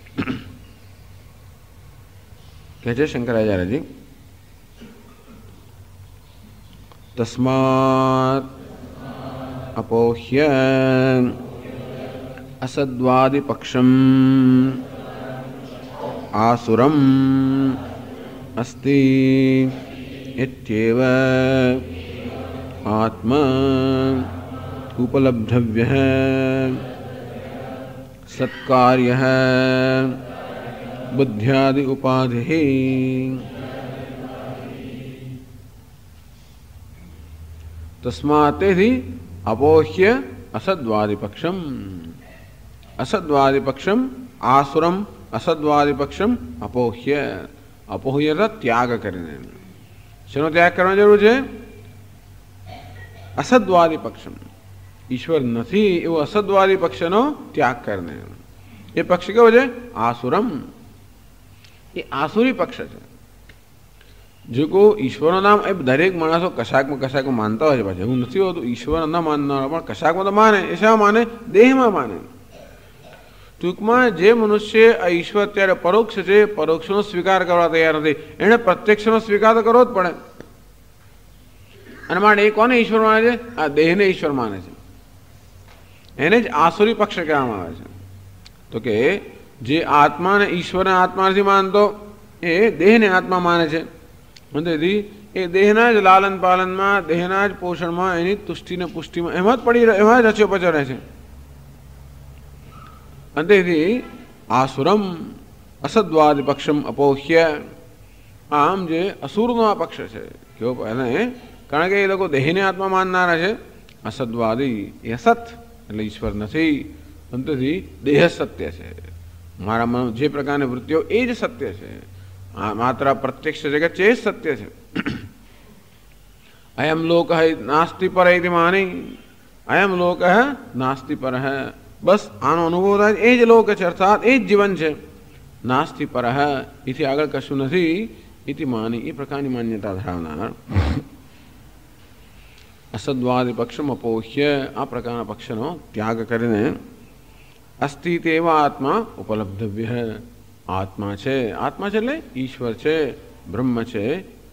કહે છે શંકરાચાર્યજી, તસ્માત અપોહ્ય અસદ્વાદિપક્ષમ આસુરમ અસ્તિ ઇત્યેવ આત્મા ઉપલબ્ધવ્યઃ સત્કાર્યઃ બુદ્ધ્યાદિ ઉપાધિઃ। તસ્માત તેથી અપોહ્ય અસદ્વાદિપક્ષમ, અસદ્વાદિપક્ષમ આસુરમ, અસદ્વાદિપક્ષમ અપોહ્ય, અપોહ્ય ત્યાગ કરીને। શેનો ત્યાગ કરવાની જરૂર છે? અસદ્વાદી પક્ષમ, ઈશ્વર નથી એવો અસદ્વાદી પક્ષનો ત્યાગ કરીને। એ પક્ષ કેવો છે? આસુરમ, એ આસુરી પક્ષ છે। જો કોઈ ઈશ્વરનું નામ એ દરેક માણસો કશાકમાં માનતા હોય છે, પાછું એવું નથી હોતું ઈશ્વર ન માનનારો પણ કશાકમાં તો માને। એ શા માને? દેહમાં માને। ટૂંકમાં જે મનુષ્ય આ ઈશ્વર અત્યારે પરોક્ષ છે, પરોક્ષનો સ્વીકાર કરવા તૈયાર નથી, એણે પ્રત્યક્ષનો સ્વીકાર તો કરવો જ પડે। અને માટે એ કોને ઈશ્વર માને છે? આ દેહને ઈશ્વર માને છે, એને જ આસુરી પક્ષ કહેવામાં આવે છે। તો કે જે આત્માને ઈશ્વરને આત્મા નથી માનતો એ દેહને આત્મા માને છે, તેથી એ દેહના જ લાલન પાલનમાં, દેહના જ પોષણમાં, એની તુષ્ટિને પુષ્ટિમાં એમાં જ પડી રહે, એમાં જ રચ્યો પચ્યો રહે છે। અને તેથી આસુરમ અસદ્વાદ પક્ષમ અપોહ્ય, આમ જે અસુરનો આ પક્ષ છે કેવો? એને કારણ કે એ લોકો દેહને આત્મા માનનારા છે, અસદ્વાદી એ અસત એટલે ઈશ્વર નથી. અંતથી દેહ સત્ય છે. મારામાં જે પ્રકારની વૃત્તિઓ એ જ સત્ય છે. માત્ર પ્રત્યક્ષ જગત છે એ જ સત્ય છે. અયમ લોક નાસ્તિ પર માની, અયમ લોક નાસ્તિ પર હૈ. બસ આનો અનુભવ થાય એ જ લોક છે, અર્થાત એ જ જીવન છે. નાસ્તિ પર એથી આગળ કશું નથી. ઇતિ માની એ પ્રકારની માન્યતા ધરાવનાર અસદ્વાદી પક્ષમ અપોહ્ય આ પ્રકારના પક્ષનો ત્યાગ કરીને અસ્તિ તેવા આત્મા ઉપલબ્ધવ્ય આત્મા છે. આત્મા છે એટલે ઈશ્વર છે, બ્રહ્મ છે.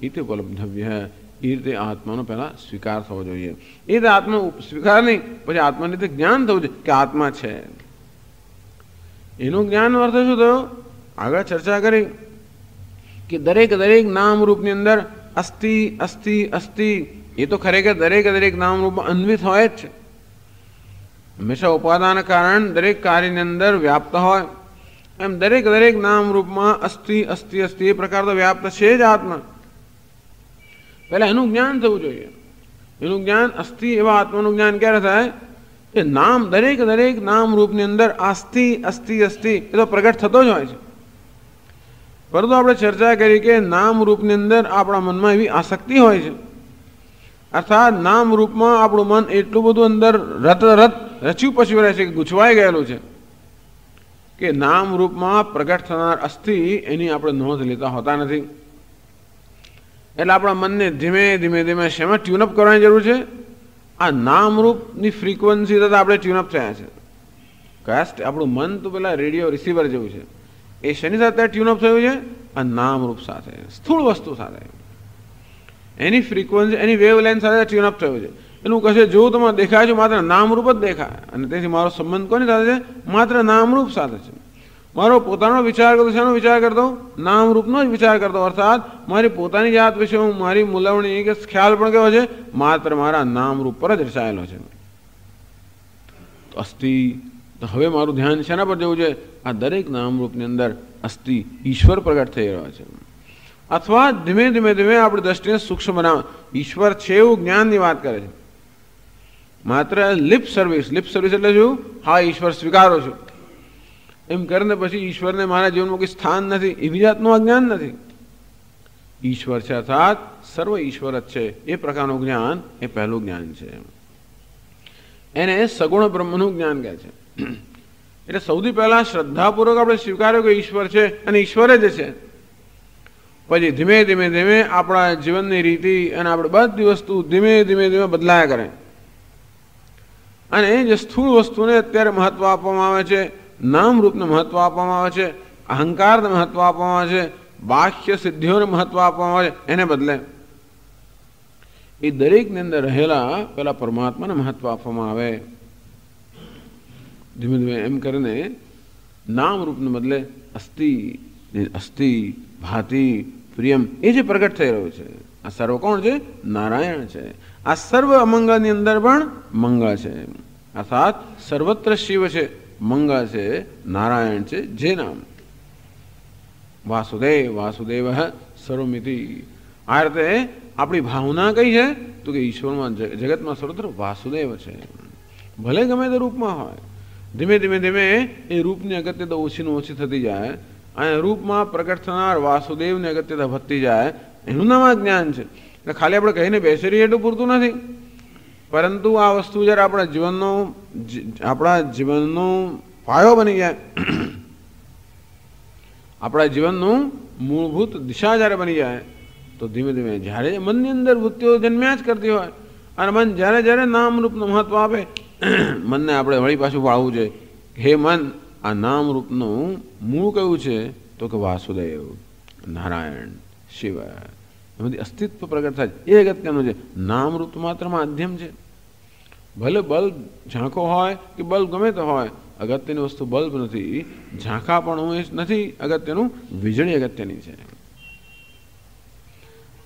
ઇતિ ઉપલબ્ધવ્ય એ રીતે આત્માનો પહેલા સ્વીકાર થવો જોઈએ. એ રીતે આત્મા સ્વીકાર નહીં, પછી આત્માની રીતે જ્ઞાન થવું જોઈએ કે આત્મા છે. એનું જ્ઞાનનો અર્થ શું થયો? આગળ ચર્ચા કરી કે દરેક દરેક નામરૂપની અંદર અસ્થિ અસ્થિ અસ્થિ. એ તો ખરેખર દરેક દરેક નામરૂપમાં અન્વિત હોય જ છે. હંમેશા ઉપાદાન કારણ દરેક કાર્યની અંદર વ્યાપ્ત હોય, એમ દરેક દરેક નામરૂપમાં અસ્થિ અસ્થિ અસ્થિ એ પ્રકાર તો વ્યાપ્ત છે જ આત્મા. પહેલા એનું જ્ઞાન થવું જોઈએ. એનું જ્ઞાન અસ્થિ એવા આત્માનું જ્ઞાન ક્યારે થાય? એ નામ દરેક દરેક નામરૂપની અંદર અસ્થિ અસ્થિ અસ્થિ એ તો પ્રગટ થતો જ હોય છે. પરંતુ આપણે ચર્ચા કરી કે નામરૂપની અંદર આપણા મનમાં એવી આસક્તિ હોય છે, અર્થાત નામરૂપમાં આપણું મન એટલું બધું અંદર રચ્યું પચ્યું રહે છે કે ગૂંચવાઈ ગયેલું છે કે નામરૂપમાં પ્રગટ થનાર અસ્થિ એની આપણે નોંધ લેતા હોતા નથી. એટલે આપણા મનને ધીમે ધીમે ધીમે શેમાં ટ્યુનઅપ કરવાની જરૂર છે? આ નામરૂપની ફ્રીક્વન્સી થતાં આપણે ટ્યુનઅપ થયા છે. કયા? આપણું મન તો પેલા રેડિયો રિસીવર જેવું છે. એ શેની સાથે ટ્યુનઅપ થયું છે? આ નામરૂપ સાથે, સ્થૂળ વસ્તુ સાથે. એની ફ્રીક્વન્સી એની વેવલેન્થ સાથે ટ્યુનઅપ થયું છે. એનું કશે જેવું તમારે દેખાય છે માત્ર નામરૂપ જ દેખાય. અને તેથી મારો સંબંધ કોની સાથે છે? માત્ર નામરૂપ સાથે છે. મારો પોતાનો વિચાર કરતો શેનો વિચાર કરતો? નામરૂપનો જ વિચાર કરતો. અર્થાત મારી પોતાની જાત વિશે હું મારી મૂલવણી કે ખ્યાલ પણ કેવો છે? માત્ર મારા નામરૂપ પર જ રચાયેલો છે. અસ્થિ તો હવે મારું ધ્યાન શેના પર જવું છે? આ દરેક નામરૂપની અંદર અસ્થિ ઈશ્વર પ્રગટ થઈ રહ્યો છે. અથવા ધીમે ધીમે ધીમે આપણી દ્રષ્ટિને સૂક્ષ્મ બનાવે. ઈશ્વર છે એવું જ્ઞાનની વાત કરે છે. માત્ર લિપ સર્વિસ એટલે શું? હા ઈશ્વર સ્વીકારો છું એમ કરીને પછી ઈશ્વરને મારા જીવનમાં કોઈ સ્થાન નથી એવી જાતનું આ જ્ઞાન નથી. ઈશ્વર છે અર્થાત સર્વ ઈશ્વર જ છે એ પ્રકારનું જ્ઞાન એ પહેલું જ્ઞાન છે. એને સગુણ બ્રહ્મનું જ્ઞાન કહે છે. એટલે સૌથી પહેલા શ્રદ્ધાપૂર્વક આપણે સ્વીકાર્યો કે ઈશ્વર છે અને ઈશ્વર જ છે. પછી ધીમે ધીમે ધીમે આપણા જીવનની રીતિ અને આપણે બધી વસ્તુ ધીમે ધીમે ધીમે બદલાયા કરે. અને જે સ્થૂળ વસ્તુને અત્યારે મહત્વ આપવામાં આવે છે, નામરૂપને મહત્વ આપવામાં આવે છે, અહંકારને મહત્વ આપવામાં આવે છે, બાહ્ય સિદ્ધિઓને મહત્વ આપવામાં આવે છે, એને બદલે એ દરેકની અંદર રહેલા પેલા પરમાત્માને મહત્વ આપવામાં આવે. ધીમે ધીમે એમ કરીને નામરૂપને બદલે અસ્થિ અસ્થિ ભાતિ પ્રિયમ એ જે પ્રગટ થઈ રહ્યું છે. આ સર્વ કોણ છે? નારાયણ છે. આ સર્વ અમંગળની અંદર પણ મંગળ છે. અર્થાત સર્વત્ર શિવ છે, મંગળ છે, નારાયણ છે. જે નામ વાસુદેવ વાસુદેવ સર્વમિતિ. આ રીતે આપણી ભાવના કઈ છે? તો કે ઈશ્વરમાં જગતમાં સર્વત્ર વાસુદેવ છે. ભલે ગમે તે રૂપમાં હોય. ધીમે ધીમે ધીમે એ રૂપની અગત્યતા ઓછી ને ઓછી થતી જાય અને રૂપમાં પ્રગટ થનાર વાસુદેવની અગત્યતા વધતી જાય. એનું નામ આ જ્ઞાન છે. એટલે ખાલી આપણે કહીને બેસી રહીએ એટલું પૂરતું નથી, પરંતુ આ વસ્તુ જ્યારે આપણા જીવનનો પાયો બની જાય, આપણા જીવનનું મૂળભૂત દિશા જ્યારે બની જાય, તો ધીમે ધીમે જ્યારે મનની અંદર વૃત્તિઓ જન્મ્યા જ કરતી હોય અને મન જ્યારે જ્યારે નામરૂપનું મહત્વ આપે, મનને આપણે વળી પાછું વાળવું છે. હે મન, આ નામરૂપનું મૂળ કયું છે? તો કે વાસુદેવ, નારાયણ, શિવ. એમાંથી અસ્તિત્વ પ્રગટ થાય એ અગત્યનું છે. નામરૂપ માત્ર માધ્યમ છે. ભલે બલ્બ ઝાંખો હોય કે બલ્બ ગમે તે હોય, અગત્યની વસ્તુ બલ્બ નથી, ઝાંખા પણ નથી અગત્યનું, વીજળી અગત્યની છે.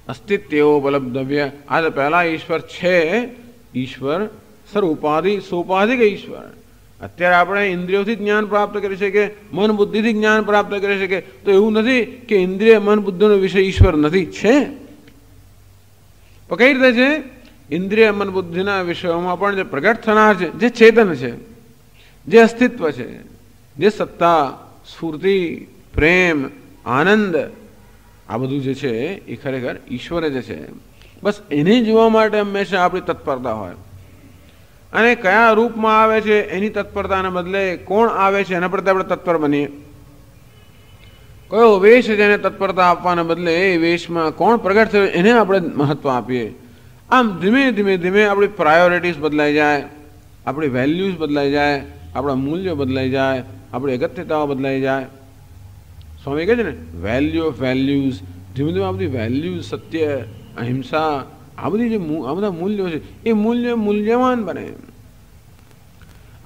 અસ્તિત્વ ઉપલબ્ધવ્ય. આ તો પહેલા ઈશ્વર છે. ઈશ્વર સર્વોપાધિ સોપાધિક ઈશ્વર. અત્યારે આપણે ઇન્દ્રિયોથી જ્ઞાન પ્રાપ્ત કરી શકીએ, મન બુદ્ધિથી જ્ઞાન પ્રાપ્ત કરી શકીએ, તો એવું નથી કે ઇન્દ્રિય મન બુદ્ધિનો વિષય ઈશ્વર નથી, છે. પણ કઈ રીતે છે? ઇન્દ્રિય મન બુદ્ધિના વિષયોમાં પણ જે પ્રગટ થનાર છે, જે ચેતન છે, જે અસ્તિત્વ છે, જે સત્તા, સ્ફૂર્તિ, પ્રેમ, આનંદ, આ બધું જે છે એ ખરેખર ઈશ્વર જ છે. બસ એને જોવા માટે હંમેશા આપણી તત્પરતા હોય. અને કયા રૂપમાં આવે છે એની તત્પરતાને બદલે કોણ આવે છે એના પ્રત્યે આપણે તત્પર બનીએ. કયો વેશ છે એને તત્પરતા આપવાને બદલે એ વેશમાં કોણ પ્રગટ થયું એને આપણે મહત્વ આપીએ. આમ ધીમે ધીમે ધીમે આપણી પ્રાયોરિટીઝ બદલાઈ જાય, આપણી વેલ્યુઝ બદલાઈ જાય, આપણા મૂલ્યો બદલાઈ જાય, આપણી અગત્યતાઓ બદલાઈ જાય. સ્વામી કહે છે ને, વેલ્યુ ઓફ વેલ્યુઝ. ધીમે ધીમે આ બધી વેલ્યુઝ, સત્ય, અહિંસા, આ બધી જે આ બધા મૂલ્યો છે એ મૂલ્યવાન બને.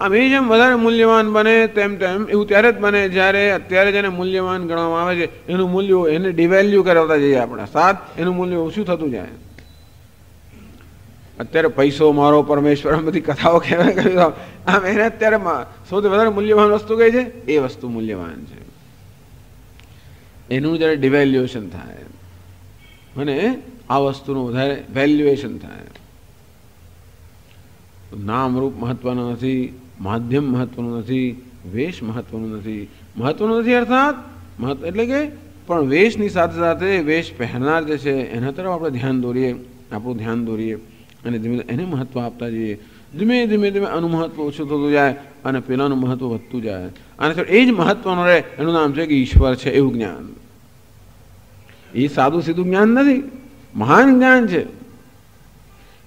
આમ એ જેમ વધારે મૂલ્યવાન બને તેમ તેમ એવું ત્યારે જ બને જ્યારે અત્યારે જેને મૂલ્યવાન ગણવામાં આવે છે એનું મૂલ્ય એને ડિવેલ્યુ કરાવતા જઈએ આપણા સાથ, એનું મૂલ્ય ઓછું થતું જાય. અત્યારે પૈસો મારો પરમેશ્વર, બધી કથાઓ કહેવાય, આમ એને અત્યારે સૌથી વધારે મૂલ્યવાન વસ્તુ કઈ છે? એ વસ્તુ મૂલ્યવાન છે. એનું જ્યારે ડિવેલ્યુએશન થાય અને આ વસ્તુનું વધારે વેલ્યુએશન થાય. નામ રૂપ મહત્વનું નથી, માધ્યમ મહત્વનું નથી, વેશ મહત્વનું નથી. મહત્વનું નથી અર્થાત એટલે કે પણ વેશની સાથે સાથે વેશ પહેરનાર જે છે એના તરફ આપણે આપણું ધ્યાન દોરીએ અને ધીમે એને મહત્વ આપતા જઈએ. ધીમે ધીમે ધીમે આનું મહત્વ ઓછું થતું જાય અને પેલાનું મહત્વ વધતું જાય. અને એ જ મહત્વનું રહે. એનું નામ છે કે ઈશ્વર છે એવું જ્ઞાન. એ સાદું સીધું જ્ઞાન નથી, મહાન જ્ઞાન છે.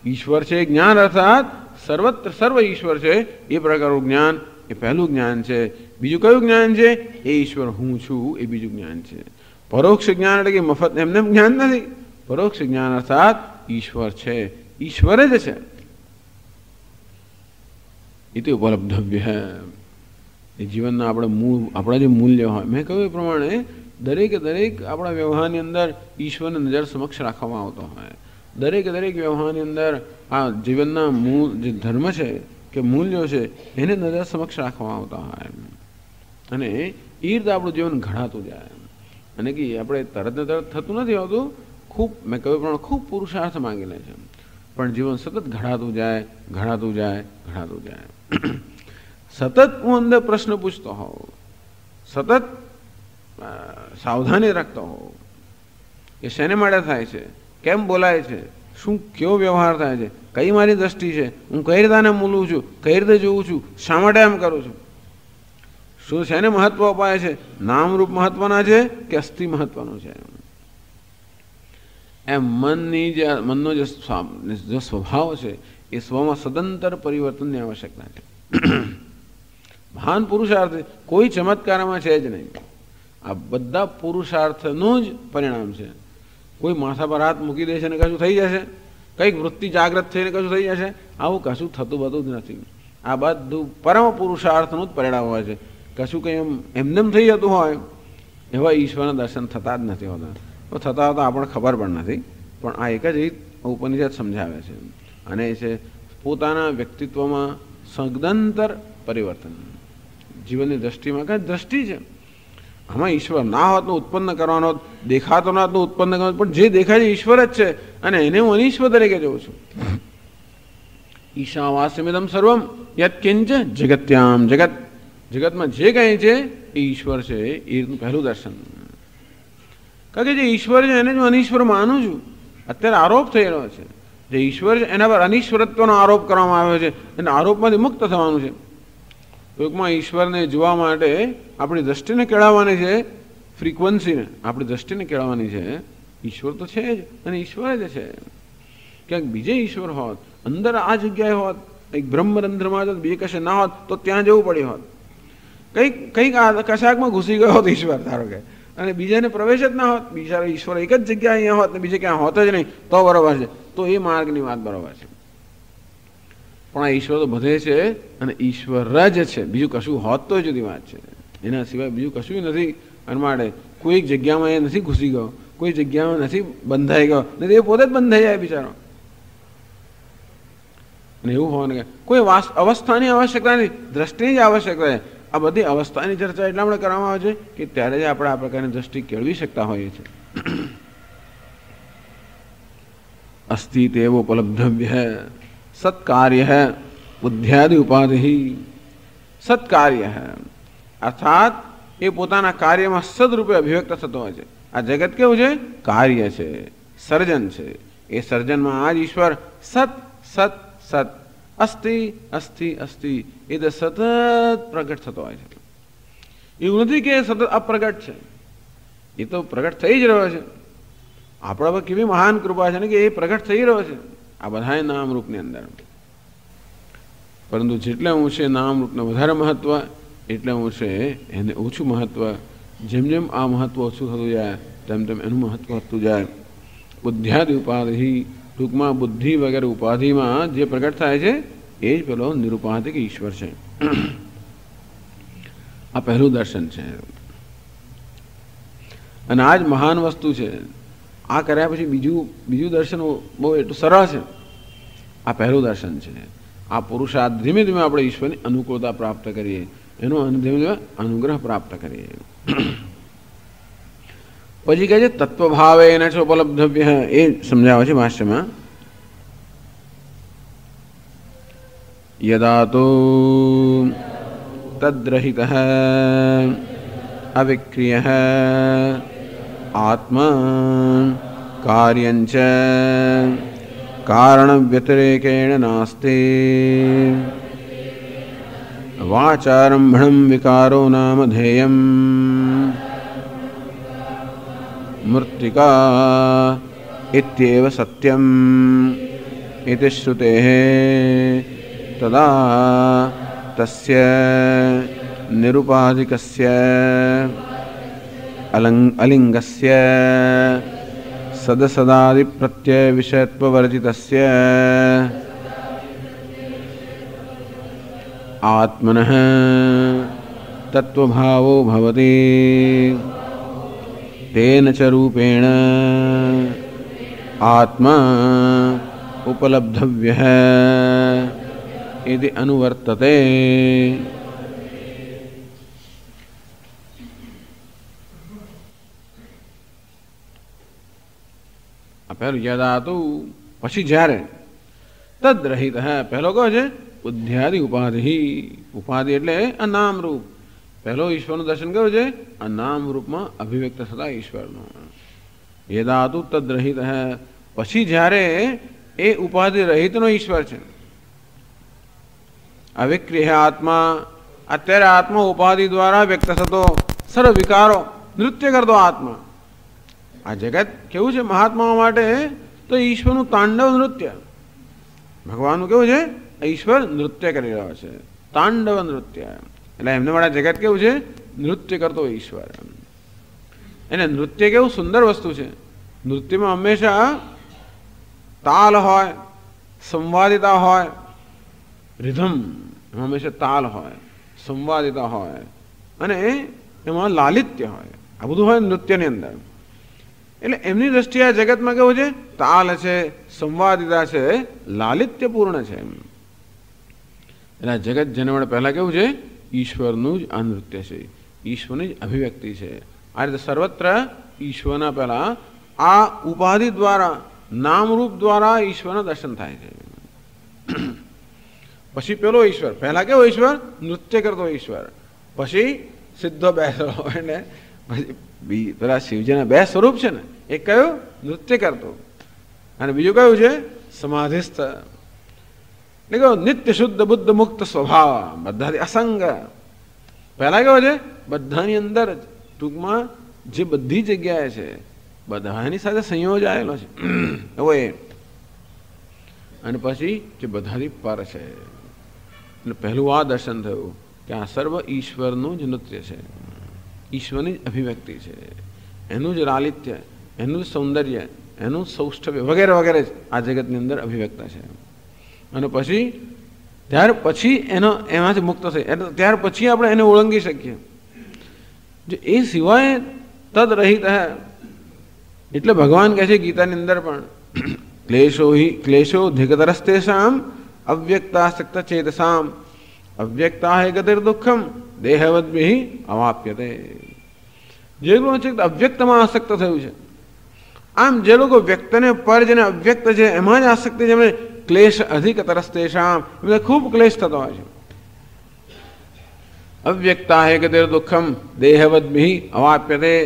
ઈશ્વર છે જ્ઞાન અર્થાત સર્વત્ર સર્વ ઈશ્વર છે એ પ્રકારનું જ્ઞાન એ પહેલું જ્ઞાન છે. બીજું કયું જ્ઞાન છે? એ ઈશ્વર હું છું એ બીજું જ્ઞાન છે. પરોક્ષ જ્ઞાન એટલે કે મફત એમને જ્ઞાન નથી. પરોક્ષ જ્ઞાન અર્થાત ઈશ્વર છે, ઈશ્વર જ છે. એ તો ઉપલબ્ધવ્ય એ જીવનના આપણા જે મૂલ્ય હોય, મેં કહ્યું એ પ્રમાણે દરેકે દરેક આપણા વ્યવહારની અંદર ઈશ્વરને નજર સમક્ષ રાખવામાં આવતો હોય. દરેક વ્યવહારની અંદર આ જીવનના મૂળ જે ધર્મ છે કે મૂલ્યો છે એને નજર સમક્ષ રાખવામાં આવતા હોય અને એ રીતે આપણું જીવન ઘડાતું જાય. અને કે આપણે તરત ને તરત થતું નથી હોતું, ખૂબ મેં કહ્યું પ્રમાણે ખૂબ પુરુષાર્થ માંગી લે છે, પણ જીવન સતત ઘડાતું જાય. સતત હું અંદર પ્રશ્ન પૂછતો હોઉં, સતત સાવધાની રાખતો હોઉં કે શેને માટે થાય છે, કેમ બોલાય છે, શું કેવો વ્યવહાર થાય છે, કઈ મારી દ્રષ્ટિ છે, હું કઈ રીતે આને મૂલું છું, કઈ રીતે જોઉં છું, શા માટે એમ કરું છું, શું શેને મહત્વ અપાય છે, નામરૂપ મહત્વના છે કે અસ્થિ મહત્વનું છે. એમ મનનો જે સ્વભાવ છે એ સ્વમાં સદંતર પરિવર્તનની આવશ્યકતા છે. મહાન પુરુષાર્થ કોઈ ચમત્કારમાં છે જ નહીં. આ બધા પુરુષાર્થનું જ પરિણામ છે. કોઈ માથા પર હાથ મૂકી દે છે ને કશું થઈ જશે, કંઈક વૃત્તિ જાગ્રત થઈને કશું થઈ જશે, આવું કશું થતું બધું જ નથી. આ બધું પરમ પુરુષાર્થનું જ પરિણામ હોય છે. કશું કંઈ એમને થઈ જતું હોય એવા ઈશ્વરના દર્શન થતા જ નથી હોતા. તો થતા હોતા આપણને ખબર પણ નથી, પણ આ એક જ રીત ઉપનિષદ સમજાવે છે અને એ છે પોતાના વ્યક્તિત્વમાં સદંતર પરિવર્તન. જીવનની દ્રષ્ટિમાં કાંઈ દ્રષ્ટિ છે, આમાં ઈશ્વર ના હોત ઉત્પન્ન કરવાનો, દેખાતો ના હોત ઉત્પન્ન કરવાનો, પણ જે દેખાય છે ઈશ્વર જ છે અને એને હું અનિશ્વર તરીકે જોઉં છું. ઈશાવાસ્યમિદમ સર્વમ યત્કિંચ જગત્યામ જગત. જગતમાં જે કંઈ છે એ ઈશ્વર છે એનું પહેલું દર્શન. કારણ કે જે ઈશ્વર છે એને હું અનિશ્વર માનું છું. અત્યારે આરોપ થઈ રહ્યો છે, જે ઈશ્વર છે એના પર અનિશ્વરત્વનો આરોપ કરવામાં આવ્યો છે અને આરોપમાંથી મુક્ત થવાનું છે. ટૂંકમાં ઈશ્વરને જોવા માટે આપણી દ્રષ્ટિને કેળવવાની છે, ફ્રીક્વન્સીને આપણી દ્રષ્ટિને કેળવવાની છે. ઈશ્વર તો છે જ અને ઈશ્વર જ છે. ક્યાંક બીજે ઈશ્વર હોત, અંદર આ જગ્યાએ હોત, એક બ્રહ્મરંધ્રમાં હોત, બીજે કશે ના હોત તો ત્યાં જવું પડ્યું હોત. કંઈક કશાકમાં ઘૂસી ગયો હોત ઈશ્વર ધારો કે, અને બીજાને પ્રવેશ જ ના હોત, બીજા ઈશ્વર એક જ જગ્યા અહીંયા હોત ને બીજે ક્યાં હોત જ નહીં તો બરોબર છે, તો એ માર્ગની વાત બરોબર છે. પણ આ ઈશ્વર તો બધે છે અને ઈશ્વર જ છે, બીજું કશું હોત તો જુદી વાત છે. એના સિવાય બીજું કશું નથી. અને માટે કોઈક જગ્યામાં એ નથી ઘૂસી ગયો, કોઈ જગ્યામાં નથી બંધાઈ ગયો, નથી એ પોતે જ બંધાઈ જાય બિચારો. અને એવું હોવાનું કે કોઈ અવસ્થાની આવશ્યકતા નથી, દ્રષ્ટિની જ આવશ્યકતા છે. આ બધી અવસ્થાની ચર્ચા એટલા માટે કરવામાં આવે છે કે ત્યારે જ આપણે આ પ્રકારની દ્રષ્ટિ કેળવી શકતા હોઈએ છીએ. अस्ति तेवोपलब्धव्य सत्कार्य बुद्ध्यादि उपाधि सत्कार्य अर्थात એ પોતાના કાર્યમાં સદરૂપે અભિવ્યક્ત થતો હોય છે. આ જગત કેવું છે? કાર્ય છે, સર્જન છે. એ સર્જનમાં આ જ ઈશ્વર સત સત સત અસ્તિ અસ્તિ અસ્તિ એ તો સતત પ્રગટ થતો હોય છે. એવું નથી કે સતત અપ્રગટ છે, એ તો પ્રગટ થઈ જ રહ્યો છે. આપણા પર કેવી મહાન કૃપા છે ને કે એ પ્રગટ થઈ રહ્યો છે આ બધા નામરૂપની અંદર. પરંતુ જેટલે અંશે નામરૂપને વધારે મહત્વ, એટલે અંશે એને ઓછું મહત્વ. જેમ જેમ આ મહત્વ ઓછું થતું જાય તેમ તેમ એનું મહત્વ વધતું જાય. બુદ્ધ્યાદિ ઉપાધિ, ટૂંકમાં બુદ્ધિ વગેરે ઉપાધિમાં જે પ્રગટ થાય છે એ જ પેલો નિરુપાધિક ઈશ્વર છે. આ પહેલું દર્શન છે અને આ જ મહાન વસ્તુ છે. આ કર્યા પછી બીજું દર્શન બહુ એટલું સરળ છે. આ પહેલું દર્શન છે. આ પુરુષાર્થ ધીમે ધીમે આપણે ઈશ્વરની અનુકૂળતા પ્રાપ્ત કરીએ, એનો ધીમે ધીમે અનુગ્રહ પ્રાપ્ત કરીએ. પછી કહે છે તત્વભાવે એના છે ઉપલબ્ધવ્ય, એ સમજાવે છે ભાષ્યમાં. યદા તો તદ્રહિત અવિક્રિય આત્મા કાર્યંચ કારણ વ્યતિરેકેણ નાસ્તિ વાચારંભણમ વિકારો નામ ધેયમ મૃત્તિકા ઇત્યેવ સત્યમ ઇતિ શ્રુતેઃ તદા તસ્ય નિરુપાધિકસ્ય અલિંગસ્ય સદસદાદિ પ્રત્યય વિષયત્વવર્જિતસ્ય આત્મનઃ તત્વભાવો ભવતિ તેન ચ રૂપેણ આત્મા ઉપલબ્ધવ્યઃ ઇતિ અનુવર્તતે. પહેલું યદા તો પછી જ્યારે તદ્રહિત પહેલો કહો છે બુદ્ધ્યાદિ ઉપાધિ. ઉપાધિ એટલે આ નામરૂપ. પહેલો ઈશ્વરનું દર્શન કર્યું છે આ નામરૂપમાં અભિવ્યક્ત થતા ઈશ્વરનું. યદા તો તદ્રહિત પછી જ્યારે એ ઉપાધિ રહિતનો ઈશ્વર છે. અવિક્રિય આત્મા, અત્યારે આત્મા ઉપાધિ દ્વારા વ્યક્ત થતો સર્વ વિકારો નૃત્ય કરતો આત્મા. આ જગત કેવું છે મહાત્માઓ માટે? તો ઈશ્વરનું તાંડવ નૃત્ય. ભગવાનનું કેવું છે? ઈશ્વર નૃત્ય કરી રહ્યો છે, તાંડવ નૃત્ય. એટલે એમને માટે જગત કેવું છે? નૃત્ય કરતો ઈશ્વર. એને નૃત્ય કેવું સુંદર વસ્તુ છે. નૃત્યમાં હંમેશા તાલ હોય, સંવાદિતા હોય, રિધમ એમાં હંમેશા તાલ હોય, સંવાદિતા હોય અને એમાં લાલિત્ય હોય. આ બધું હોય નૃત્યની અંદર. એટલે એમની દ્રષ્ટિએ આ જગતમાં કેવું છે? તાલ છે, સંવાદિતા છે, લાલિત્યપૂર્ણ છે. એટલે આ જગત જેને માટે પહેલાં કેવું છે? ઈશ્વરનું જ આ નૃત્ય છે, ઈશ્વરની જ અભિવ્યક્તિ છે. આ રીતે સર્વત્ર ઈશ્વરના પહેલાં આ ઉપાધિ દ્વારા, નામરૂપ દ્વારા ઈશ્વરના દર્શન થાય છે. પછી પેલો ઈશ્વર, પહેલાં કેવો ઈશ્વર? નૃત્ય કરતો ઈશ્વર. પછી સીધો બેસેલો હોય ને પછી પેલા શિવજીના બે સ્વરૂપ છે ને, એક કયું? નૃત્ય કરતો, અને બીજું કયું છે? સમાધિસ્થ. એટલે કહો નિત્ય શુદ્ધ બુદ્ધ મુક્ત સ્વભાવ, બધાથી અસંગ. પહેલા કેવો છે? બધાની અંદર જ, ટૂંકમાં જે બધી જગ્યાએ છે, બધાની સાથે સંયોજાયેલો છે એવો એ. અને પછી જે બધાથી પર છે. એટલે પહેલું આ દર્શન થયું કે આ સર્વ ઈશ્વરનું જ નૃત્ય છે, ઈશ્વરની જ અભિવ્યક્તિ છે, એનું જ લાલિત્ય, એનું જ સૌંદર્ય, એનું સૌષ્ઠવ્ય વગેરે વગેરે જ આ જગતની અંદર અભિવ્યક્ત છે. અને પછી ત્યાર પછી એનો એમાંથી મુક્ત થઈ, ત્યાર પછી આપણે એને ઓળંગી શકીએ. જો એ સિવાય તદ રહિત એટલે ભગવાન કહે છે ગીતાની અંદર પણ ક્લેશો ધિગતરસ્તેષામ અવ્યક્તાસક્ત ચેતસામ અવ્યક્તા હે ગતિર દુઃખમ દેહવદ્ભિ અવાપ્યતે. જેનું છે અવ્યક્તમાં આસક્ત થયું છે, આમ જે લોકો વ્યક્તને પર જેને અવ્યક્ત છે એમાં જ આસક્તિ, જેમને ક્લેશ અધિકતરસ્તેષામ, એમને ખૂબ ક્લેશ થતો હોય છે. અવ્યક્તા હે ગતિર દુઃખમ દેહવદ્ભિ અવાપ્યતે.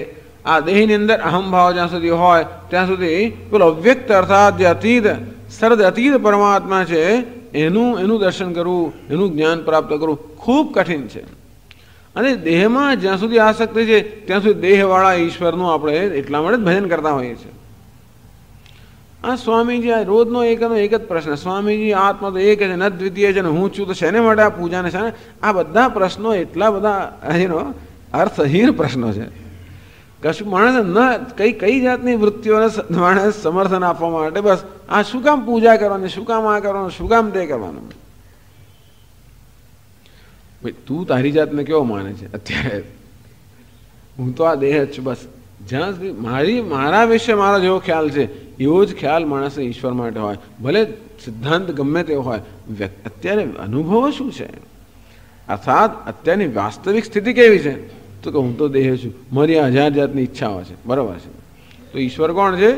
આ દેહની અંદર અહમભાવ જ્યાં સુધી હોય ત્યાં સુધી પેલો અવ્યક્ત અર્થાત જે અતીત સર્દ અતીત પરમાત્મા છે એનું દર્શન કરવું, એનું જ્ઞાન પ્રાપ્ત કરવું ખૂબ કઠિન છે. અને દેહમાં જ્યાં સુધી આસક્તિ છે ત્યાં સુધી દેહવાળા ઈશ્વરનું આપણે એટલા માટે જ ભજન કરતા હોઈએ છીએ. આ સ્વામીજી આ રોજનો એક જ પ્રશ્ન, સ્વામીજી આત્મા તો એક છે, ન દ્વિતીય છે, ને હું છું તો શેને માટે આ પૂજાને છે? આ બધા પ્રશ્નો એટલા બધા અર્થહીન પ્રશ્નો છે. કશું માણસ ન કઈ જાતની વૃત્તિઓને માણસ સમર્થન આપવા માટે બસ આ શું કામ પૂજા કરવાની, શું કામ આ કરવાનું, શું કામ તે કરવાનું. ભાઈ તું તારી જાતને કેવો માને છે અત્યારે? હું તો આ દેહ જ છું બસ. જ્યાં સુધી મારા વિશે મારો જેવો ખ્યાલ છે એવો જ ખ્યાલ માણસને ઈશ્વર માટે હોય, ભલે સિદ્ધાંત ગમે તેવો હોય. અત્યારે અનુભવો શું છે? અર્થાત અત્યારની વાસ્તવિક સ્થિતિ કેવી છે? તો કે હું તો દેહ છું, મારી 1000 જાતની ઈચ્છાઓ છે, બરાબર છે. તો ઈશ્વર કોણ છે?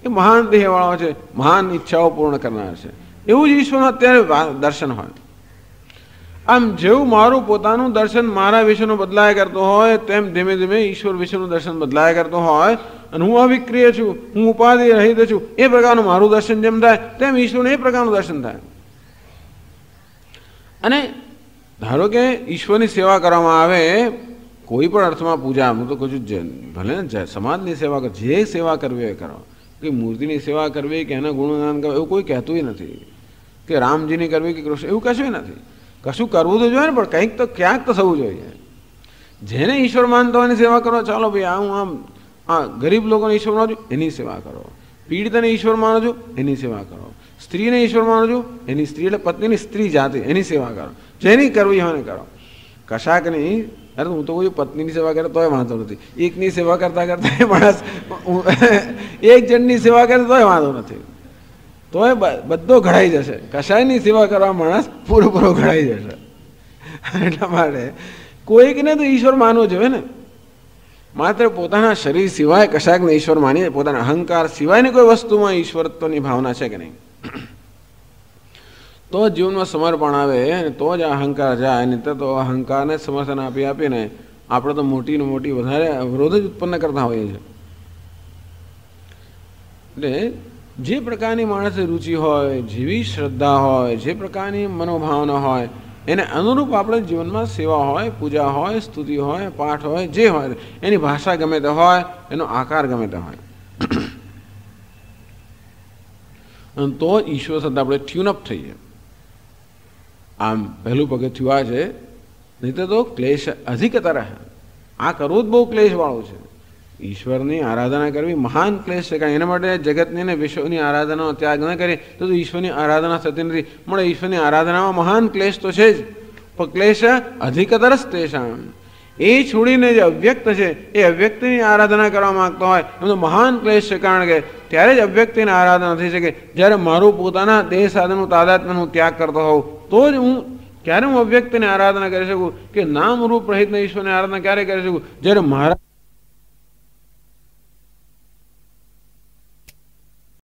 એ મહાન દેહવાળો છે, મહાન ઈચ્છાઓ પૂર્ણ કરનાર છે. એવું જ ઈશ્વરનું અત્યારે દર્શન હોય. આમ જેવું મારું પોતાનું દર્શન મારા વિશેનું બદલાયા કરતો હોય તેમ ધીમે ધીમે ઈશ્વર વિશેનું દર્શન બદલાયા કરતો હોય. અને હું અવિક્રિય છું, હું ઉપાધિ રહિત છું, એ પ્રકારનું મારું દર્શન જેમ થાય તેમ ઈશ્વરનું એ પ્રકારનું દર્શન થાય. અને ધારો કે ઈશ્વરની સેવા કરવામાં આવે, કોઈ પણ અર્થમાં પૂજા, હું તો કહું છું ભલે ને સમાજની સેવા કરો, જે સેવા કરવી હોય કરો, કે મૂર્તિની સેવા કરવી કે એના ગુણગાન કરવું એવું કોઈ કહેતું નથી, કે રામજીની કરવી કે કૃષ્ણ, એવું કશું નથી. કશું કરવું તો જોઈએ ને, પણ કંઈક તો ક્યાંક તો થવું જોઈએ. જેને ઈશ્વર માનતો હોય એની સેવા કરો. ચાલો ભાઈ હું આમ ગરીબ લોકોને ઈશ્વર માનું છું એની સેવા કરો, પીડિતને ઈશ્વર માનો છું એની સેવા કરો, સ્ત્રીને ઈશ્વર માનો છું એની સ્ત્રી એટલે પત્નીની સ્ત્રી જાતિ એની સેવા કરો, જેની કરવી હોય ને કરો. કશાકની અરે હું તો કોઈ પત્નીની સેવા કરે તોય વાંધો નથી, એકની સેવા કરતા કરતા માણસ એક જણની સેવા કરે તોય વાંધો નથી, તોય બધો ઘડાઈ જશે. કશાયની સેવા કરવા માણસ પૂરો ઘડાઈ જશે. એટલા માટે કોઈકને તો ઈશ્વર માનવો જોઈએ ને. માત્ર પોતાના શરીર સિવાય કશાકને ઈશ્વર માનીએ, પોતાના અહંકાર સિવાયની કોઈ વસ્તુમાં ઈશ્વરત્વની ભાવના છે કે નહીં, તો જીવનમાં સમર્પણ આવે અને તો જ અહંકાર જાય. નહીં તો અહંકારને સમર્થન આપીને આપણે તો મોટી ને મોટી વધારે અવરોધ જ ઉત્પન્ન કરતા હોઈએ છીએ. એટલે જે પ્રકારની માણસે રુચિ હોય, જેવી શ્રદ્ધા હોય, જે પ્રકારની મનોભાવના હોય એને અનુરૂપ આપણે જીવનમાં સેવા હોય, પૂજા હોય, સ્તુતિ હોય, પાઠ હોય, જે હોય એની ભાષા ગમે તે હોય, એનો આકાર ગમે તે હોય, અને તો ઈશ્વર સાથે આપણે ટ્યુનઅપ થઈએ. આમ પહેલું પગથિયું આ છે. નહીં તો ક્લેશ અધિકતર. આ કરવું જ બહુ ક્લેશવાળું છે. ઈશ્વરની આરાધના કરવી મહાન ક્લેશ છે. કારણ એના માટે જગતની અને વિશ્વની આરાધનાનો ત્યાગ ન કરીએ તો ઈશ્વરની આરાધના થતી નથી. મળે ઈશ્વરની આરાધનામાં મહાન ક્લેશ તો છે જ, પણ ક્લેશ અધિકતર જ તેષામ. એ છોડીને જે અવ્યક્ત છે એ અવ્યક્તિની આરાધના કરવા માંગતો હોય એમનો મહાન ક્લેશ છે. કારણ કે ત્યારે જ અવ્યક્તિની આરાધના થઈ શકે જ્યારે મારું પોતાના દેહ સાધનનું તાદાત્મ્યનું ત્યાગ કરતો હોઉં, તો જ ક્યારે હું અવ્યક્તિની આરાધના કરી શકું. કે નામ રૂપ રહિતના ઈશ્વરની આરાધના ક્યારે કરી શકું? જ્યારે મારા